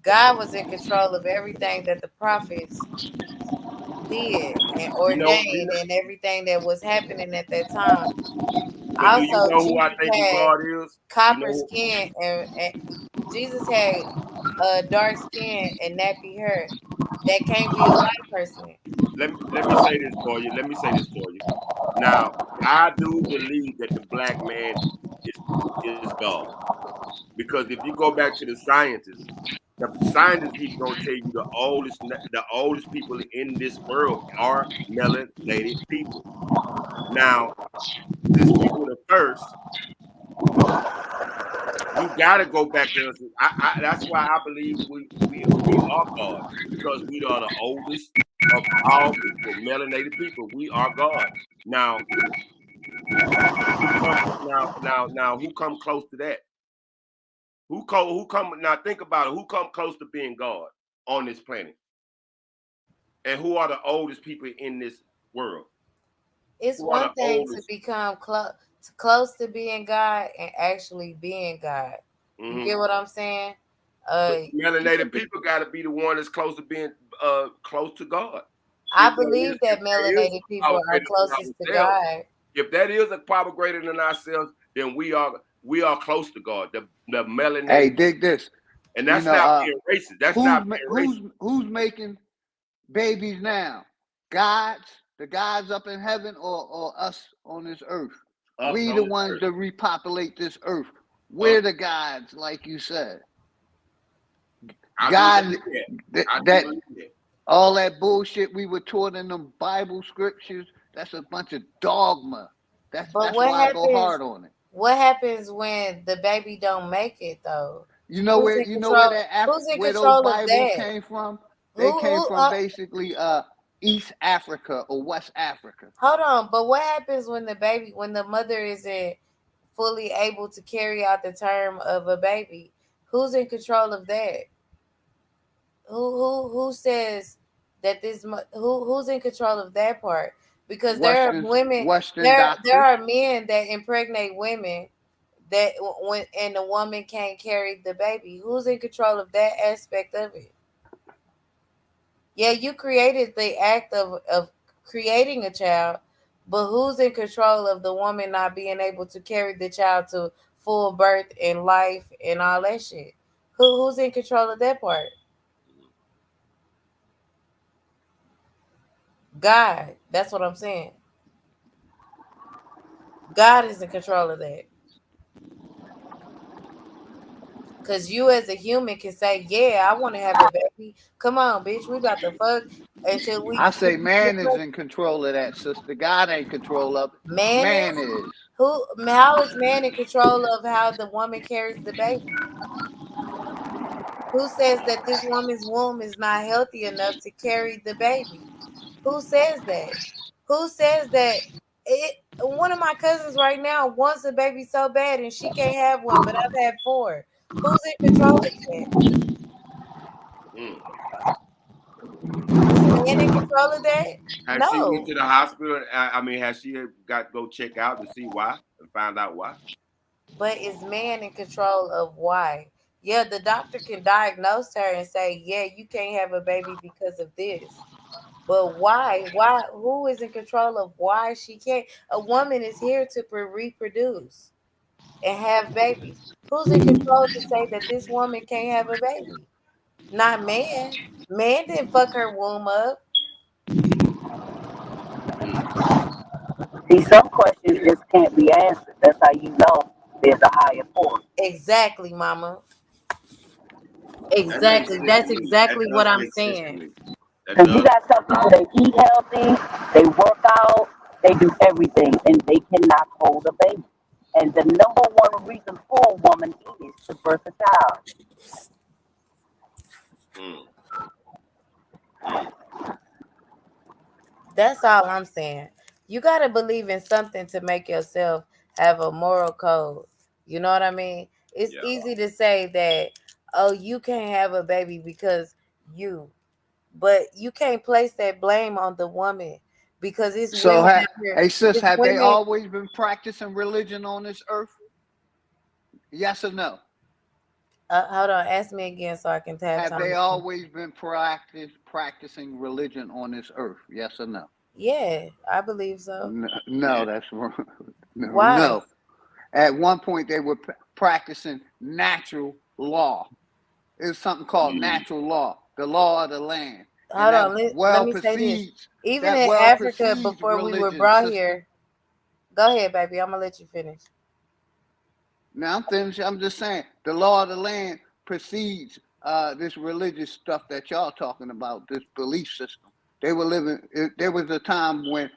God was in control of everything that the prophets did and You ordained know, and everything that was happening at that time. but do Also, you know who I Jesus think who had God is? You copper know, skin and Jesus had dark skin and nappy hair. That can't be a white person. let me say this for you. Let me say this for you. Now, I do believe that the black man is God. Because if you go back to the scientists even gonna tell you the oldest people in this world are melanated people. Now, since we were the first, you got to go back to us. That's why I believe we are God because we are the oldest of all people, melanated people. We are God. Now, who come close to that? Who come now? Think about it. Who come close to being God on this planet? And who are the oldest people in this world? It's Who are the one thing to oldest? become close to being God and actually being God. You Hmm. get what I'm saying? But You can melanated be. people got to be the one that's close to being close to God. I believe If that there is melanated a people power are greater closest to than ourselves, God. if that is a power greater than ourselves, then we are close to God. The Hey, melanated, dig this. and You that's know, not being racist. That's not being racist. who's making babies now? Gods, the gods up in heaven, or us on this earth? Us We on the this ones earth. that repopulate this earth. Us. We're the gods, like you said. I do God, believe that. that, I do that believe that. all that bullshit we were taught in them Bible scriptures, that's a bunch of dogma. But That's why I go hard on it. what happens when the baby don't make it though? Who's in You know where control? Who's in where those control of Bibles that? came from? They came Who from basically East Africa or West Africa. hold on, but what happens when the mother isn't fully able to carry out the term of a baby? Who's in control of that? Who says that who's in control of that part? Because there are women, Western there doctors. are men that impregnate women that when and the woman can't carry the baby. Who's in control of that aspect of it? Yeah, you created the act of creating a child, but who's in control of the woman not being able to carry the child to full birth and life and all that shit? Who's in control of that part? God. That's what I'm saying. God is in control of that. Cause you as a human can say, "Yeah, I want to have a baby. Come on, bitch, we about to fuck until I we say get man is pregnant." in control of that, sister. God ain't control of it. Man Man is is. who? How is man in control of how the woman carries the baby? Who says that this woman's womb is not healthy enough to carry the baby? Who says that? Who says that? It. One of my cousins right now wants a baby so bad and she can't have one, but I've had four. Who's in control of that? Mm. Is man in control of that? Has she went No. to the hospital? I mean, has she got to go check out to see why and find out why? But is man in control of why? Yeah, the doctor can diagnose her and say, yeah, you can't have a baby because of this. But why? Why? Who is in control of why she can't? A woman is here to reproduce and have babies. Who's in control to say that this woman can't have a baby? Not man. Man didn't fuck her womb up. Mm. See, some questions just can't be answered. That's how you know there's a higher force. Exactly, mama. That makes Exactly. sense to That's me. That exactly what does I'm make sense to saying. me. That Because you does. got some people that eat healthy, they work out, they do everything, and they cannot hold a baby. And the number one reason for a woman is to birth a child. Mm. Mm. That's all I'm saying. You got to believe in something to make yourself have a moral code. You know what I mean? It's Yeah. easy to say that, oh, you can't have a baby because you, but you can't place that blame on the woman because it's So, women out here. hey, sis, It's have they women. always been practicing religion on this earth? Yes or no? Hold on, ask me again so I can have Have time they to. always been practicing religion on this earth? Yes or no? Yeah, I believe so. No, that's wrong. Why? No. At one point, they were practicing natural law. It's something called Mm. natural law, the law of the land, and Hold on. Let me say this. Even that in well Africa, precedes before we were religion, brought sister. here, go ahead, baby. I'm gonna let you finish. Now I'm finished. I'm just saying the law of the land precedes this religious stuff that y'all talking about. This belief system. They were living. There was a time when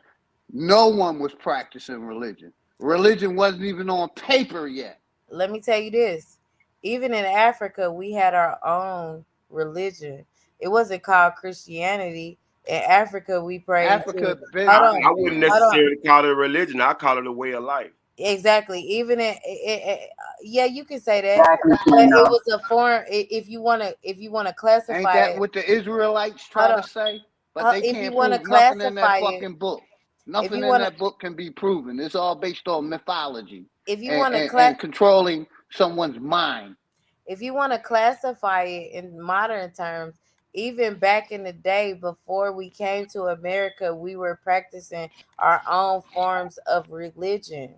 no one was practicing religion. Religion wasn't even on paper yet. Let me tell you this. Even in Africa, we had our own religion. It wasn't called Christianity. In Africa, we prayed Africa to. been Hold I, on. I wouldn't Christianized. Hold on. necessarily call it a religion. I call it a way of life. Exactly. Even yeah, you can say that, Exactly, but it Keno. was a form. If you wanna Ain't classify that it. what the Israelites Hold try to on. say? But they If you can't wanna prove nothing in that classify it, fucking book. if Nothing you in wanna, that book can be proven. It's all based on mythology if you and, wanna and, class, and controlling someone's mind. if you want to classify it in modern terms, even back in the day before we came to America, we were practicing our own forms of religion.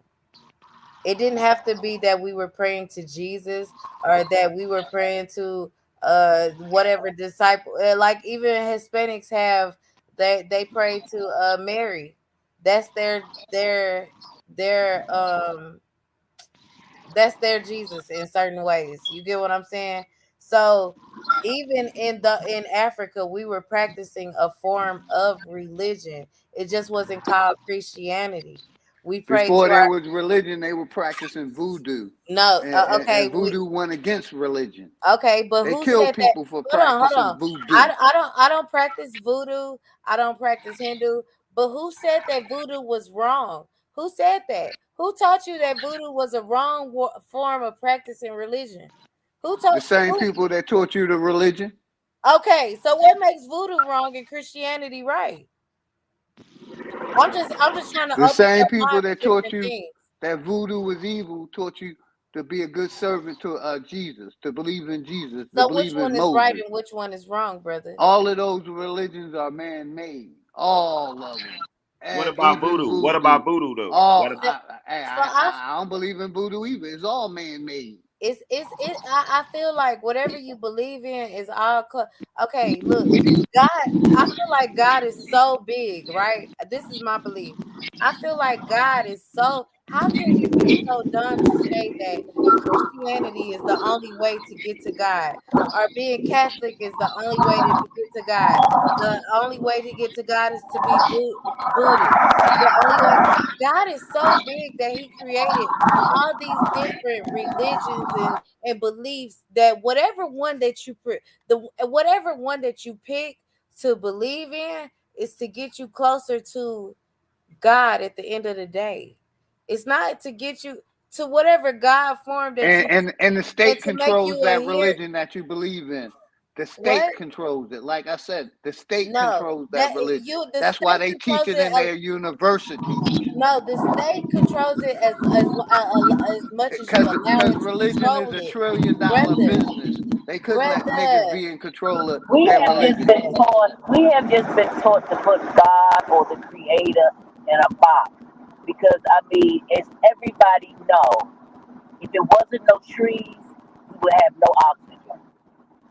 It didn't have to be that we were praying to Jesus or that we were praying to whatever disciple, like even Hispanics have, they pray to Mary. That's their that's their Jesus in certain ways. You get what I'm saying? So even in Africa, we were practicing a form of religion. It just wasn't called Christianity. We prayed to Before there our was religion, they were practicing voodoo. no. And, and, Okay, and voodoo went against religion. okay, but They who killed said that? people for Hold practicing on. voodoo. I don't practice voodoo. I don't practice Hindu. But who said that voodoo was wrong? Who said that? Who taught you that voodoo was a wrong form of practicing religion? Who The taught same who? people that taught you the religion. Okay, so what makes voodoo wrong and Christianity right? I'm just trying to The open same your people mind that to taught different you things. that voodoo was evil taught you to be a good servant to Jesus, to So which believe in one is right Moses. and which one is wrong, brother? All of those religions are man-made. All of them. What And about even voodoo? What voodoo. about voodoo though? All What? So, so I I don't believe in voodoo either. It's all man-made. I feel like whatever you believe in is all okay. Look, God, I feel like God is so big, right? This is my belief. I feel like God is so How can you be so dumb to say that Christianity is the only way to get to God, or being Catholic is the only way to get to God? The only way to get to God is to be Buddhist. The only way God is so big that He created all these different religions and beliefs that whatever one that you pick to believe in is to get you closer to God at the end of the day. It's not to get you to whatever God form that you And the and state to make controls you that adhere. religion that you believe in. The What? state controls it. Like I said, the state No, controls that that religion. you the That's why state they teach controls it it in their universities. no, the state controls it as much as you allow Because it to religion is control a it, $1 trillion brother, business. They couldn't let niggas brother. be in control of We their have just religion. been taught. We have just been taught to put God or the Creator in a box. Because I mean, as everybody know, if it wasn't no trees, we would have no oxygen.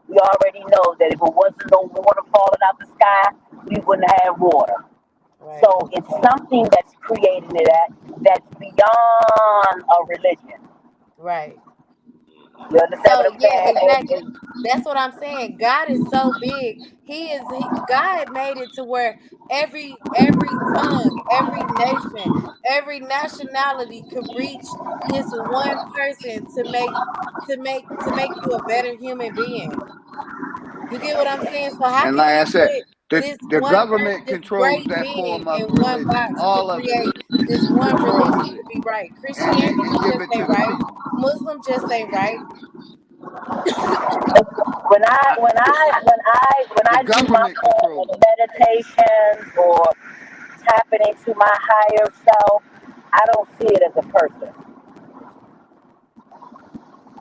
We already know that if it wasn't no water falling out the sky, we wouldn't have water. Right, So it's something that's creating it that's beyond a religion. right. You understand So what I'm yeah, saying? exactly. That's what I'm saying. God is so big. God made it to where every tongue, every nation, every nationality could reach this one person to make you a better human being. You get what I'm saying? So how And can like I you said, put this the government this controls great that being form of in one religion. box to All of it create this one religion controls to it be right? and Christianity give just it to ain't the right. people. Muslim just ain't right. I, When the I do my government form controls of it. meditations or tapping into my higher self, I don't see it as a person.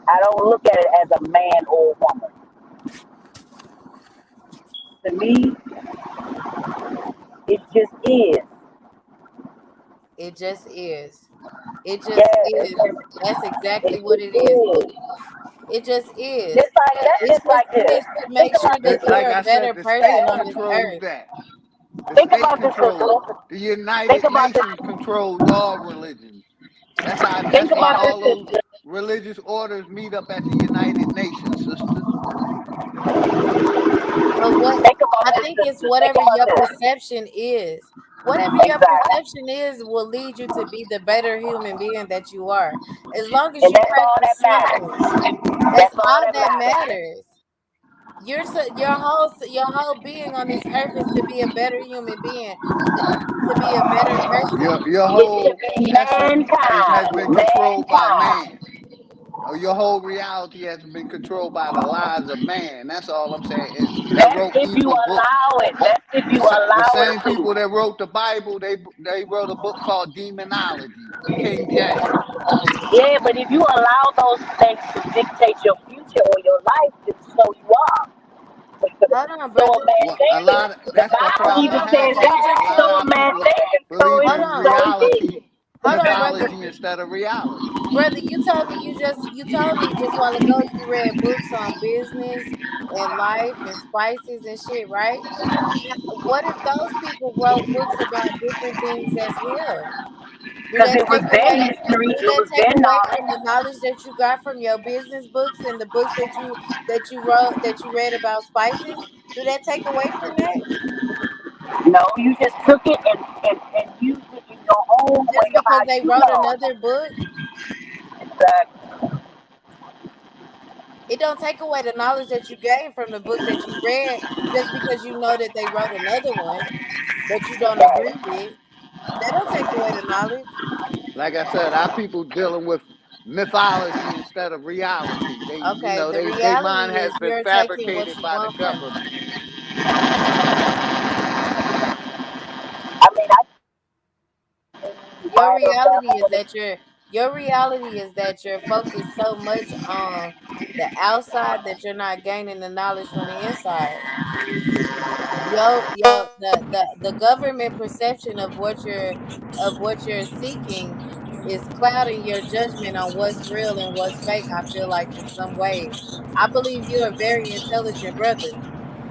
I don't look at it as a man or a woman. To me, it just is. It just is. It just Yeah, is. That's it exactly what just it is. is. It just is. Just like that's It's just just like this. it's to Think make sure about this. that Like you're a I said, better the person state on this controls earth. that. The Think state about this, controls it. sister. The Think United about Nations this. controls all religions. Think That's why about this, all those sister. religious orders meet up at the United Nations, sisters. But what Think about I this, think it's sister. Think whatever about your this. perception is. Whatever your Exactly. perception is will lead you to be the better human being that you are. As long as And you that's all practice that something, matters. that's That's all all that that matters. matters. Your whole being on this earth is to be a better human being, to be a better person. Your It should whole be essence has mankind. been controlled by Mankind. man. Your whole reality has been controlled by the lies of man. That's all I'm saying. That That's wrote if you evil books. allow it. That's if you The allow it same to. people that wrote the Bible, they wrote a book called Demonology, King James. Yeah, but if you allow those things to dictate your future or your life, then so you are. Hold on, So brother. a man Well, a thinketh. lot of The that's what Bible I've Hold been even on, brother. says having. You that. A just lot So of said, a our man people thinketh, believe hold in on, so it reality, is. brother. mythology instead of reality. Brother, you told me just a while ago you read books on business and life and spices and shit, right? What if those people wrote books about different things as well? Do Because that it was take their away? history, Do it that was take their away from knowledge. the knowledge that you got from your business books and the books that you read about spices? Do that take away from that? No, you just took it and used it in your own way Just of how because they you wrote know. another book, Exactly. it don't take away the knowledge that you gained from the book that you read just because you know that they wrote another one that you don't Right. agree with. That don't take away the knowledge. Like I said, our people dealing with mythology instead of reality. Okay, the They mind reality has is been you're taking what fabricated you by the want from government. I mean, I your either of them. reality is that you're focused so much on the outside that you're not gaining the knowledge from the inside. The government perception of what you're seeking is clouding your judgment on what's real and what's fake. I feel like in some ways, I believe you're a very intelligent brother,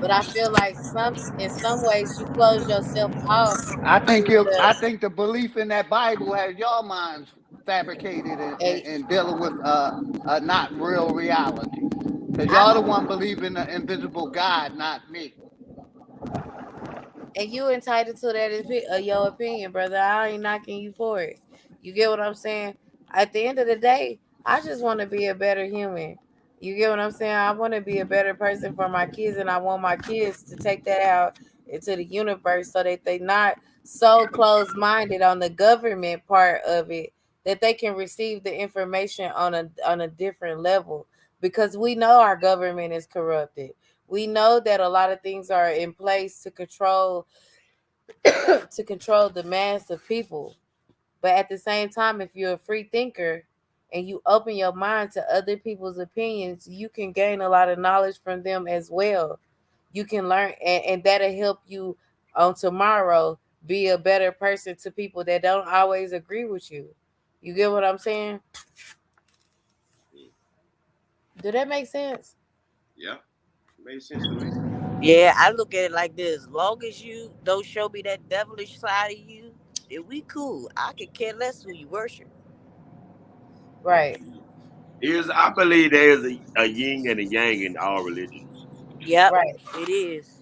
but I feel like in some ways you close yourself off to the I think the belief in that Bible has your minds fabricated And and dealing with not real reality. Because I y'all the one believe in the invisible God, not me. and you entitled to that your opinion, brother. I ain't knocking you for it. You get what I'm saying? At the end of the day, I just want to be a better human. You get what I'm saying? I want to be a better person for my kids, and I want my kids to take that out into the universe so that they not so close minded on the government part of it that they can receive the information on a different level, because we know our government is corrupted. We know that a lot of things are in place to control to control the mass of people. But at the same time, if you're a free thinker and you open your mind to other people's opinions, you can gain a lot of knowledge from them as well. You can learn, and that'll help you on tomorrow be a better person to people that don't always agree with you. You get what I'm saying? Mm. Do that make sense? Yeah, made sense to me. Yeah, I look at it like this. Long as you don't show me that devilish side of you, if we cool, I could care less who you worship. Right. Is I believe there is a yin and a yang in all religions. Yep, Right. it is.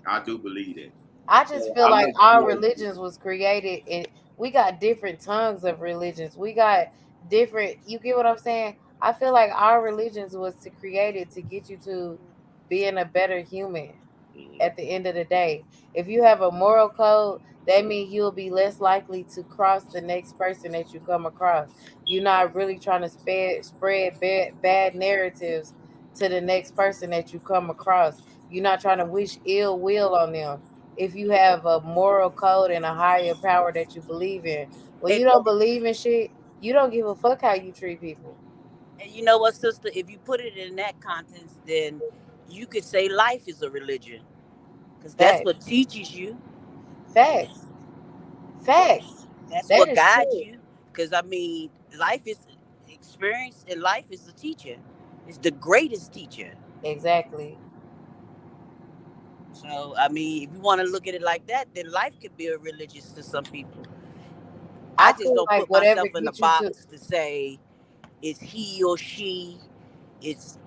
I do believe that. I So just feel I like let you our know. religions was created and we got different tongues of religions. We got different, you get what I'm saying? I feel like our religions was to created to get you to being a better human Mhm. at the end of the day. If you have a moral code, that means you'll be less likely to cross the next person that you come across. You're not really trying to spread bad narratives to the next person that you come across. You're not trying to wish ill will on them. If you have a moral code and a higher power that you believe in, when And, you don't believe in shit, you don't give a fuck how you treat people. and you know what, sister? If you put it in that context, then you could say life is a religion because that's Facts. what teaches you. Facts. Facts. That's That what is guides true. you. Because I mean, life is experience, and life is a teacher. It's the greatest teacher. Exactly. So I mean, if you want to look at it like that, then life could be a religious to some people. I I just feel don't like put whatever myself in a gets you to box to say it's he or she, it's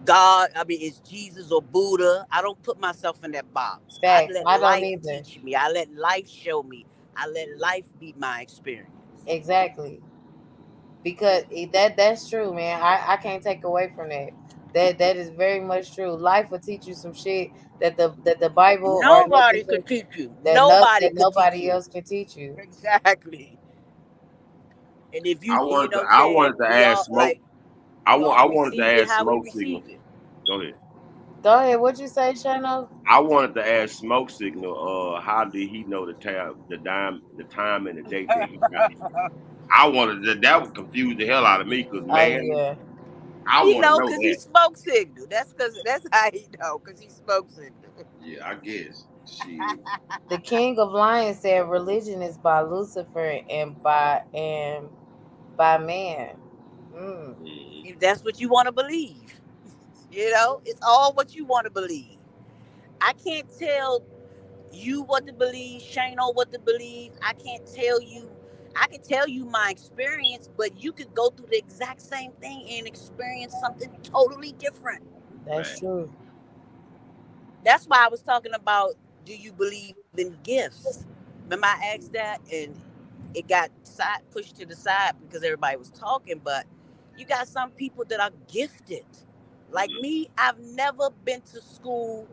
God. I mean, it's Jesus or Buddha. I don't put myself in that box. I facts. let I don't life either. teach me. I let life show me. I let life be my experience. Exactly. Because that's true, man. I can't take away from that. That is very much true. Life will teach you some shit that the Bible or Nobody nothing could teach you. that no Nobody that could teach nobody you. else can teach you. Exactly. And if you, you know what I'm I saying, wanted to we ask all Smoke. like, we I all wanted to receive it ask how we Smoke Signal. receive it. Go ahead. Go ahead. What you say, Shano? I wanted to ask Smoke Signal. How did he know the time, and the date that he got here? I wanted that would confuse the hell out of me because Oh man, yeah. I He want to know know because he that. smoke signal. That's how he know because he smoke signal. Yeah, I guess. Shit. The King of Lions said religion is by Lucifer and by man. Mm. Mhm. If that's what you want to believe, it's all what you want to believe. I can't tell you what to believe, Shano what to believe. I can't tell you. I can tell you my experience, but you could go through the exact same thing and experience something totally different. That's Right. true. That's why I was talking about, do you believe in gifts? Remember I asked that and it got pushed to the side because everybody was talking, but you got some people that are gifted. Like Mhm. me, I've never been to school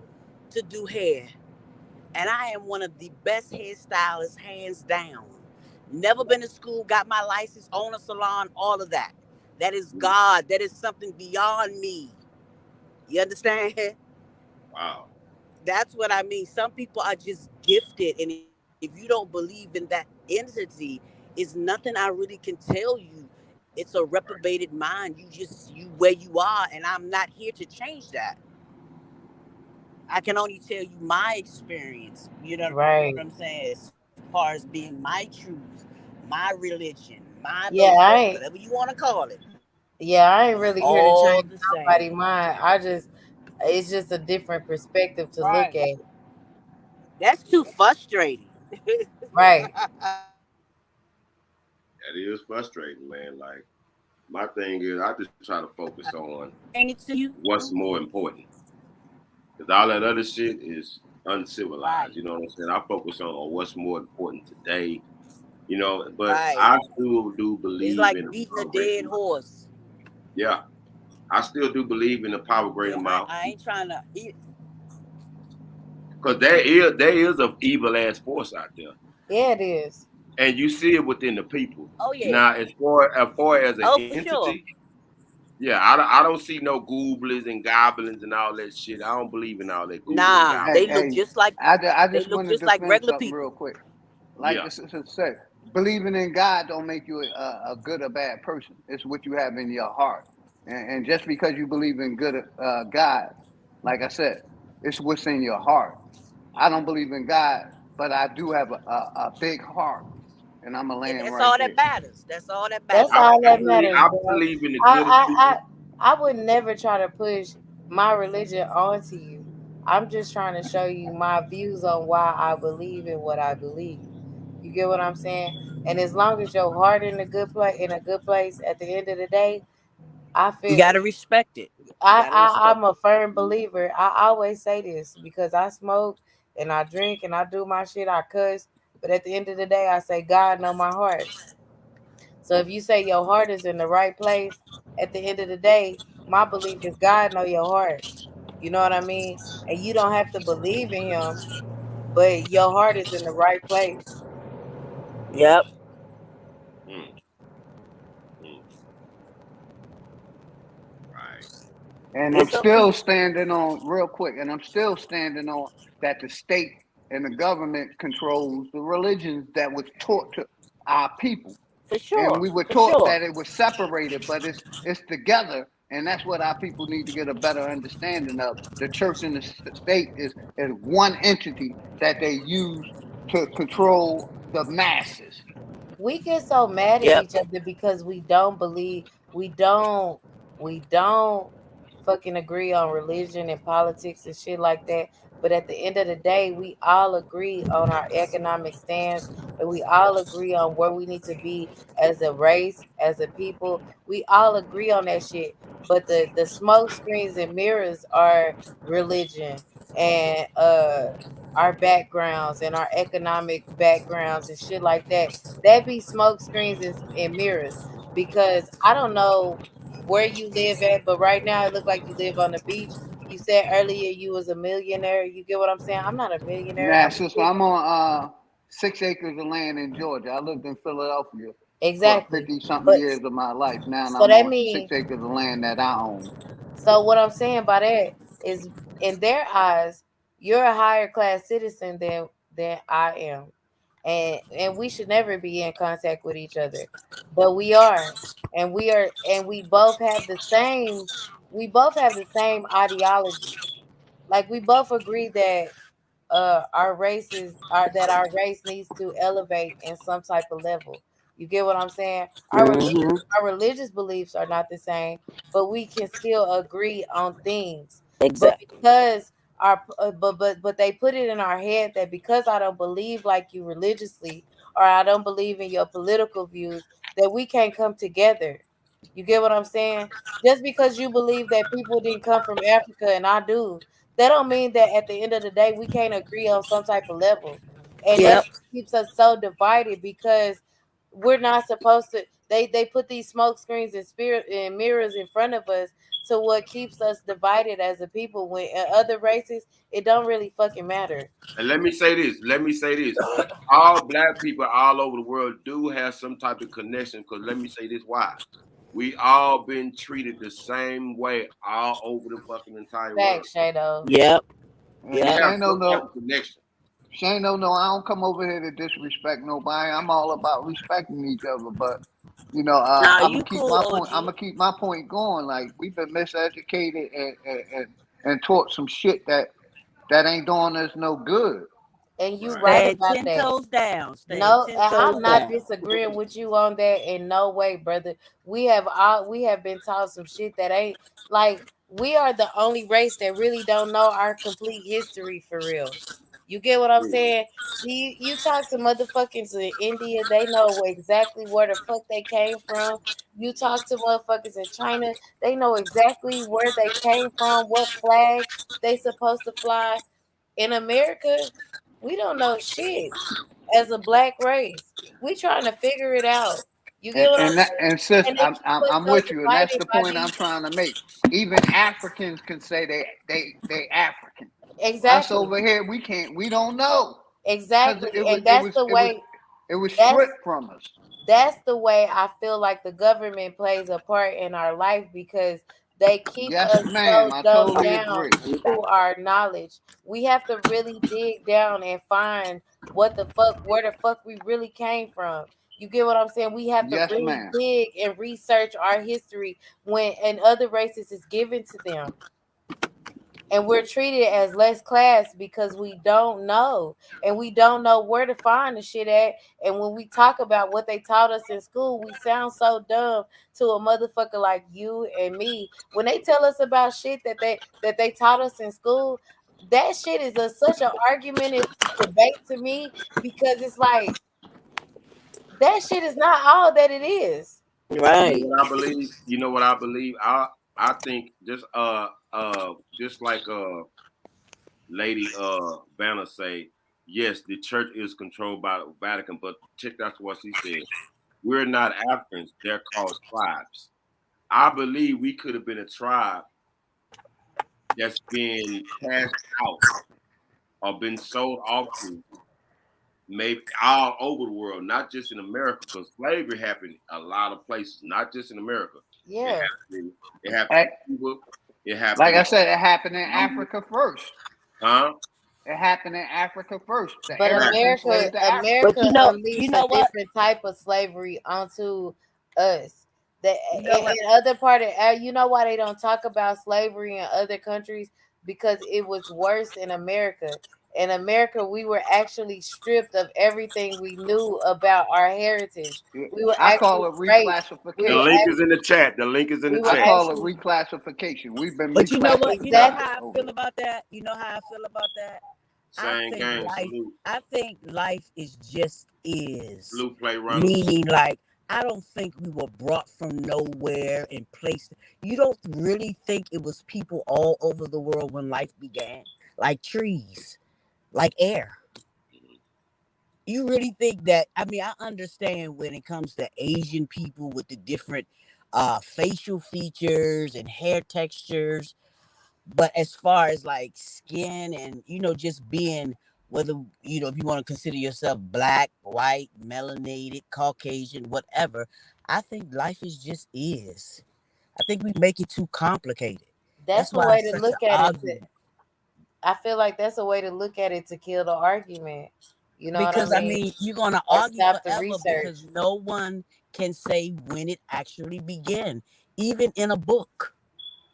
to do hair. And I am one of the best hairstylists, hands down. Never been to school, got my license, own a salon, all of that. That is God. That is something beyond me. You understand? Wow. That's what I mean. Some people are just gifted, and if you don't believe in that entity, it's nothing I really can tell you. It's a reprobated mind. You where you are, and I'm not here to change that. I can only tell you my experience. You know what I'm Right. saying? As far as being my truth, my religion, my belief, Yeah, I whatever you ain't. want to call it. Yeah, I ain't It's really here to all change the same. nobody's mind. It's just a different perspective to look Right. at. That's too frustrating. Right. That is frustrating, man. Like my thing is, I just try to focus on Explain it to what's you. more important, because all that other shit is uncivilized. You know Right. what I'm saying? I focus on what's more important today. You know, but I Right. still do It's believe in the like power beating a greater dead than mouth. horse. Yeah, I still do believe in the power greater Yeah, mouth, I ain't trying to. because there is a evil ass force out there, Yeah, it is. and you see it within the people. Oh yeah. Now, as far as an Oh for entity, sure. yeah, I don't see no gooblins and goblins and all that shit. I don't believe in all that goobling and Nah, Hey, gobbling. they look hey, just like I they just look want to just like defend regular something real people. quick. Like Yeah, the sister said, believing in God don't make you a good or bad person. It's what you have in your heart. And just because you believe in good God, like I said, it's what's in your heart. I don't believe in God, but I do have a big heart, and I'm a And land that's right all that there. matters. That's all that That's matters I, right all I there. that believe matters, I bro. believe in the I, good I, people. I, I would never try to push my religion onto you. I'm just trying to show you my views on why I believe in what I believe. You get what I'm saying? And as long as your heart in a good place, at the end of the day, I You feel gotta respect it. You gotta I'm respect a it. firm believer. I always say this because I smoke and I drink and I do my shit. I cuss, but at the end of the day, I say God know my heart. So if you say your heart is in the right place, at the end of the day, my belief is God know your heart. You know what I mean? And you don't have to believe in Him, but your heart is in the right place. Yep. Mm, mm, right. And I'm It's up to still you. standing on real quick, and I'm still standing on that the state and the government controls the religions that was taught to our people. For And sure. we were For taught sure. that it was separated, but it's together, and that's what our people need to get a better understanding of. The church and the state is one entity that they use to control the masses. We get so mad at Yep. each other because we don't we don't fucking agree on religion and politics and shit like that. But at the end of the day, we all agree on our economic stance and we all agree on where we need to be as a race, as a people. We all agree on that shit. But the smoke screens and mirrors are religion and our backgrounds and our economic backgrounds and shit like that. That be smoke screens and mirrors. Because I don't know where you live at, but right now it look like you live on the beach. You said earlier you was a millionaire. You get what I'm saying? I'm not a millionaire. Nah, I'm sister, still, I'm on 6 acres of land in Georgia. I lived in Philadelphia for exactly. 50 something But years of my life. Now so I'm that on means 6 acres of land that I own. so what I'm saying by that is in their eyes, you're a higher class citizen than I am. And we should never be in contact with each other. But we are. And we both have the same ideology. Like we both agree that our race needs to elevate in some type of level. You get what I'm saying? Hmm. Our religious beliefs are not the same, but we can still agree on things. But Exactly. because but they put it in our head that because I don't believe like you religiously or I don't believe in your political views that we can't come together. You get what I'm saying? Just because you believe that people didn't come from Africa and I do, that don't mean that at the end of the day we can't agree on some type of level. And that's Yep. what keeps us so divided because we're not supposed to they put these smoke screens and spirit and mirrors in front of us to what keeps us divided as a people when in other races it don't really fucking matter. And let me say this. Let me say this. All black people all over the world do have some type of connection. Because let me say this: why? We all been treated the same way all over the fucking entire world. Facts, Shado. Yep. And We Yep. have Shane don't some type know. of connection. Shane don't know. I don't come over here to disrespect nobody. I'm all about respecting each other. But Nah, I'm gonna you keep cool, my point. I'm OG. gonna keep my point going. Like we've been miseducated and taught some shit that ain't doing us no good. And you Right. right Stand about 10 that. toes down. Stand No, 10 toes I'm not down. disagreeing with you on that in no way, brother. We have been taught some shit that ain't like we are the only race that really don't know our complete history for real. You get what I'm saying? You talk to motherfuckers in India, they know exactly where the fuck they came from. You talk to motherfuckers in China, they know exactly where they came from, what flag they supposed to fly. In America, we don't know shit as a black race. We trying to figure it out. You get what I'm saying? And sis, And they keep us I'm so with you, and that's divided the by point I'm these. trying to make. Even Africans can say they African. Us Exactly. over here, we don't know because Exactly. And that's the way. it was That's stripped from us. that's the way I feel like the government plays a part in our life because they keep Yes, us ma'am. so I dumbed totally down agree. to our knowledge. We have to really dig down and find where the fuck we really came from. You get what I'm saying? We have to Yes, really ma'am. dig and research our history when and other races is given to them, and we're treated as less class because we don't know, and we don't know where to find the shit at. And when we talk about what they taught us in school, we sound so dumb to a motherfucker like you and me when they tell us about shit that they taught us in school. That shit is such an argumentative debate to me because it's like that shit is not all that it is. You know Right. what I believe? You know what I believe? I think just like Lady Vanna say, yes, the church is controlled by the Vatican, but check that's what she said. We're not Africans, they're called tribes. I believe we could have been a tribe that's been passed out or been sold off to maybe all over the world, not just in America, because slavery happened a lot of places, not just in America. It Yeah. happened it happened Eh, in Cuba, it Like happened I said, it happened in in Africa first. huh? It happened in Africa first. The But Arabs Exactly. America, enslaved the Africans. But America you unleashed a know what? different type of slavery onto us. The You know what? in other part of you know why they don't talk about slavery in other countries because it was worse in America. In America, we were actually stripped of everything we knew about our heritage. We were I call actually it raped. We The were link reclassification. is in the chat. The link is in the we were I chat. call it actually reclassification. We've been But you know what? You know exactly reclassified how I over feel here. about that? You know how I feel about that? I Same think game. life Salute. I think life is just is. Salute play runner. Meaning like I don't think we were brought from nowhere and placed. You don't really think it was people all over the world when life began? Like trees, like air. You really think that? I mean, I understand when it comes to Asian people with the different facial features and hair textures, but as far as like skin and just being, whether if you want to consider yourself black, white, melanated, Caucasian, whatever, I think life is just is. I think we make it too complicated. that's That's the why way it's to such an look at it. argument. I feel like that's a way to look at it to kill the argument. You know what I Because I mean? mean, you're gonna Or argue stop the forever research. because no one can say when it actually began, even in a book.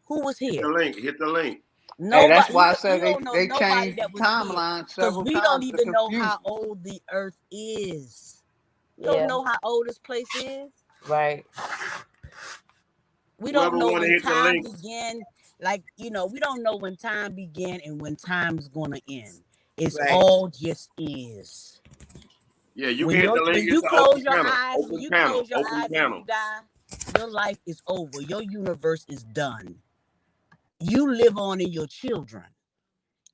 Who was Hit the here? link. Hit the link. Hey, that's Nobody. why I You said don't know they nobody changed that the was here timeline because several we don't times to even know confuse how you. old the Earth is. We don't Yeah, know how old this place is. right. We don't Whoever know want to when hit the time link, began. Like we don't know when time began and when time's gonna end. It's Right. all just is. yeah, you can hit the link. When It's you an open close your panel. eyes, when Open you panel. close your Open eyes and you panel. die, your life is over. Your universe is done. You live on in your children.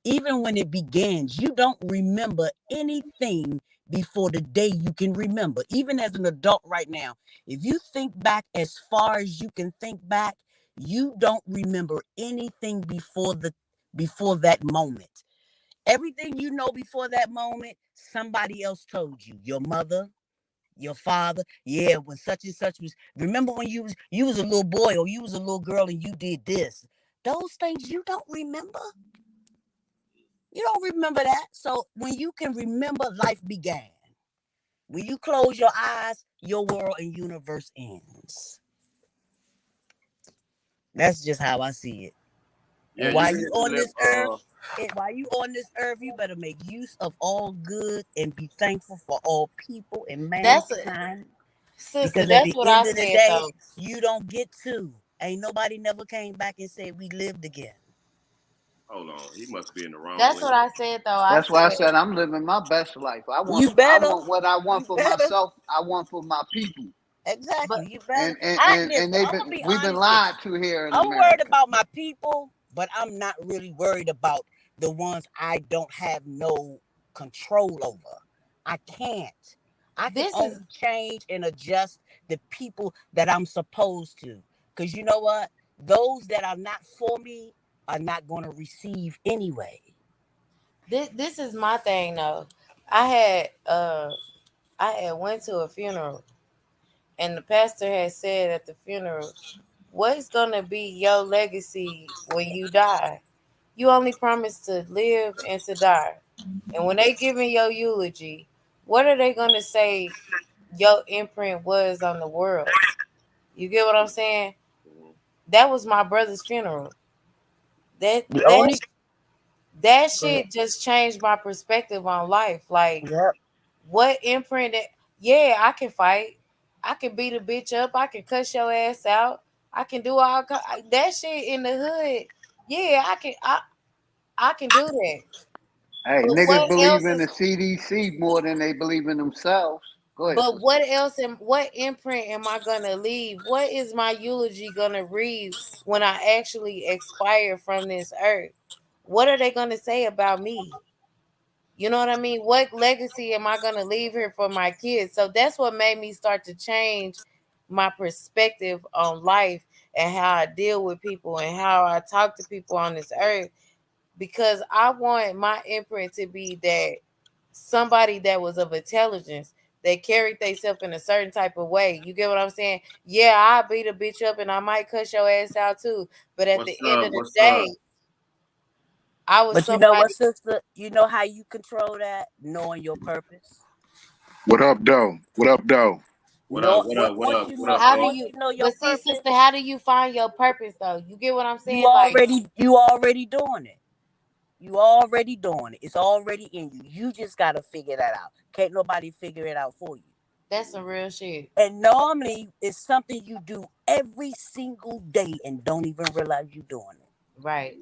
Even when it begins, you don't remember anything before the day you can remember. Even as an adult right now, if you think back as far as you can think back, you don't remember anything before that moment. Everything you know before that moment, somebody else told you. Your mother, your father, yeah, when such and such was. Remember when you was a little boy or you was a little girl and you did this. Those things you don't remember. You don't remember that. So when you can remember life began, when you close your eyes, your world and universe ends. That's just how I see it. Yeah, And you while can you hit the on link. this earth, you better make use of all good and be thankful for all people and That's mankind. sister. Because at That's the what I end of the said day, though. you don't get to. Ain't nobody never came back and said we lived again. Hold on, he must be in the wrong That's what link. I said though. I That's why I said said I'm living my best life. You I better. want what I You want for better. myself. I want for my people. but Exactly. You better. And and I and, listen. and I'm gonna be we've been honest with lied you. to here in I'm worried America. about my people, but I'm not really worried about the ones I don't have no control over. I can't. I can this is only change and adjust the people that I'm supposed to. Because you know what? Those that are not for me are not going to receive anyway. this is my thing though. I had I had went to a funeral and the pastor had said at the funeral, what's gonna be your legacy when you die? You only promise to live and to die. And when they giving your eulogy, what are they gonna say your imprint was on the world? You get what I'm saying? Mhm. That was my brother's funeral. That The that only. that Go ahead. shit just changed my perspective on life. Like Yep. what imprint that yeah, I can fight. I can beat a bitch up. I can cuss your ass out. I can do that shit in the hood. Yeah, I can do that. Hey, But niggas what believe else in the is CDC more than they believe in themselves. Go ahead, but sister. what else am what imprint am I gonna leave? What is my eulogy gonna read when I actually expire from this earth? What are they gonna say about me? You know what I mean? What legacy am I going to leave here for my kids? So that's what made me start to change my perspective on life and how I deal with people and how I talk to people on this earth because I want my imprint to be that somebody that was of intelligence that carried themselves in a certain type of way. You get what I'm saying? Yeah, I beat a bitch up and I might cuss your ass out too. But at the What's end up? of the What's up? day, I was But you know what, somebody. sister? You know how you control that? Knowing your purpose. What up, though? What up, though? What up? What up? What Once up? you What know up, How do Ace? once you? you know your But see, sister, purpose, how do you find your purpose though? You get what I'm you saying? Like already doing it. You already doing it. It's already in you. You just gotta figure that out. Can't nobody figure it out for you. that's some real shit, And normally it's something you do every single day and don't even realize you're doing it. right?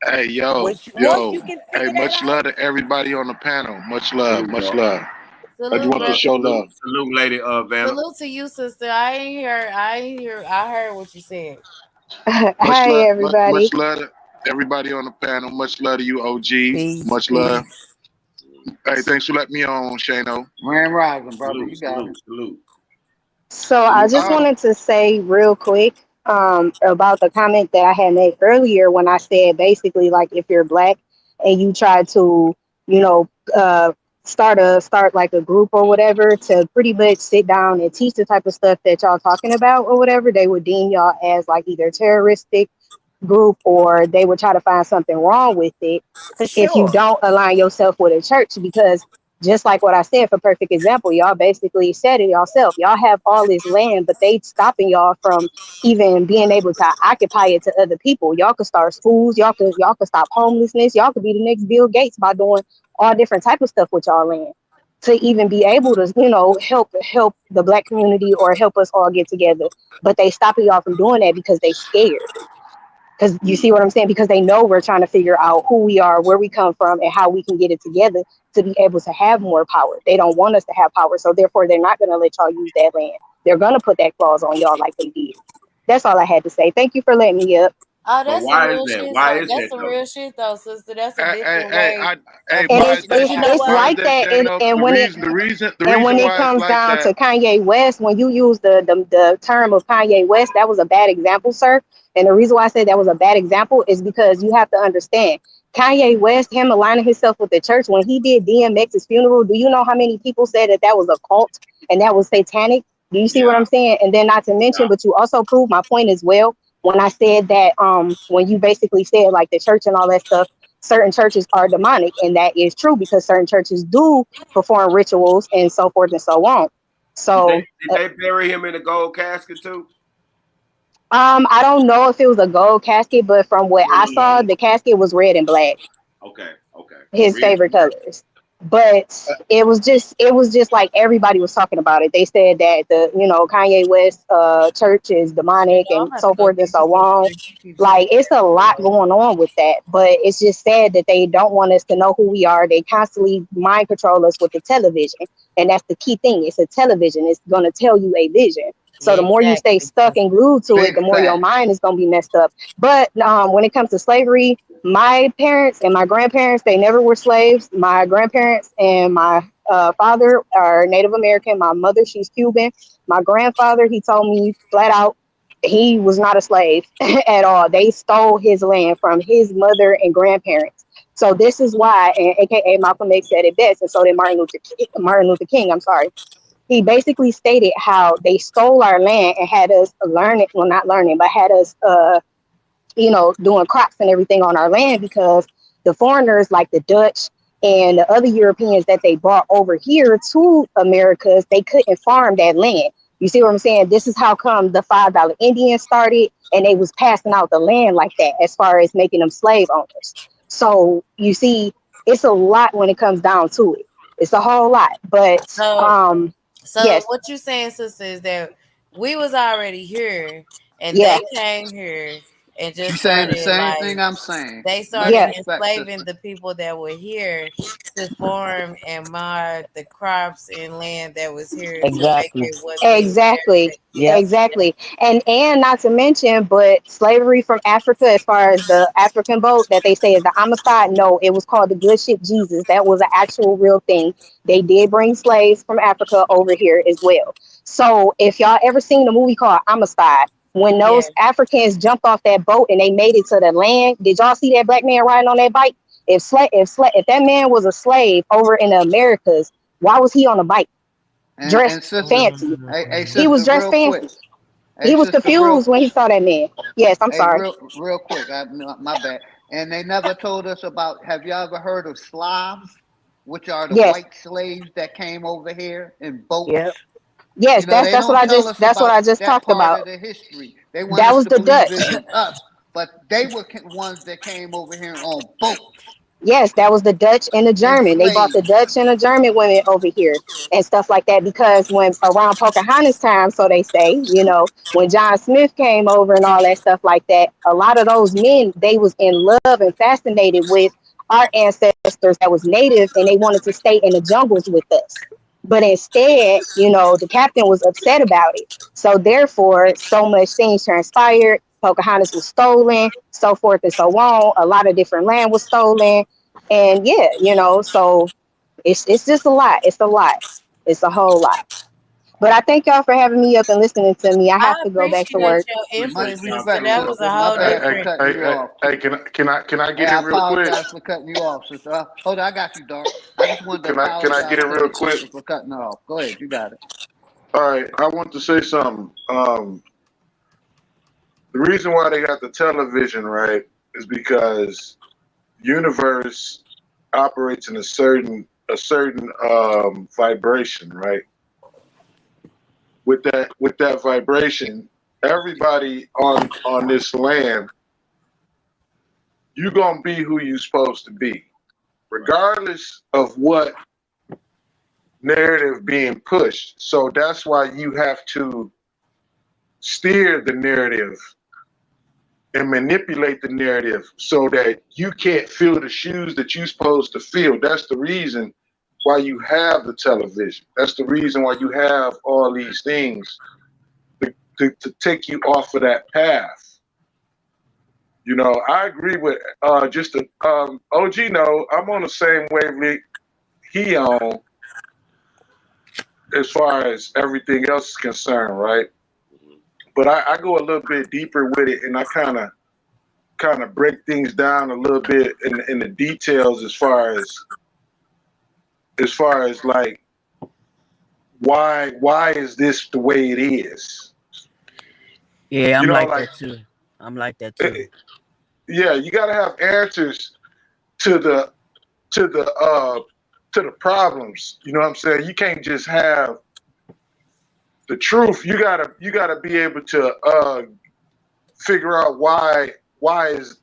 Hey, yo, Once yo. you can Hey, figure that much out, love to everybody on the panel. Much There love, we much go. love. I just Salute, want to brother. show love. Salute, lady Vanna. Salute to you, sister. I ain't hear. I ain't hear. I heard what you said. Much Hi, love, everybody. much love to everybody on the panel. Much love to you, OG. peace, Much love. peace. Hey, thanks for letting me on, Shano. Grand Rising, brother. Salute, You got it. salute, salute. So I just Um, wanted to say real quick about the comment that I had made earlier when I said basically like if you're black and you try to, you know, start like a group or whatever to pretty much sit down and teach the type of stuff that y'all talking about or whatever, they would deem y'all as like either terroristic group or they would try to find something wrong with it For if you sure. don't align yourself with a church because just like what I said, for perfect example, y'all basically said it yourself. Y'all have all this land, but they stopping y'all from even being able to occupy it to other people. Y'all could start schools, y'all could stop homelessness, y'all could be the next Bill Gates by doing all different type of stuff with y'all land to even be able to, help the black community or help us all get together. But they stopping y'all from doing that because they scared. Because you see what I'm saying? Because they know we're trying to figure out who we are, where we come from, and how we can get it together to be able to have more power. They don't want us to have power. So therefore, they're not going to let y'all use that land. They're going to put that clause on y'all like they did. That's all I had to say. Thank you for letting me up. Oh, But that's some why is real that? shit. Why So is that's that some though? real shit, though, sister. That's a hey, hey, different hey, way I, hey, of And why it's is that? But it's you know it's Why what? is like that, that. And Shano? and The when it reason, the reason, the and reason when it why it's comes like down that. to Kanye West, when you use the term of Kanye West, that was a bad example, sir. And the reason why I say that was a bad example is because you have to understand Kanye West, him aligning himself with the church when he did DMX's funeral. Do you know how many people said that that was a cult and that was satanic? Do you see Yeah, what I'm saying? And then not to mention, yeah. but you also proved my point as well when I said that when you basically said like the church and all that stuff, certain churches are demonic, and that is true because certain churches do perform rituals and so forth and so on. Did they So, did they bury him in a gold casket too? I don't know if it was a gold casket, but from what No, I no, saw, no. the casket was red and black, Okay, okay. The his favorite reason colors. But it was just like everybody was talking about it. They said that the Kanye West church is You demonic know, I'm and about to so go forth and get so me some on. shit. You keep saying Like it's a lot going on with that, but it's just sad that they don't want us to know who we are. They constantly mind control us with the television, and that's the key thing. It's a television. It's going to tell you a vision. So yeah, the more you stay exactly. stuck and glued to it, Big the more your facts. mind is going to be messed up. But when it comes to slavery, my parents and my grandparents, they never were slaves. My grandparents and my father are Native American. My mother, she's Cuban. My grandfather, he told me flat out, he was not a slave at all. They stole his land from his mother and grandparents. So this is why, and AKA Malcolm X said it best, and so did Martin Luther King. I'm sorry. He basically stated how they stole our land and had us learning, well, not learning, but had us doing crops and everything on our land because the foreigners like the Dutch and the other Europeans that they brought over here to Americas, they couldn't farm that land. You see what I'm saying? This is how come the $5 Indians started and they was passing out the land like that as far as making them slave owners. So you see, it's a lot when it comes down to it. It's a whole lot. But So, so yes, what you saying, sister, is that we was already here, and yeah, they came here and just She's saying the started same like thing I'm saying. they Much started yeah, respect, enslaving sister. the people that were here to farm and mod the crops and land that was here to make Exactly. it what's being exactly. inherited. Yep. Yes, Exactly. And not to mention, but slavery from Africa, as far as the African boat that they say is the Amistad, no, it was called the good ship Jesus. That was an actual real thing. They did bring slaves from Africa over here as well. So if y'all ever seen the movie called Amistad, when yeah. those Africans jumped off that boat and they made it to the land, did y'all see that black man riding on that bike? If that man was a slave over in the Americas, why was he on a bike And dressed sister, fancy? hey He was sister, dressed real quick. fancy. Hey He was sister, confused when he saw that man. Yes, I'm sorry. real quick. My bad. And they never told us about. Have you ever heard of Slavs, which are the Yes, white slaves that came over here in boats? Yep. yes, They that's what don't I tell just us that's what about I just that talked part about. of the history. They want That us was to the believe Dutch. it was us, but they were ones that came over here on boats, Yes, that was the Dutch and the German. They brought the enslaved. Dutch and the German women over here and stuff like that because when around Pocahontas time, so they say, when John Smith came over and all that stuff like that, a lot of those men, they was in love and fascinated with our ancestors that was native and they wanted to stay in the jungles with us. But instead, the captain was upset about it. So therefore, so much things transpired. Pocahontas was stolen, so forth and so on. A lot of different land was stolen, and yeah, so it's just a lot. It's a lot. It's a whole lot. But I thank y'all for having me up and listening to me. I have I to go back to appreciate work. your Much input, Appreciate you sister. respect, too. That was a sister. My whole bad for Hey, different. cutting hey, you hey, off. hey, can I Hey, get I in real quick? apologize for cutting you off, sister. Hold on, I got you, Dark. I just wanted to Can I apologize get in to real the quick? sister for cutting her off. Go ahead, you got it. All right, I want to say something. The reason why they got the television right is because universe operates in a certain vibration, right? With that vibration, everybody on this land, you're gonna be who you're supposed to be, regardless of what narrative being pushed. So that's why you have to steer the narrative and manipulate the narrative so that you can't feel the shoes that you're supposed to feel. That's the reason why you have the television. That's the reason why you have all these things to take you off of that path. I agree with just the OG. No, I'm on the same wavelength he on as far as everything else is concerned, right? But I go a little bit deeper with it, and I kind of break things down a little bit in the details as far as like why is this the way it is? Yeah, You I'm know, like like that too. I'm like that too. it, yeah, you got to have answers to the to the uh to the problems. You know what I'm saying? You can't just have the truth. You gotta be able to figure out why is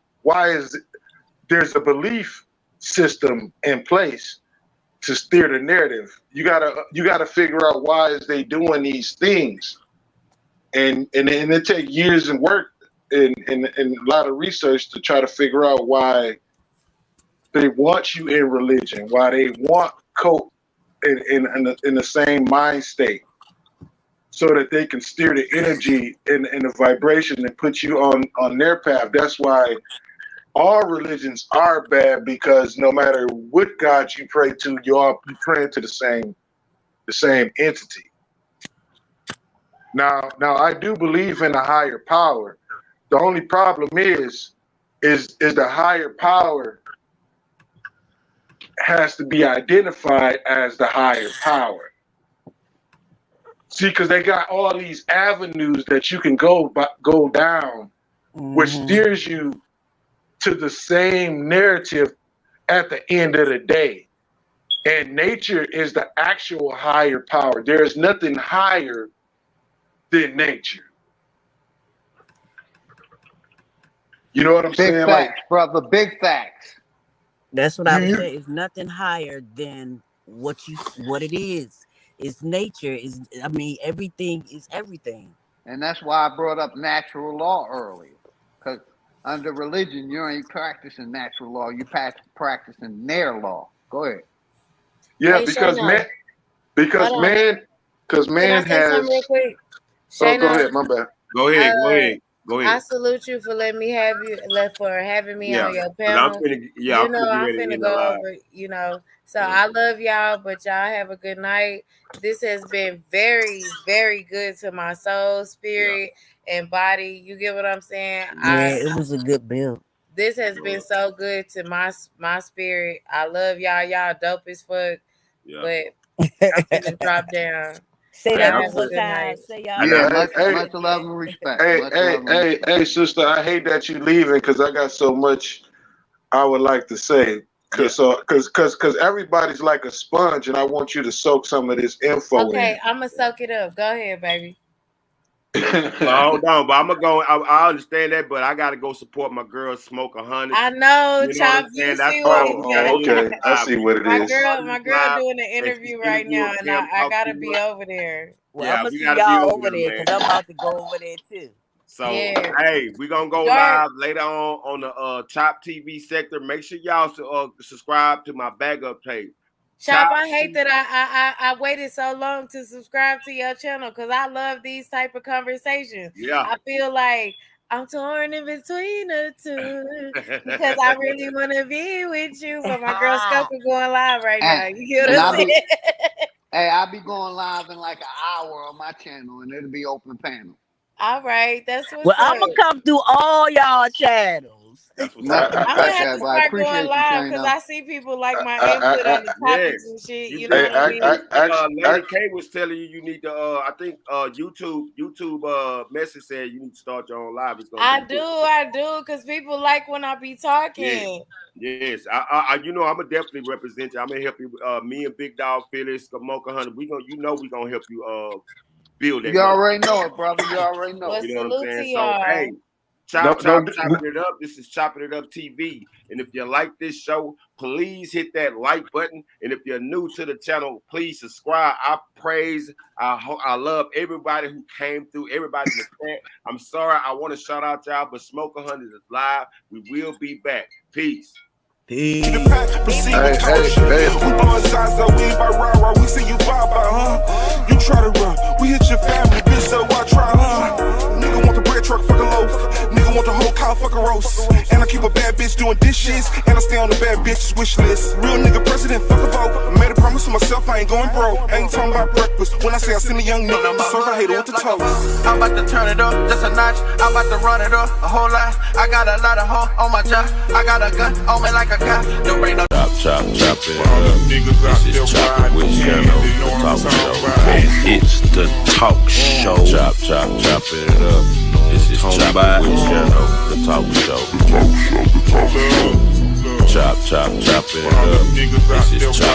there's a belief system in place to steer the narrative. You gotta figure out why is they doing these things, and it takes years and work and a lot of research to try to figure out why they want you in religion, why they want cope in the same mind state, so that they can steer the energy and the vibration and put you on their path. That's why all religions are bad, because no matter what God you pray to, you praying to the same entity. Now I do believe in a higher power. The only problem is the higher power has to be identified as the higher power. See, because they got all these avenues that you can go down, which steers you to the same narrative at the end of the day. And nature is the actual higher power. There is nothing higher than nature. You know what I'm saying? Big facts, brother. Big facts. That's what I would say. It's nothing higher than what it is. It's nature. Everything is everything. And that's why I brought up natural law earlier. Because under religion, you ain't practicing natural law. You practicing their law. Go ahead. Yeah, Hey, because Shayna. man has. Real quick? Oh, go ahead. My bad. Go ahead. I salute you for letting me having me on your panel. I'm finna go over, So I love y'all, but y'all have a good night. This has been very, very good to my soul, spirit, and body. You get what I'm saying? Yeah, it was a good build. This has been so good to my spirit. I love y'all. Y'all dope as fuck. Yeah. But I'm finna drop down. Say that one more time. Say y'all. Yeah, much love and respect. Hey, sister, I hate that you leaving, because I got so much I would like to say. Because everybody's like a sponge, and I want you to soak some of this info in. Okay, I'm going to soak it up. Go ahead, baby. Hold on, but I'm gonna go. I understand that, but I gotta go support my girl, Smoke 100. I know, Chop. You see what okay. I see what it is. My girl doing an interview right now, and I gotta be over there. Well, I'm gonna see y'all over there, because I'm about to go over there too. So hey, we're gonna go live later on the Chop TV sector. Make sure y'all subscribe to my backup page. Chop, I hate that I waited so long to subscribe to your channel, because I love these type of conversations. Yeah. I feel like I'm torn in between the two, because I really want to be with you, but my girl Scope is going live right now. You get what I'm saying? Hey, I'll be going live in like an hour on my channel, and it'll be open panel. All right, that's what's up. I'm gonna come through all y'all channels. I'm gonna have to start going live, because I see people like my input on the topics and shit. You know what I mean? Lady K was telling you need to. I think YouTube message said you need to start your own live. I do, because people like when I be talking. Yes, I I'm gonna definitely represent you. I'm gonna help you. Me and Big Dog Phyllis, Kamoka Hunter. We gonna help you build that. You already know it, brother. You already know. Well, you know what I'm saying? So hey. Chopping it up. This is Chopping It Up TV. And if you like this show, please hit that like button. And if you're new to the channel, please subscribe. I love everybody who came through, everybody in the chat. I'm sorry, I want to shout out y'all, but Smoke 100 is live. We will be back. Peace. Hey. We blowing shots, so we ain't by rah-rah. We see you pop out, huh? You try to run, we hit your family, bitch, so I try, huh? Nigga want the bread truck, fuck a loaf. Nigga want the whole cow, fuck a roast. And I keep a bad bitch doing dishes, and I stay on the bad bitch's wish list. Real nigga president, fuck a vote. I made a promise to myself, I ain't going broke. I ain't talking about breakfast. When I say I send a young nigga, I'm serve a hater with the toast. I'm about to turn it up, just a notch. I'm about to run it up, a whole lot. I got a lot of hoes on my job. I got a gun on me like a cop. Don't bring no chop it up. This is Chopping with Shadow, the talk show. And it's the talk show. Chop it up. This is Chopping with Shadow, the talk show. Chop it up. This is Chop.